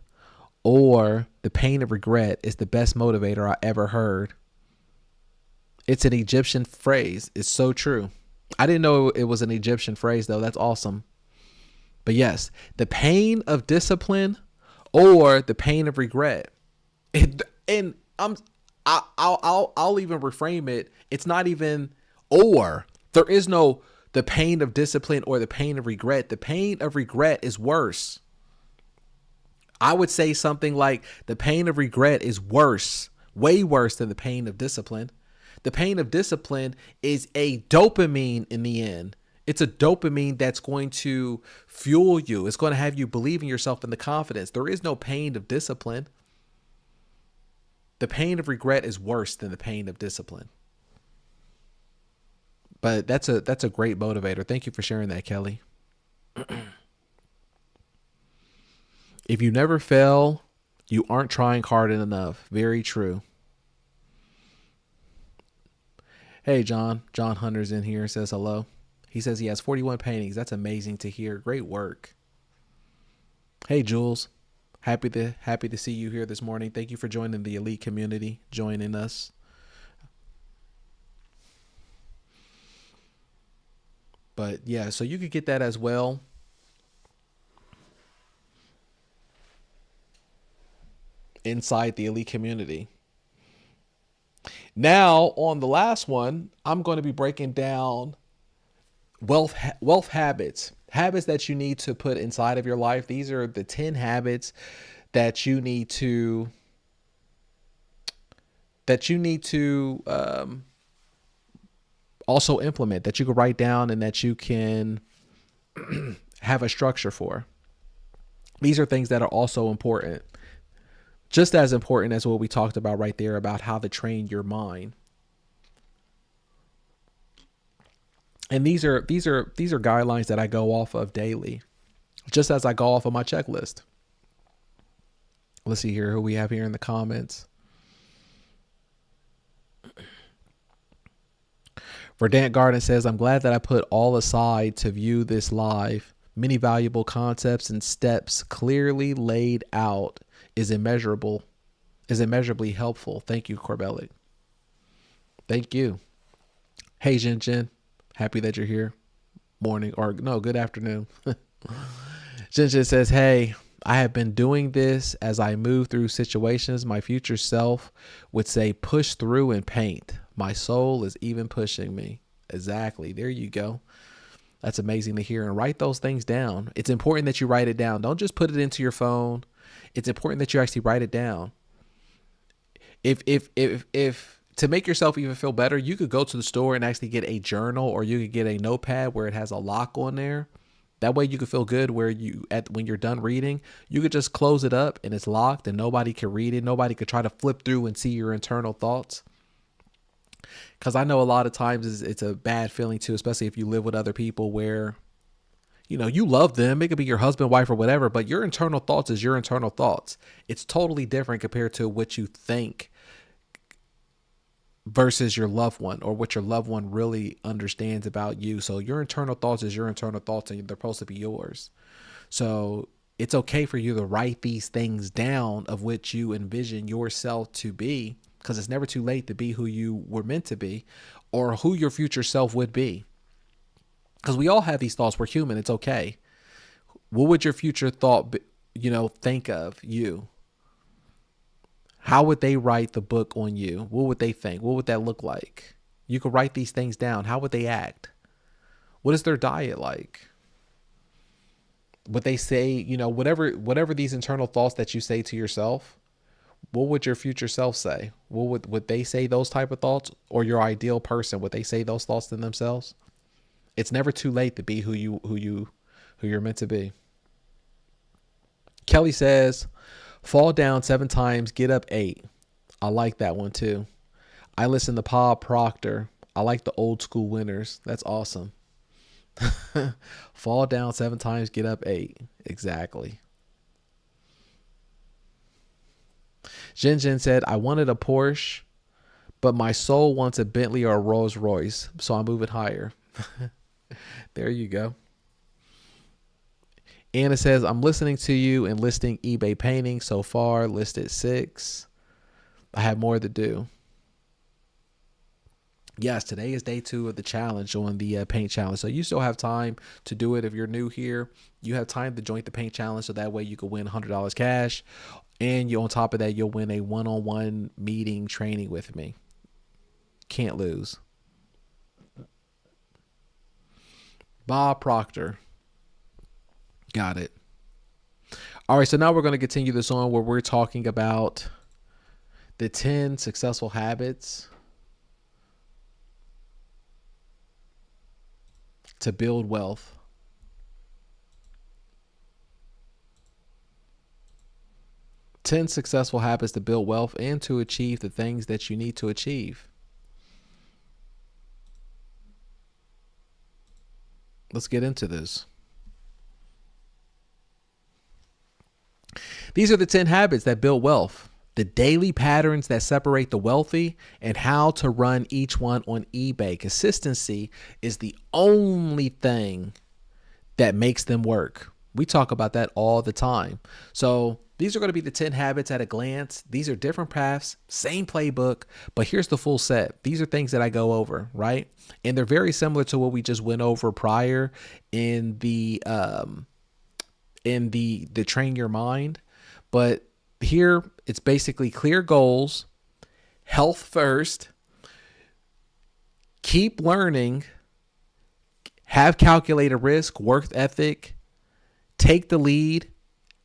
or the pain of regret is the best motivator I ever heard. It's an Egyptian phrase. It's so true. I didn't know it was an Egyptian phrase though. That's awesome. But yes, the pain of discipline or the pain of regret. And I'll even reframe it. It's not even or. There is no the pain of discipline or the pain of regret. The pain of regret is worse. I would say something like the pain of regret is worse, way worse than the pain of discipline. The pain of discipline is a dopamine in the end. It's a dopamine that's going to fuel you. It's going to have you believe in yourself and the confidence. There is no pain of discipline. The pain of regret is worse than the pain of discipline. But that's a great motivator. Thank you for sharing that, Kelly. If you never fail, you aren't trying hard enough. Very true. Hey, John. John Hunter's in here, says hello. He says he has 41 paintings. That's amazing to hear. Great work. Hey, Jules. Happy to see you here this morning. Thank you for joining the elite community, joining us. But yeah, so you could get that as well. Inside the elite community. Now, on the last one, I'm going to be breaking down wealth habits that you need to put inside of your life. These are the 10 habits that you need to also implement, that you can write down, and that you can have a structure for. These are things that are also important, just as important as what we talked about right there about how to train your mind. And these are guidelines that I go off of daily, just as I go off of my checklist. Let's see here who we have here in the comments. Verdant Garden says, I'm glad that I put all aside to view this live. Many valuable concepts and steps clearly laid out is immeasurably helpful. Thank you, Corbellic. Thank you. Hey, Jen. Happy that you're here. Morning, or no, good afternoon. Jen says, hey, I have been doing this as I move through situations. My future self would say, push through and paint. My soul is even pushing me. Exactly. There you go. That's amazing to hear. And write those things down. It's important that you write it down. Don't just put it into your phone. It's important that you actually write it down. If to make yourself even feel better, you could go to the store and actually get a journal, or you could get a notepad where it has a lock on there. That way you can feel good where when you're done reading, you could just close it up and it's locked and nobody can read it. Nobody could try to flip through and see your internal thoughts. Because I know a lot of times it's a bad feeling too, especially if you live with other people where, you love them. It could be your husband, wife, or whatever, but your internal thoughts is your internal thoughts. It's totally different compared to what you think versus your loved one, or what your loved one really understands about you. So your internal thoughts is your internal thoughts, and they're supposed to be yours. So it's okay for you to write these things down of which you envision yourself to be, because it's never too late to be who you were meant to be, or who your future self would be. Because we all have these thoughts. We're human. It's okay. What would your future thought be, think of you? How would they write the book on you? What would they think? What would that look like? You could write these things down. How would they act? What is their diet like? Would they say, whatever these internal thoughts that you say to yourself, what would your future self say? Would they say those type of thoughts? Or your ideal person, would they say those thoughts to themselves? It's never too late to be who you're meant to be. Kelly says, fall down 7 times, get up 8. I like that one too. I listen to Paul Proctor. I like the old school winners. That's awesome. Fall down 7 times, get up 8. Exactly. Jen said, I wanted a Porsche, but my soul wants a Bentley or a Rolls Royce, so I'm moving higher. There you go. Anna says, I'm listening to you and listing eBay paintings so far, listed 6. I have more to do. Yes, today is day 2 of the challenge on the paint challenge. So you still have time to do it. If you're new here, you have time to join the paint challenge. So that way you can win $100 cash. And on top of that, you'll win a one-on-one meeting training with me. Can't lose. Bob Proctor. Got it. All right, so now we're going to continue this on where we're talking about the 10 successful habits to build wealth. 10 successful habits to build wealth and to achieve the things that you need to achieve. Let's get into this. These are the 10 habits that build wealth, the daily patterns that separate the wealthy, and how to run each one on eBay. Consistency is the only thing that makes them work. We talk about that all the time. So these are going to be the 10 habits at a glance. These are different paths, same playbook, but here's the full set. These are things that I go over, right? And they're very similar to what we just went over prior in the train your mind. But here it's basically clear goals, health first, keep learning, have calculated risk, work ethic, take the lead,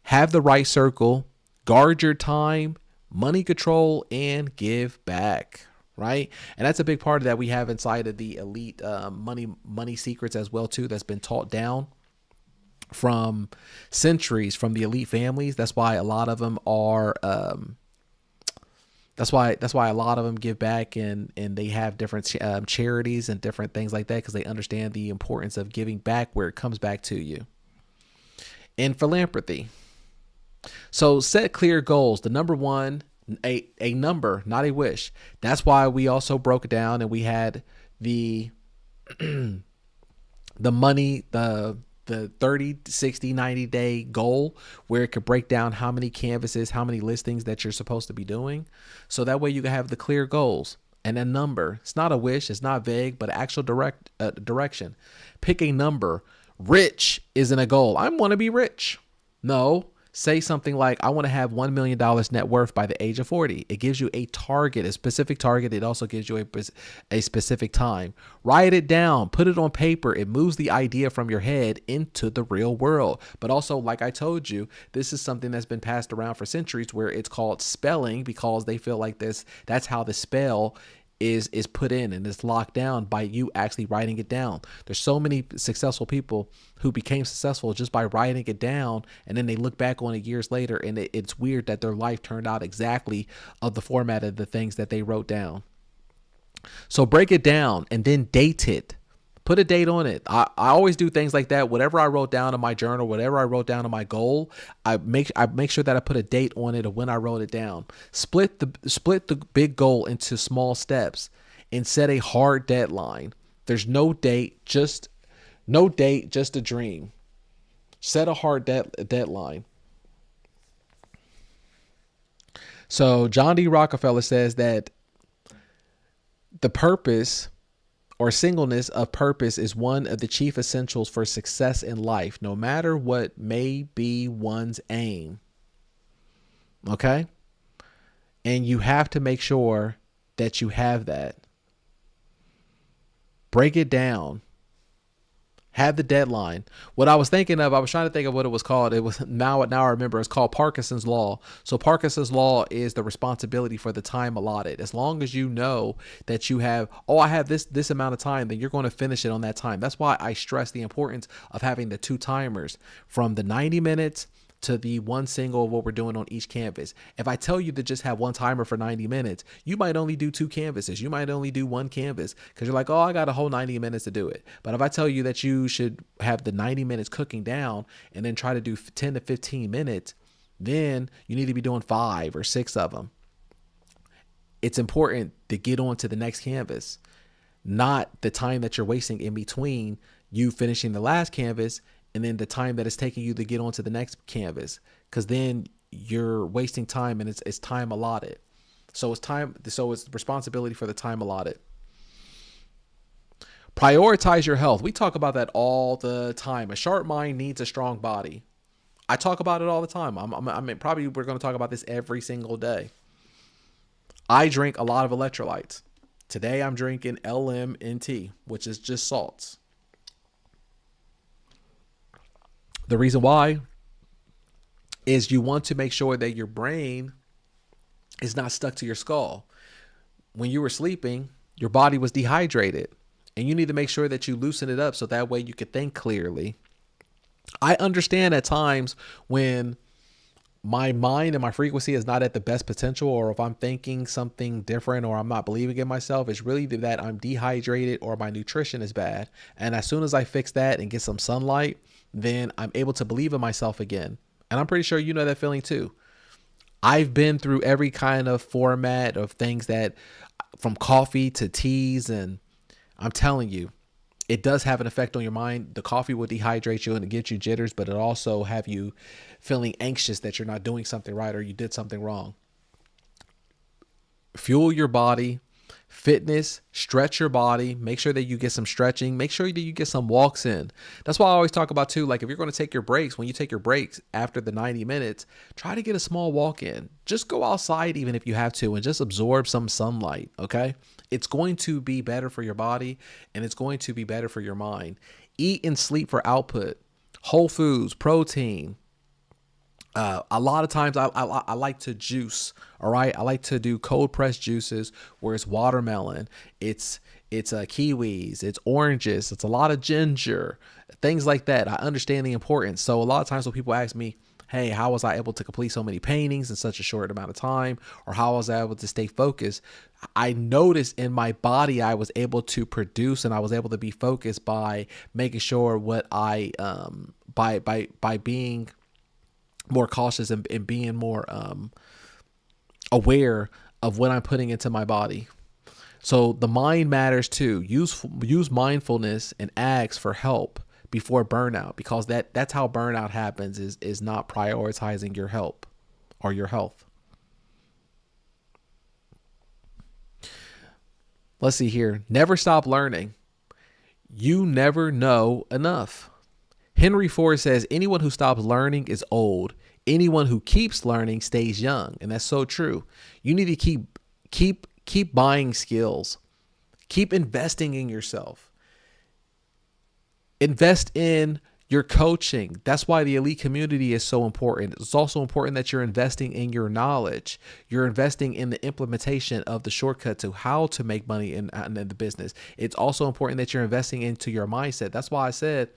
have the right circle, guard your time, money control, and give back. right? And that's a big part of that we have inside of the elite money secrets as well too. That's been taught down from centuries from the elite families. That's why a lot of them are. That's why a lot of them give back and they have different charities and different things like that, because they understand the importance of giving back where it comes back to you. In philanthropy, so set clear goals. The number one, a number, not a wish. That's why we also broke it down and we had the the money, the 30, 60, 90 day goal where it could break down how many canvases, how many listings that you're supposed to be doing. So that way you can have the clear goals and a number. It's not a wish. It's not vague, but actual direction. Pick a number. Rich isn't a goal. I want to be rich. No. Say something like, I want to have $1 million net worth by the age of 40. It gives you a target, a specific target. It also gives you a specific time. Write it down, put it on paper. It moves the idea from your head into the real world. But also, like I told you, this is something that's been passed around for centuries where it's called spelling, because they feel like that's how the spell is put in and it's locked down by you actually writing it down. There's so many successful people who became successful just by writing it down, and then they look back on it years later and it's weird that their life turned out exactly of the format of the things that they wrote down. So break it down and then date it. Put a date on it. I always do things like that. Whatever I wrote down in my journal, whatever I wrote down in my goal, I make sure that I put a date on it of when I wrote it down. Split the big goal into small steps and set a hard deadline. There's no date, just a dream. Set a hard deadline. So John D. Rockefeller says that the purpose or singleness of purpose is one of the chief essentials for success in life, no matter what may be one's aim. Okay? And you have to make sure that you have that. Break it down. Have the deadline. What I was thinking of, I was trying to think of what it was called. It was now I remember it's called Parkinson's Law. So Parkinson's Law is the responsibility for the time allotted. As long as you know that you have, I have this amount of time, then you're going to finish it on that time. That's why I stress the importance of having the 2 timers from the 90 minutes to the one single of what we're doing on each canvas. If I tell you to just have one timer for 90 minutes, you might only do 2 canvases. You might only do 1 canvas because you're like, I got a whole 90 minutes to do it. But if I tell you that you should have the 90 minutes cooking down and then try to do 10 to 15 minutes, then you need to be doing 5 or 6 of them. It's important to get on to the next canvas, not the time that you're wasting in between you finishing the last canvas and then the time that it's taking you to get onto the next canvas, because then you're wasting time and it's time allotted. So it's responsibility for the time allotted. Prioritize your health. We talk about that all the time. A sharp mind needs a strong body. I talk about it all the time. I mean, probably we're going to talk about this every single day. I drink a lot of electrolytes. Today I'm drinking LMNT, which is just salts. The reason why is you want to make sure that your brain is not stuck to your skull. When you were sleeping, your body was dehydrated, and you need to make sure that you loosen it up so that way you can think clearly. I understand at times when my mind and my frequency is not at the best potential, or if I'm thinking something different or I'm not believing in myself, it's really that I'm dehydrated or my nutrition is bad. And as soon as I fix that and get some sunlight, then I'm able to believe in myself again. And I'm pretty sure you know that feeling too. I've been through every kind of format of things, that from coffee to teas, and I'm telling you, it does have an effect on your mind. The coffee will dehydrate you and it gives you jitters, but it also have you feeling anxious that you're not doing something right or you did something wrong. Fuel your body. Fitness, stretch your body, make sure that you get some stretching, make sure that you get some walks in. That's why I always talk about too, like if you're going to take your breaks, when you take your breaks after the 90 minutes, try to get a small walk in. Just go outside even if you have to and just absorb some sunlight, okay? It's going to be better for your body and it's going to be better for your mind. Eat and sleep for output. Whole foods, protein, A lot of times I like to juice. All right. I like to do cold pressed juices where it's watermelon. It's kiwis, it's oranges, it's a lot of ginger, things like that. I understand the importance. So a lot of times when people ask me, hey, how was I able to complete so many paintings in such a short amount of time? Or how was I able to stay focused? I noticed in my body I was able to produce and I was able to be focused by making sure what I by being more cautious and being more aware of what I'm putting into my body. So the mind matters too. Use mindfulness and ask for help before burnout, because that's how burnout happens, is not prioritizing your help or your health. Let's see here. Never stop learning. You never know enough. Henry Ford says anyone who stops learning is old. Anyone who keeps learning stays young. And that's so true. You need to keep buying skills. Keep investing in yourself. Invest in your coaching. That's why the elite community is so important. It's also important that you're investing in your knowledge. You're investing in the implementation of the shortcut to how to make money in the business. It's also important that you're investing into your mindset. That's why I said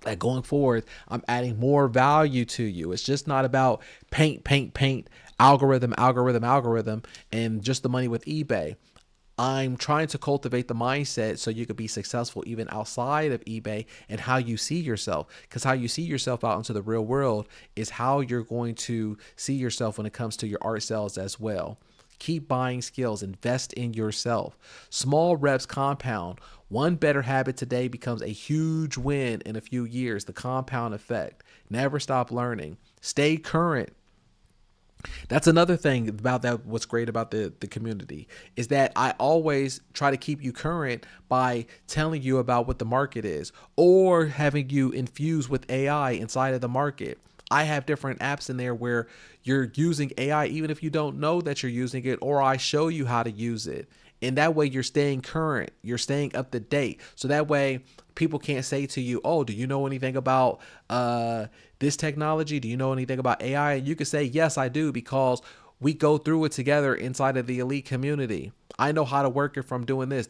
that going forward, I'm adding more value to you. It's just not about paint, algorithm, and just the money with eBay. I'm trying to cultivate the mindset so you could be successful even outside of eBay and how you see yourself. Because how you see yourself out into the real world is how you're going to see yourself when it comes to your art sales as well. Keep buying skills, invest in yourself. Small reps compound. One better habit today becomes a huge win in a few years. The compound effect. Never stop learning. Stay current. That's another thing about that. What's great about the community is that I always try to keep you current by telling you about what the market is or having you infuse with AI inside of the market. I have different apps in there where you're using AI even if you don't know that you're using it, or I show you how to use it. And that way you're staying current, you're staying up to date. So that way people can't say to you, oh, do you know anything about this technology? Do you know anything about AI? And you can say, yes, I do, because we go through it together inside of the elite community. I know how to work it from doing this.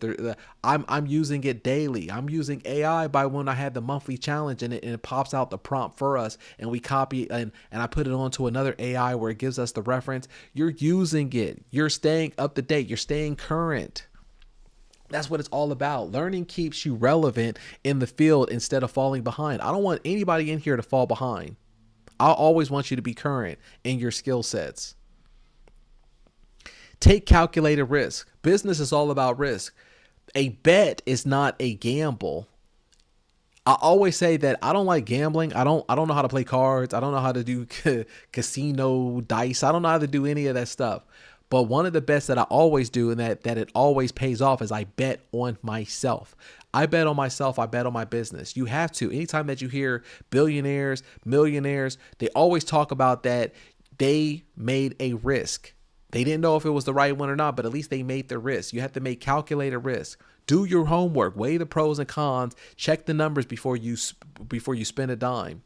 I'm using it daily. I'm using AI by when I had the monthly challenge and it pops out the prompt for us and we copy and I put it onto another AI where it gives us the reference. You're using it. You're staying up to date. You're staying current. That's what it's all about. Learning keeps you relevant in the field instead of falling behind. I don't want anybody in here to fall behind. I always want you to be current in your skill sets. Take calculated risk. Business is all about risk. A bet is not a gamble. I always say that I don't like gambling. I don't know how to play cards. I don't know how to do casino dice. I don't know how to do any of that stuff. But one of the bets that I always do and that it always pays off is I bet on myself. I bet on myself. I bet on my business. You have to. Anytime that you hear billionaires, millionaires, they always talk about that they made a risk. They didn't know if it was the right one or not, but at least they made the risk. You have to make calculated risk. Do your homework. Weigh the pros and cons. Check the numbers before you spend a dime.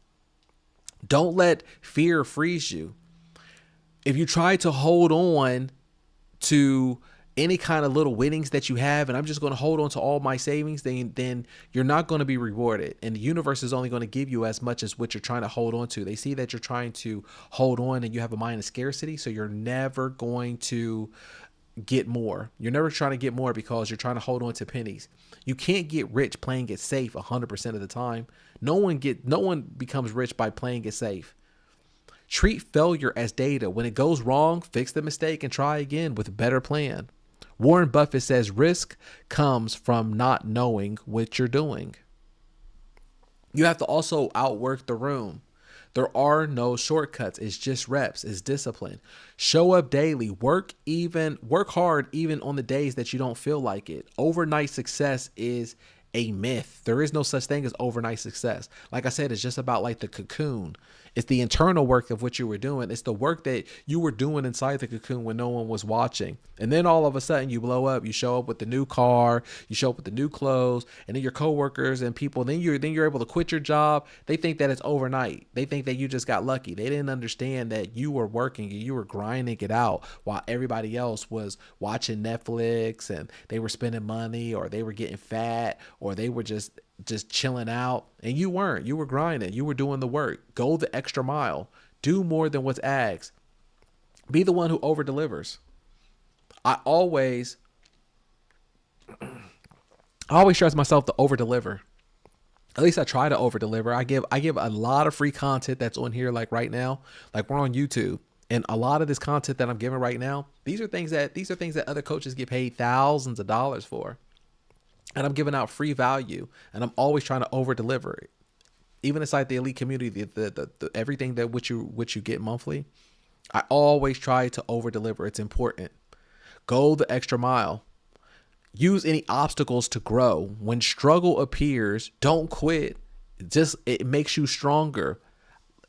Don't let fear freeze you. If you try to hold on to any kind of little winnings that you have, and I'm just going to hold on to all my savings, then you're not going to be rewarded. And the universe is only going to give you as much as what you're trying to hold on to. They see that you're trying to hold on and you have a mind of scarcity. So you're never going to get more. You're never trying to get more because you're trying to hold on to pennies. You can't get rich playing it safe 100% of the time. No one becomes rich by playing it safe. Treat failure as data. When it goes wrong, fix the mistake and try again with a better plan. Warren Buffett says risk comes from not knowing what you're doing. You have to also outwork the room. There are no shortcuts. It's just reps. It's discipline. Show up daily. Work hard even on the days that you don't feel like it. Overnight success is a myth. There is no such thing as overnight success. Like I said, it's just about like the cocoon. It's the internal work of what you were doing. It's the work that you were doing inside the cocoon when no one was watching. And then all of a sudden you blow up. You show up with the new car, you show up with the new clothes, and then your coworkers and people, then you're able to quit your job. They think that it's overnight. They think that you just got lucky. They didn't understand that you were working and you were grinding it out while everybody else was watching Netflix and they were spending money, or they were getting fat, or they were just chilling out, and you weren't. You were grinding. You were doing the work. Go the extra mile. Do more than what's asked. Be the one who over delivers. I always stress myself to over deliver. At least I try to over deliver. I give a lot of free content that's on here, like right now. Like we're on YouTube, and a lot of this content that I'm giving right now, these are things that other coaches get paid thousands of dollars for. And I'm giving out free value, and I'm always trying to over deliver it. Even inside the elite community, the everything that which you get monthly, I always try to over deliver. It's important. Go the extra mile. Use any obstacles to grow. When struggle appears, don't quit. It makes you stronger.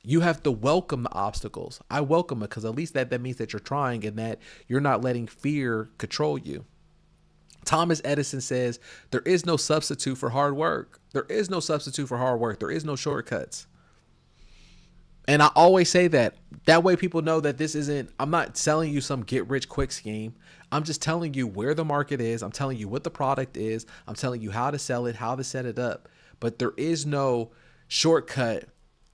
You have to welcome the obstacles. I welcome it, because at least that means that you're trying and that you're not letting fear control you. Thomas Edison says, there is no substitute for hard work. There is no substitute for hard work. There is no shortcuts. And I always say that. That way people know that this isn't, I'm not selling you some get rich quick scheme. I'm just telling you where the market is. I'm telling you what the product is. I'm telling you how to sell it, how to set it up. But there is no shortcut.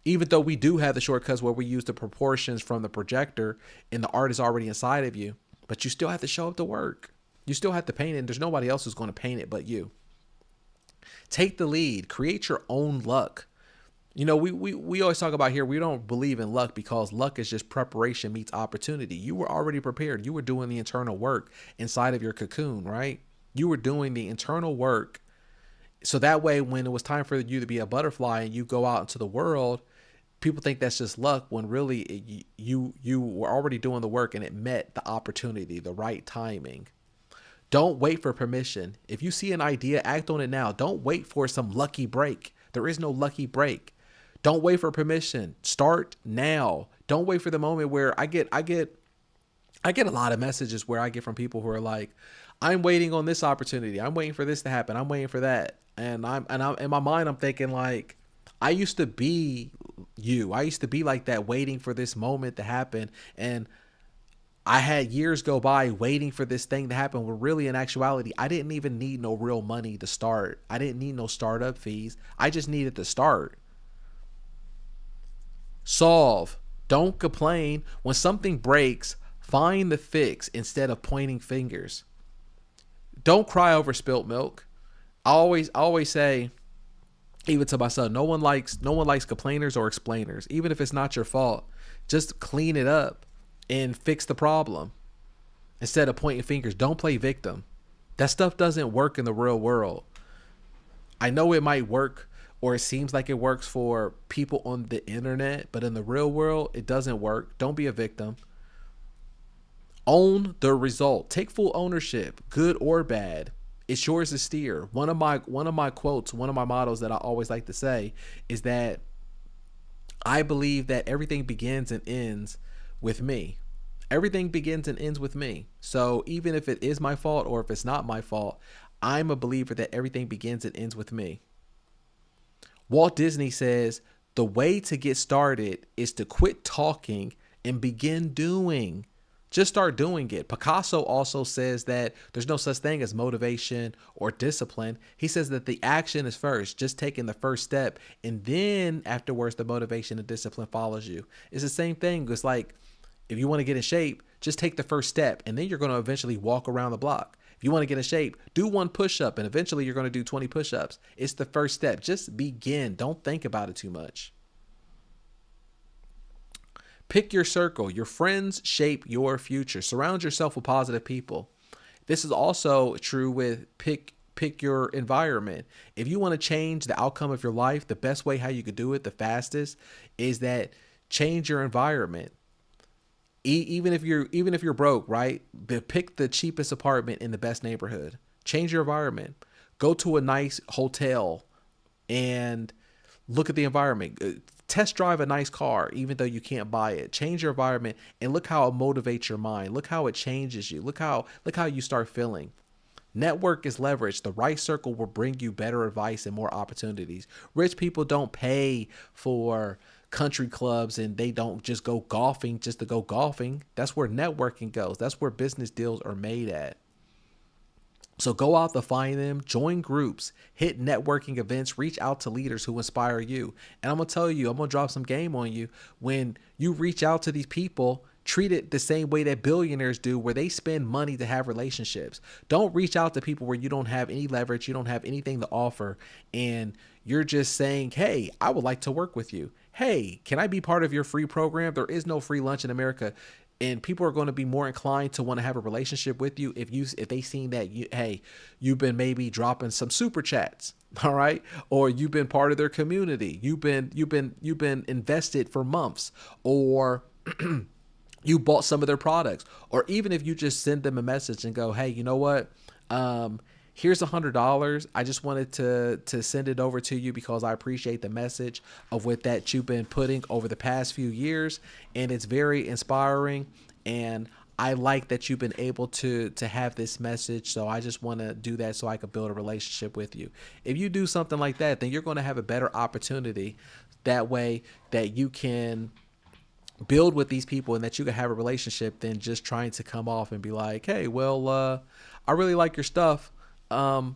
Even though we do have the shortcuts where we use the proportions from the projector and the art is already inside of you, but you still have to show up to work. You still have to paint it, and there's nobody else who's going to paint it but you. Take the lead. Create your own luck. You know, we always talk about here, we don't believe in luck because luck is just preparation meets opportunity. You were already prepared. You were doing the internal work inside of your cocoon, right? You were doing the internal work. So that way, when it was time for you to be a butterfly and you go out into the world, people think that's just luck, when really you were already doing the work and it met the opportunity, the right timing. Don't wait for permission. If you see an idea, act on it now. Don't wait for some lucky break. There is no lucky break. Don't wait for permission. Start now. Don't wait for the moment where I get a lot of messages where I get from people who are like, I'm waiting on this opportunity. I'm waiting for this to happen. I'm waiting for that. And I'm in my mind, I'm thinking like, I used to be you. I used to be like that, waiting for this moment to happen. And I had years go by waiting for this thing to happen, when really in actuality, I didn't even need no real money to start. I didn't need no startup fees. I just needed to start. Solve. Don't complain. When something breaks, find the fix instead of pointing fingers. Don't cry over spilt milk. I always say, even to my son, no one likes complainers or explainers. Even if it's not your fault, just clean it up and fix the problem instead of pointing fingers. Don't play victim. That stuff doesn't work in the real world. I know it might work, or it seems like it works for people on the internet, but in the real world, it doesn't work. Don't be a victim. Own the result. Take full ownership, good or bad. It's yours to steer. One of my quotes, one of my mottos that I always like to say is that I believe that everything begins and ends with me. Everything begins and ends with me. So even if it is my fault or if it's not my fault, I'm a believer that everything begins and ends with me. Walt Disney says, the way to get started is to quit talking and begin doing. Just start doing it. Picasso also says that there's no such thing as motivation or discipline. He says that the action is first, just taking the first step, and then afterwards the motivation and discipline follows you. It's the same thing. It's like, if you want to get in shape, just take the first step, and then you're going to eventually walk around the block. If you want to get in shape, do one push-up, and eventually you're going to do 20 push-ups. It's the first step. Just begin. Don't think about it too much. Pick your circle. Your friends shape your future. Surround yourself with positive people. This is also true with pick your environment. If you want to change the outcome of your life, the best way how you could do it the fastest is that change your environment. Even if you're broke, right? Pick the cheapest apartment in the best neighborhood. Change your environment. Go to a nice hotel and look at the environment. Test drive a nice car, even though you can't buy it. Change your environment and look how it motivates your mind. Look how it changes you. Look how you start feeling. Network is leverage. The right circle will bring you better advice and more opportunities. Rich people don't pay for country clubs, and they don't just go golfing just to go golfing. That's where networking goes. That's where business deals are made at. So go out to find them, join groups, hit networking events, reach out to leaders who inspire you. And I'm going to tell you, I'm going to drop some game on you. When you reach out to these people, treat it the same way that billionaires do, where they spend money to have relationships. Don't reach out to people where you don't have any leverage, you don't have anything to offer, and you're just saying, hey, I would like to work with you. Hey, can I be part of your free program? There is no free lunch in America. And people are going to be more inclined to want to have a relationship with you if they seen that you've been maybe dropping some super chats, all right, or you've been part of their community, you've been invested for months, or you bought some of their products, or even if you just send them a message and go, hey, you know what? Here's $100. I just wanted to send it over to you because I appreciate the message of what that you've been putting over the past few years. And it's very inspiring. And I like that you've been able to have this message. So I just want to do that so I can build a relationship with you. If you do something like that, then you're going to have a better opportunity that way that you can build with these people and that you can have a relationship than just trying to come off and be like, hey, well, I really like your stuff. Can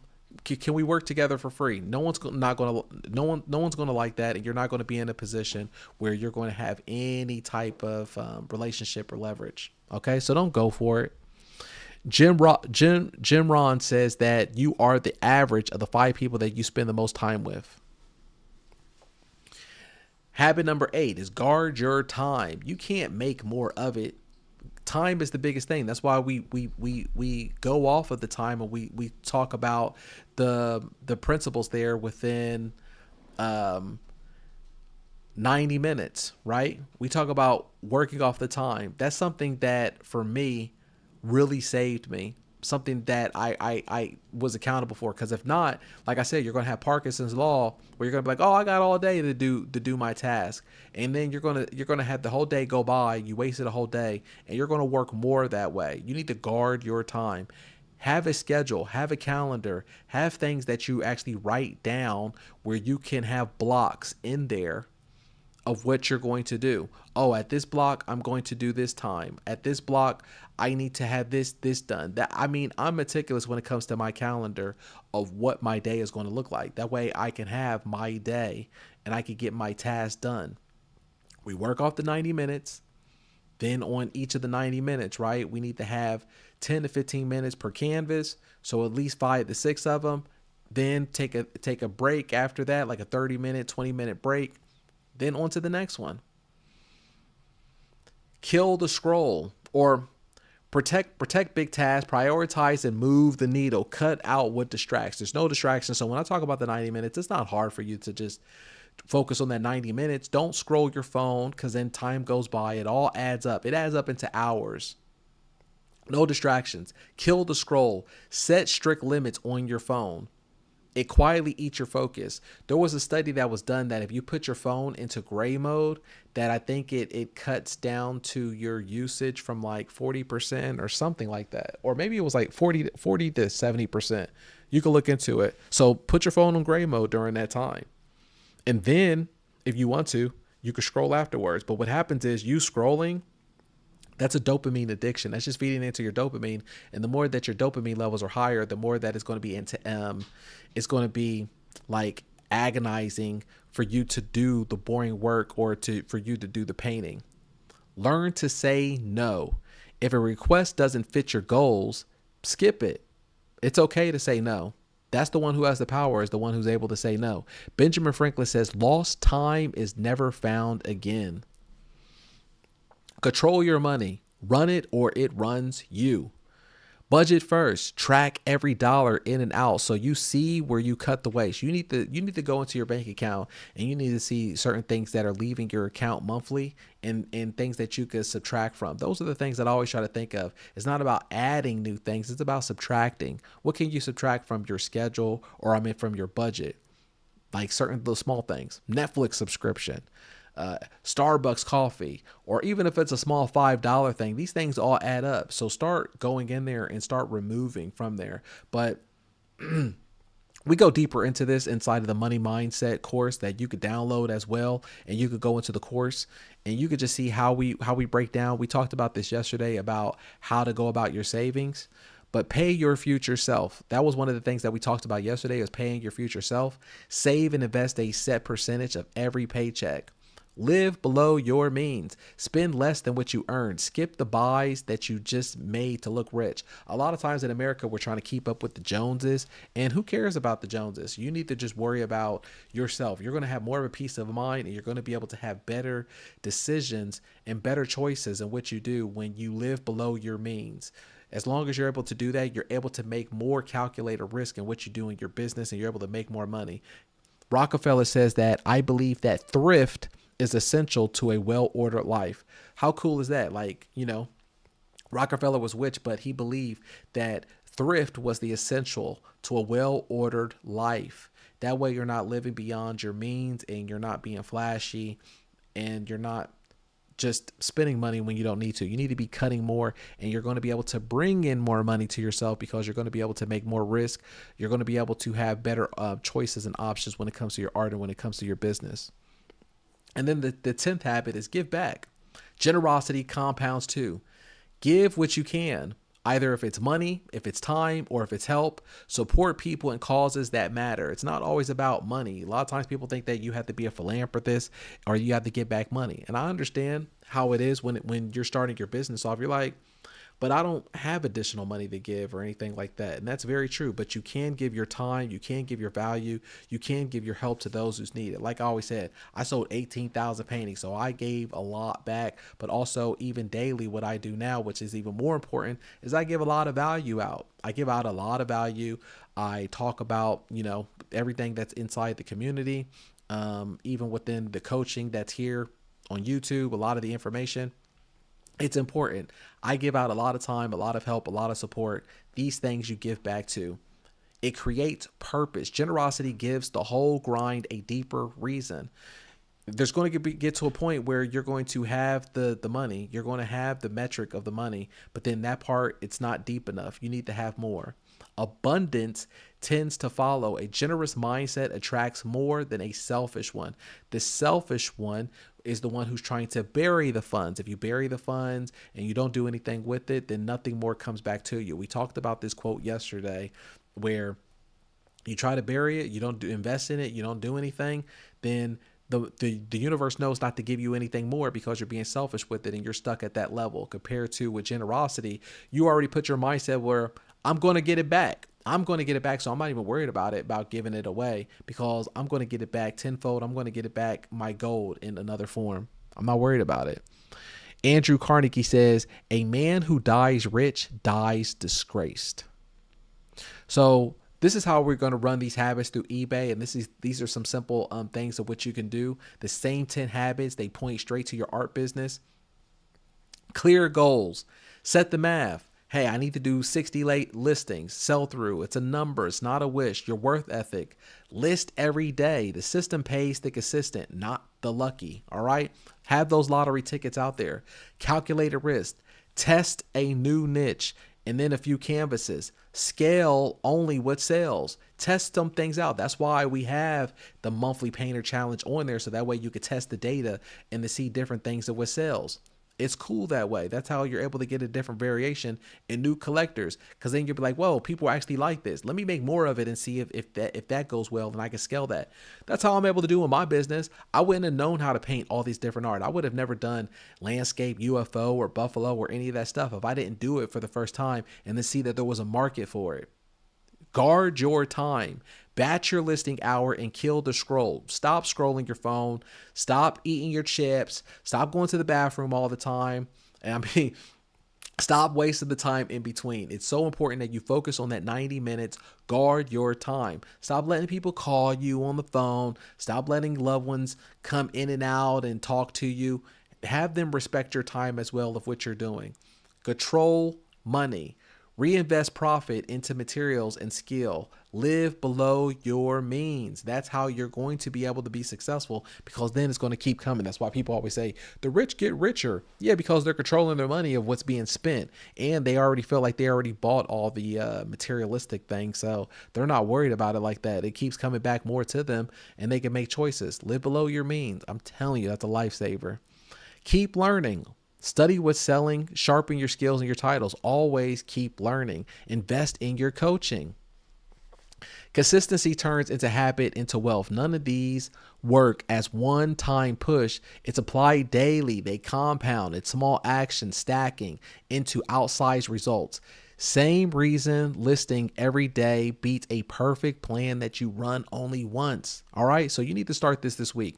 we work together for free? No one's going to like that, and you're not going to be in a position where you're going to have any type of relationship or leverage. Okay, so don't go for it. Jim Rohn says that you are the average of the 5 people that you spend the most time with. Habit number 8 is guard your time. You can't make more of it. Time is the biggest thing. That's why we go off of the time, and we talk about the principles there within 90 minutes, right? We talk about working off the time. That's something that for me really saved me. Something that I was accountable for, because if not, like I said, you're going to have Parkinson's law, where you're going to be like, oh, I got all day to do my task, and then you're going to have the whole day go by. You wasted a whole day, and you're going to work more that way. You need to guard your time. Have a schedule, have a calendar, have things that you actually write down where you can have blocks in there of what you're going to do. Oh, at this block, I'm going to do this time. At this block, I need to have this done. I'm meticulous when it comes to my calendar of what my day is going to look like. That way I can have my day and I can get my task done. We work off the 90 minutes. Then on each of the 90 minutes, right, we need to have 10 to 15 minutes per canvas. So at least 5 to 6 of them. Then take a break after that, like a 30-minute, 20-minute break. Then on to the next one. Kill the scroll, or protect big tasks, prioritize and move the needle, cut out what distracts. There's no distraction. So when I talk about the 90 minutes, it's not hard for you to just focus on that 90 minutes. Don't scroll your phone, because then time goes by. It all adds up. It adds up into hours. No distractions. Kill the scroll. Set strict limits on your phone. It quietly eats your focus. There was a study that was done that if you put your phone into gray mode, that I think it cuts down to your usage from like 40% or something like that. Or maybe it was like 40 to 70%. You can look into it. So put your phone on gray mode during that time. And then if you want to, you can scroll afterwards. But what happens is you scrolling, that's a dopamine addiction. That's just feeding into your dopamine. And the more that your dopamine levels are higher, the more that it's going to be it's going to be like agonizing for you to do the boring work, or for you to do the painting. Learn to say no. If a request doesn't fit your goals, skip it. It's okay to say no. That's the one who has the power, is the one who's able to say no. Benjamin Franklin says, lost time is never found again. Control your money. Run it or it runs you. Budget first. Track every dollar in and out, so you see where you cut the waste. You need to go into your bank account, and you need to see certain things that are leaving your account monthly, and things that you could subtract from. Those are the things that I always try to think of. It's not about adding new things. It's about subtracting. What can you subtract from your schedule, or from your budget? Like certain little small things. Netflix subscription. Starbucks coffee, or even if it's a small $5 thing, these things all add up. So start going in there and start removing from there. But we go deeper into this inside of the money mindset course that you could download as well. And you could go into the course and you could just see how we break down. We talked about this yesterday about how to go about your savings. But pay your future self. That was one of the things that we talked about yesterday, is paying your future self. Save and invest a set percentage of every paycheck. Live below your means. Spend less than what you earn. Skip the buys that you just made to look rich. A lot of times in America, we're trying to keep up with the Joneses, and who cares about the Joneses? You need to just worry about yourself. You're going to have more of a peace of mind, and you're going to be able to have better decisions and better choices in what you do when you live below your means. As long as you're able to do that, you're able to make more calculated risk in what you do in your business, and you're able to make more money. Rockefeller says that, I believe that thrift is essential to a well-ordered life. How cool is that? Like, Rockefeller was rich, but he believed that thrift was the essential to a well-ordered life. That way you're not living beyond your means, and you're not being flashy, and you're not just spending money when you don't need to. You need to be cutting more, and you're going to be able to bring in more money to yourself because you're going to be able to make more risk. You're going to be able to have better choices and options when it comes to your art and when it comes to your business. And then the 10th habit is give back. Generosity compounds too. Give what you can, either if it's money, if it's time, or if it's help. Support people and causes that matter. It's not always about money. A lot of times people think that you have to be a philanthropist or you have to give back money. And I understand how it is when you're starting your business off. You're like, but I don't have additional money to give or anything like that. And that's very true. But you can give your time. You can give your value. You can give your help to those who's needed. Like I always said, I sold 18,000 paintings. So I gave a lot back. But also even daily, what I do now, which is even more important, is I give a lot of value out. I give out a lot of value. I talk about, everything that's inside the community, even within the coaching that's here on YouTube, a lot of the information. It's important. I give out a lot of time, a lot of help, a lot of support. These things you give back to. It creates purpose. Generosity gives the whole grind a deeper reason. There's going to get to a point where you're going to have the money. You're going to have the metric of the money. But then that part, it's not deep enough. You need to have more. Abundance tends to follow. A generous mindset attracts more than a selfish one. The selfish one is the one who's trying to bury the funds. If you bury the funds and you don't do anything with it, then nothing more comes back to you. We talked about this quote yesterday where you try to bury it, you don't invest in it, you don't do anything, then the universe knows not to give you anything more because you're being selfish with it and you're stuck at that level. Compared to with generosity, you already put your mindset where I'm going to get it back. I'm going to get it back. So I'm not even worried about giving it away because I'm going to get it back tenfold. I'm going to get it back my gold in another form. I'm not worried about it. Andrew Carnegie says, a man who dies rich dies disgraced. So this is how we're going to run these habits through eBay. And these are some simple things of what you can do. The same 10 habits, they point straight to your art business. Clear goals. Set the math. Hey, I need to do 60 late listings, sell through. It's a number. It's not a wish. Your worth ethic. List every day. The system pays the consistent, not the lucky. All right. Have those lottery tickets out there. Calculated risk. Test a new niche and then a few canvases. Scale only what sells. Test some things out. That's why we have the monthly painter challenge on there. So that way you could test the data and to see different things of what sells. It's cool that way. That's how you're able to get a different variation in new collectors. Because then you'll be like, whoa, people actually like this. Let me make more of it and see if that goes well, then I can scale that. That's how I'm able to do in my business. I wouldn't have known how to paint all these different art. I would have never done landscape, UFO, or buffalo, or any of that stuff if I didn't do it for the first time and then see that there was a market for it. Guard your time. Batch your listing hour and kill the scroll. Stop scrolling your phone. Stop eating your chips. Stop going to the bathroom all the time. And I mean, Stop wasting the time in between. It's so important that you focus on that 90 minutes. Guard your time. Stop letting people call you on the phone. Stop letting loved ones come in and out and talk to you. Have them respect your time as well of what you're doing. Control money. Reinvest profit into materials and skill. Live below your means. That's how you're going to be able to be successful, because then it's going to keep coming. That's why people always say the rich get richer. Yeah, because they're controlling their money of what's being spent, and they already feel like they already bought all the materialistic things, so they're not worried about it like that. It keeps coming back more to them, and they can make choices. Live below your means. I'm telling you, that's a lifesaver. Keep learning. Study what's selling, sharpen your skills and your titles. Always keep learning. Invest in your coaching. Consistency turns into habit, into wealth. None of these work as one-time push. It's applied daily. They compound. It's small action stacking into outsized results. Same reason listing every day beats a perfect plan that you run only once. All right, so you need to start this week.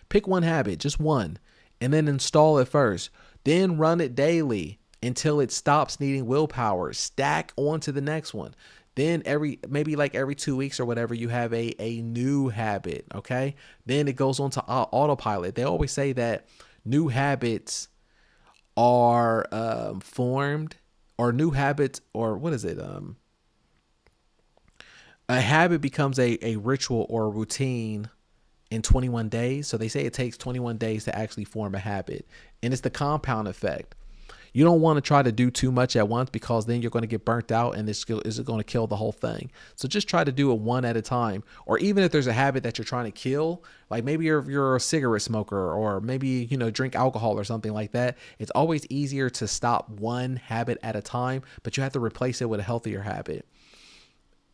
Pick one habit, just one, and then install it first. Then run it daily until it stops needing willpower. Stack on to the next one. Then maybe like every 2 weeks or whatever, you have a new habit. Okay. Then it goes on to autopilot. They always say that new habits are formed, or new habits, or what is it? A habit becomes a ritual or a routine in 21 days. So they say it takes 21 days to actually form a habit. And it's the compound effect. You don't want to try to do too much at once, because then you're going to get burnt out and this is going to kill the whole thing. So just try to do it one at a time. Or even if there's a habit that you're trying to kill, like maybe you're a cigarette smoker, or maybe, drink alcohol or something like that. It's always easier to stop one habit at a time, but you have to replace it with a healthier habit.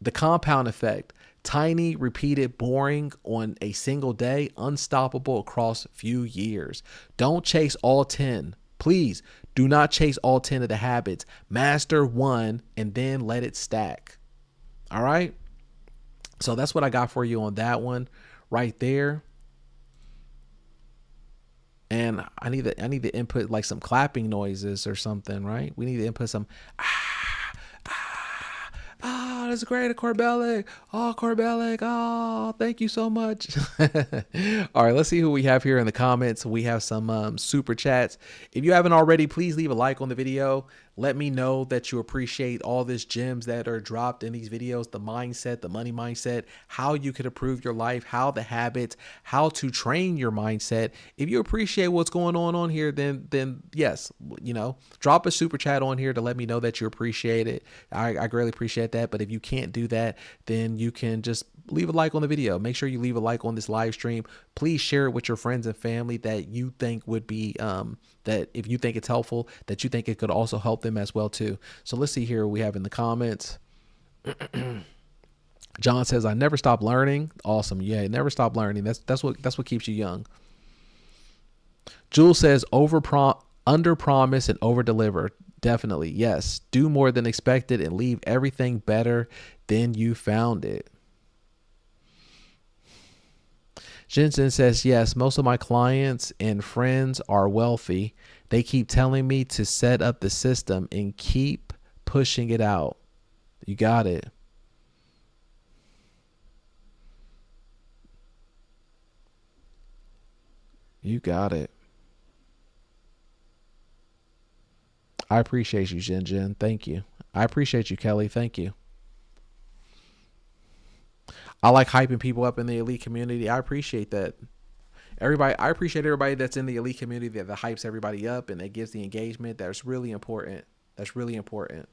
The compound effect. Tiny, repeated, boring on a single day, unstoppable across few years. Don't chase all 10. Please do not chase all 10 of the habits. Master one and then let it stack. All right. So that's what I got for you on that one right there. And I need to input like some clapping noises or something, right? We need to input some oh, that's great, Corbellic. Oh, Corbellic. Oh, thank you so much. All right, let's see who we have here in the comments. We have some super chats. If you haven't already, please leave a like on the video. Let me know that you appreciate all these gems that are dropped in these videos, the mindset, the money mindset, how you could improve your life, how the habits, how to train your mindset. If you appreciate what's going on here, then yes, drop a super chat on here to let me know that you appreciate it. I greatly appreciate that. But if you can't do that, then you can just leave a like on the video. Make sure you leave a like on this live stream. Please share it with your friends and family that you think would be, that if you think it's helpful, that you think it could also help them as well too. So let's see here what we have in the comments. John says, I never stop learning. Awesome. Yeah, never stop learning. That's what keeps you young. Jules says, under promise and over deliver. Definitely. Yes. Do more than expected and leave everything better than you found it. Jensen says, yes, most of my clients and friends are wealthy. They keep telling me to set up the system and keep pushing it out. You got it. You got it. I appreciate you, Jen. Thank you. I appreciate you, Kelly. Thank you. I like hyping people up in the elite community. I appreciate that. I appreciate everybody that's in the elite community that hypes everybody up and that gives the engagement. That's really important. That's really important.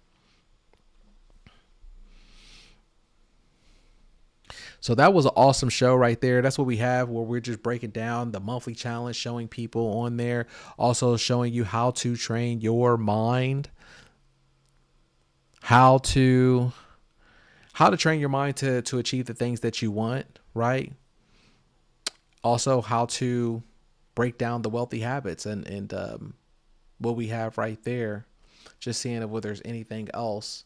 So that was an awesome show right there. That's what we have, where we're just breaking down the monthly challenge, showing people on there, also showing you how to train your mind, how to train your mind to achieve the things that you want, right? Also how to break down the wealthy habits and what we have right there. Just seeing if there's anything else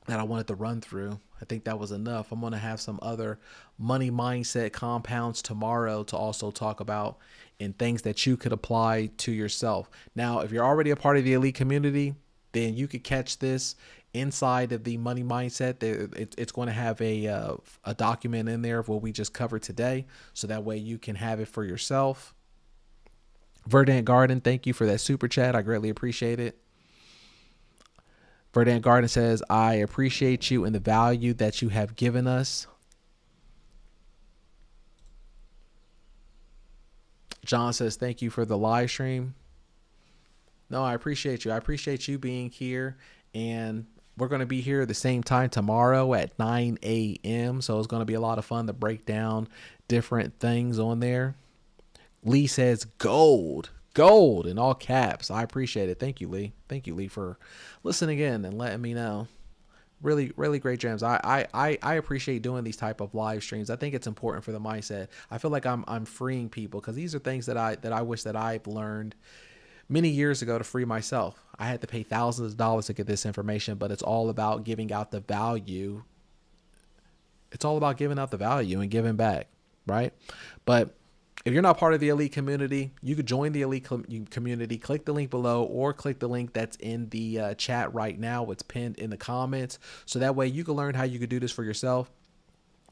that I wanted to run through. I think that was enough. I'm going to have some other money mindset compounds tomorrow to also talk about, and things that you could apply to yourself. Now, if you're already a part of the elite community, then you could catch this inside of the money mindset. It's going to have a document in there of what we just covered today, so that way you can have it for yourself. Verdant Garden, thank you for that super chat. I greatly appreciate it. Verdant Garden says, I appreciate you and the value that you have given us. John says, thank you for the live stream. No, I appreciate you. I appreciate you being here. And we're going to be here at the same time tomorrow at 9 a.m. So it's going to be a lot of fun to break down different things on there. Lee says, gold in all caps. I appreciate it. Thank you, Lee. Thank you, Lee, for listening in and letting me know. Really, really great gems. I appreciate doing these type of live streams. I think it's important for the mindset. I feel like I'm freeing people, because these are things that I wish that I've learned many years ago to free myself. I had to pay thousands of dollars to get this information, but it's all about giving out the value. It's all about giving out the value and giving back, right? But if you're not part of the elite community, you could join the elite community. Click the link below, or click the link that's in the chat right now. It's pinned in the comments. So that way you can learn how you could do this for yourself.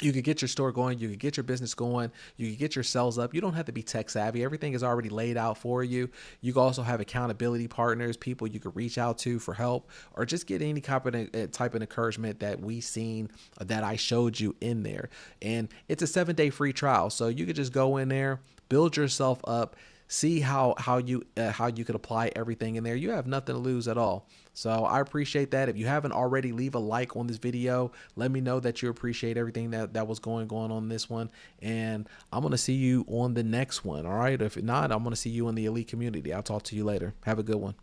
You could get your store going. You could get your business going. You could get your sales up. You don't have to be tech savvy. Everything is already laid out for you. You can also have accountability partners, people you could reach out to for help, or just get any type of encouragement that we seen, that I showed you in there. And it's a 7-day free trial. So you could just go in there, build yourself up, see how you could apply everything in there. You have nothing to lose at all. So I appreciate that. If you haven't already, leave a like on this video. Let me know that you appreciate everything that was going on this one. And I'm going to see you on the next one. All right. If not, I'm going to see you in the elite community. I'll talk to you later. Have a good one.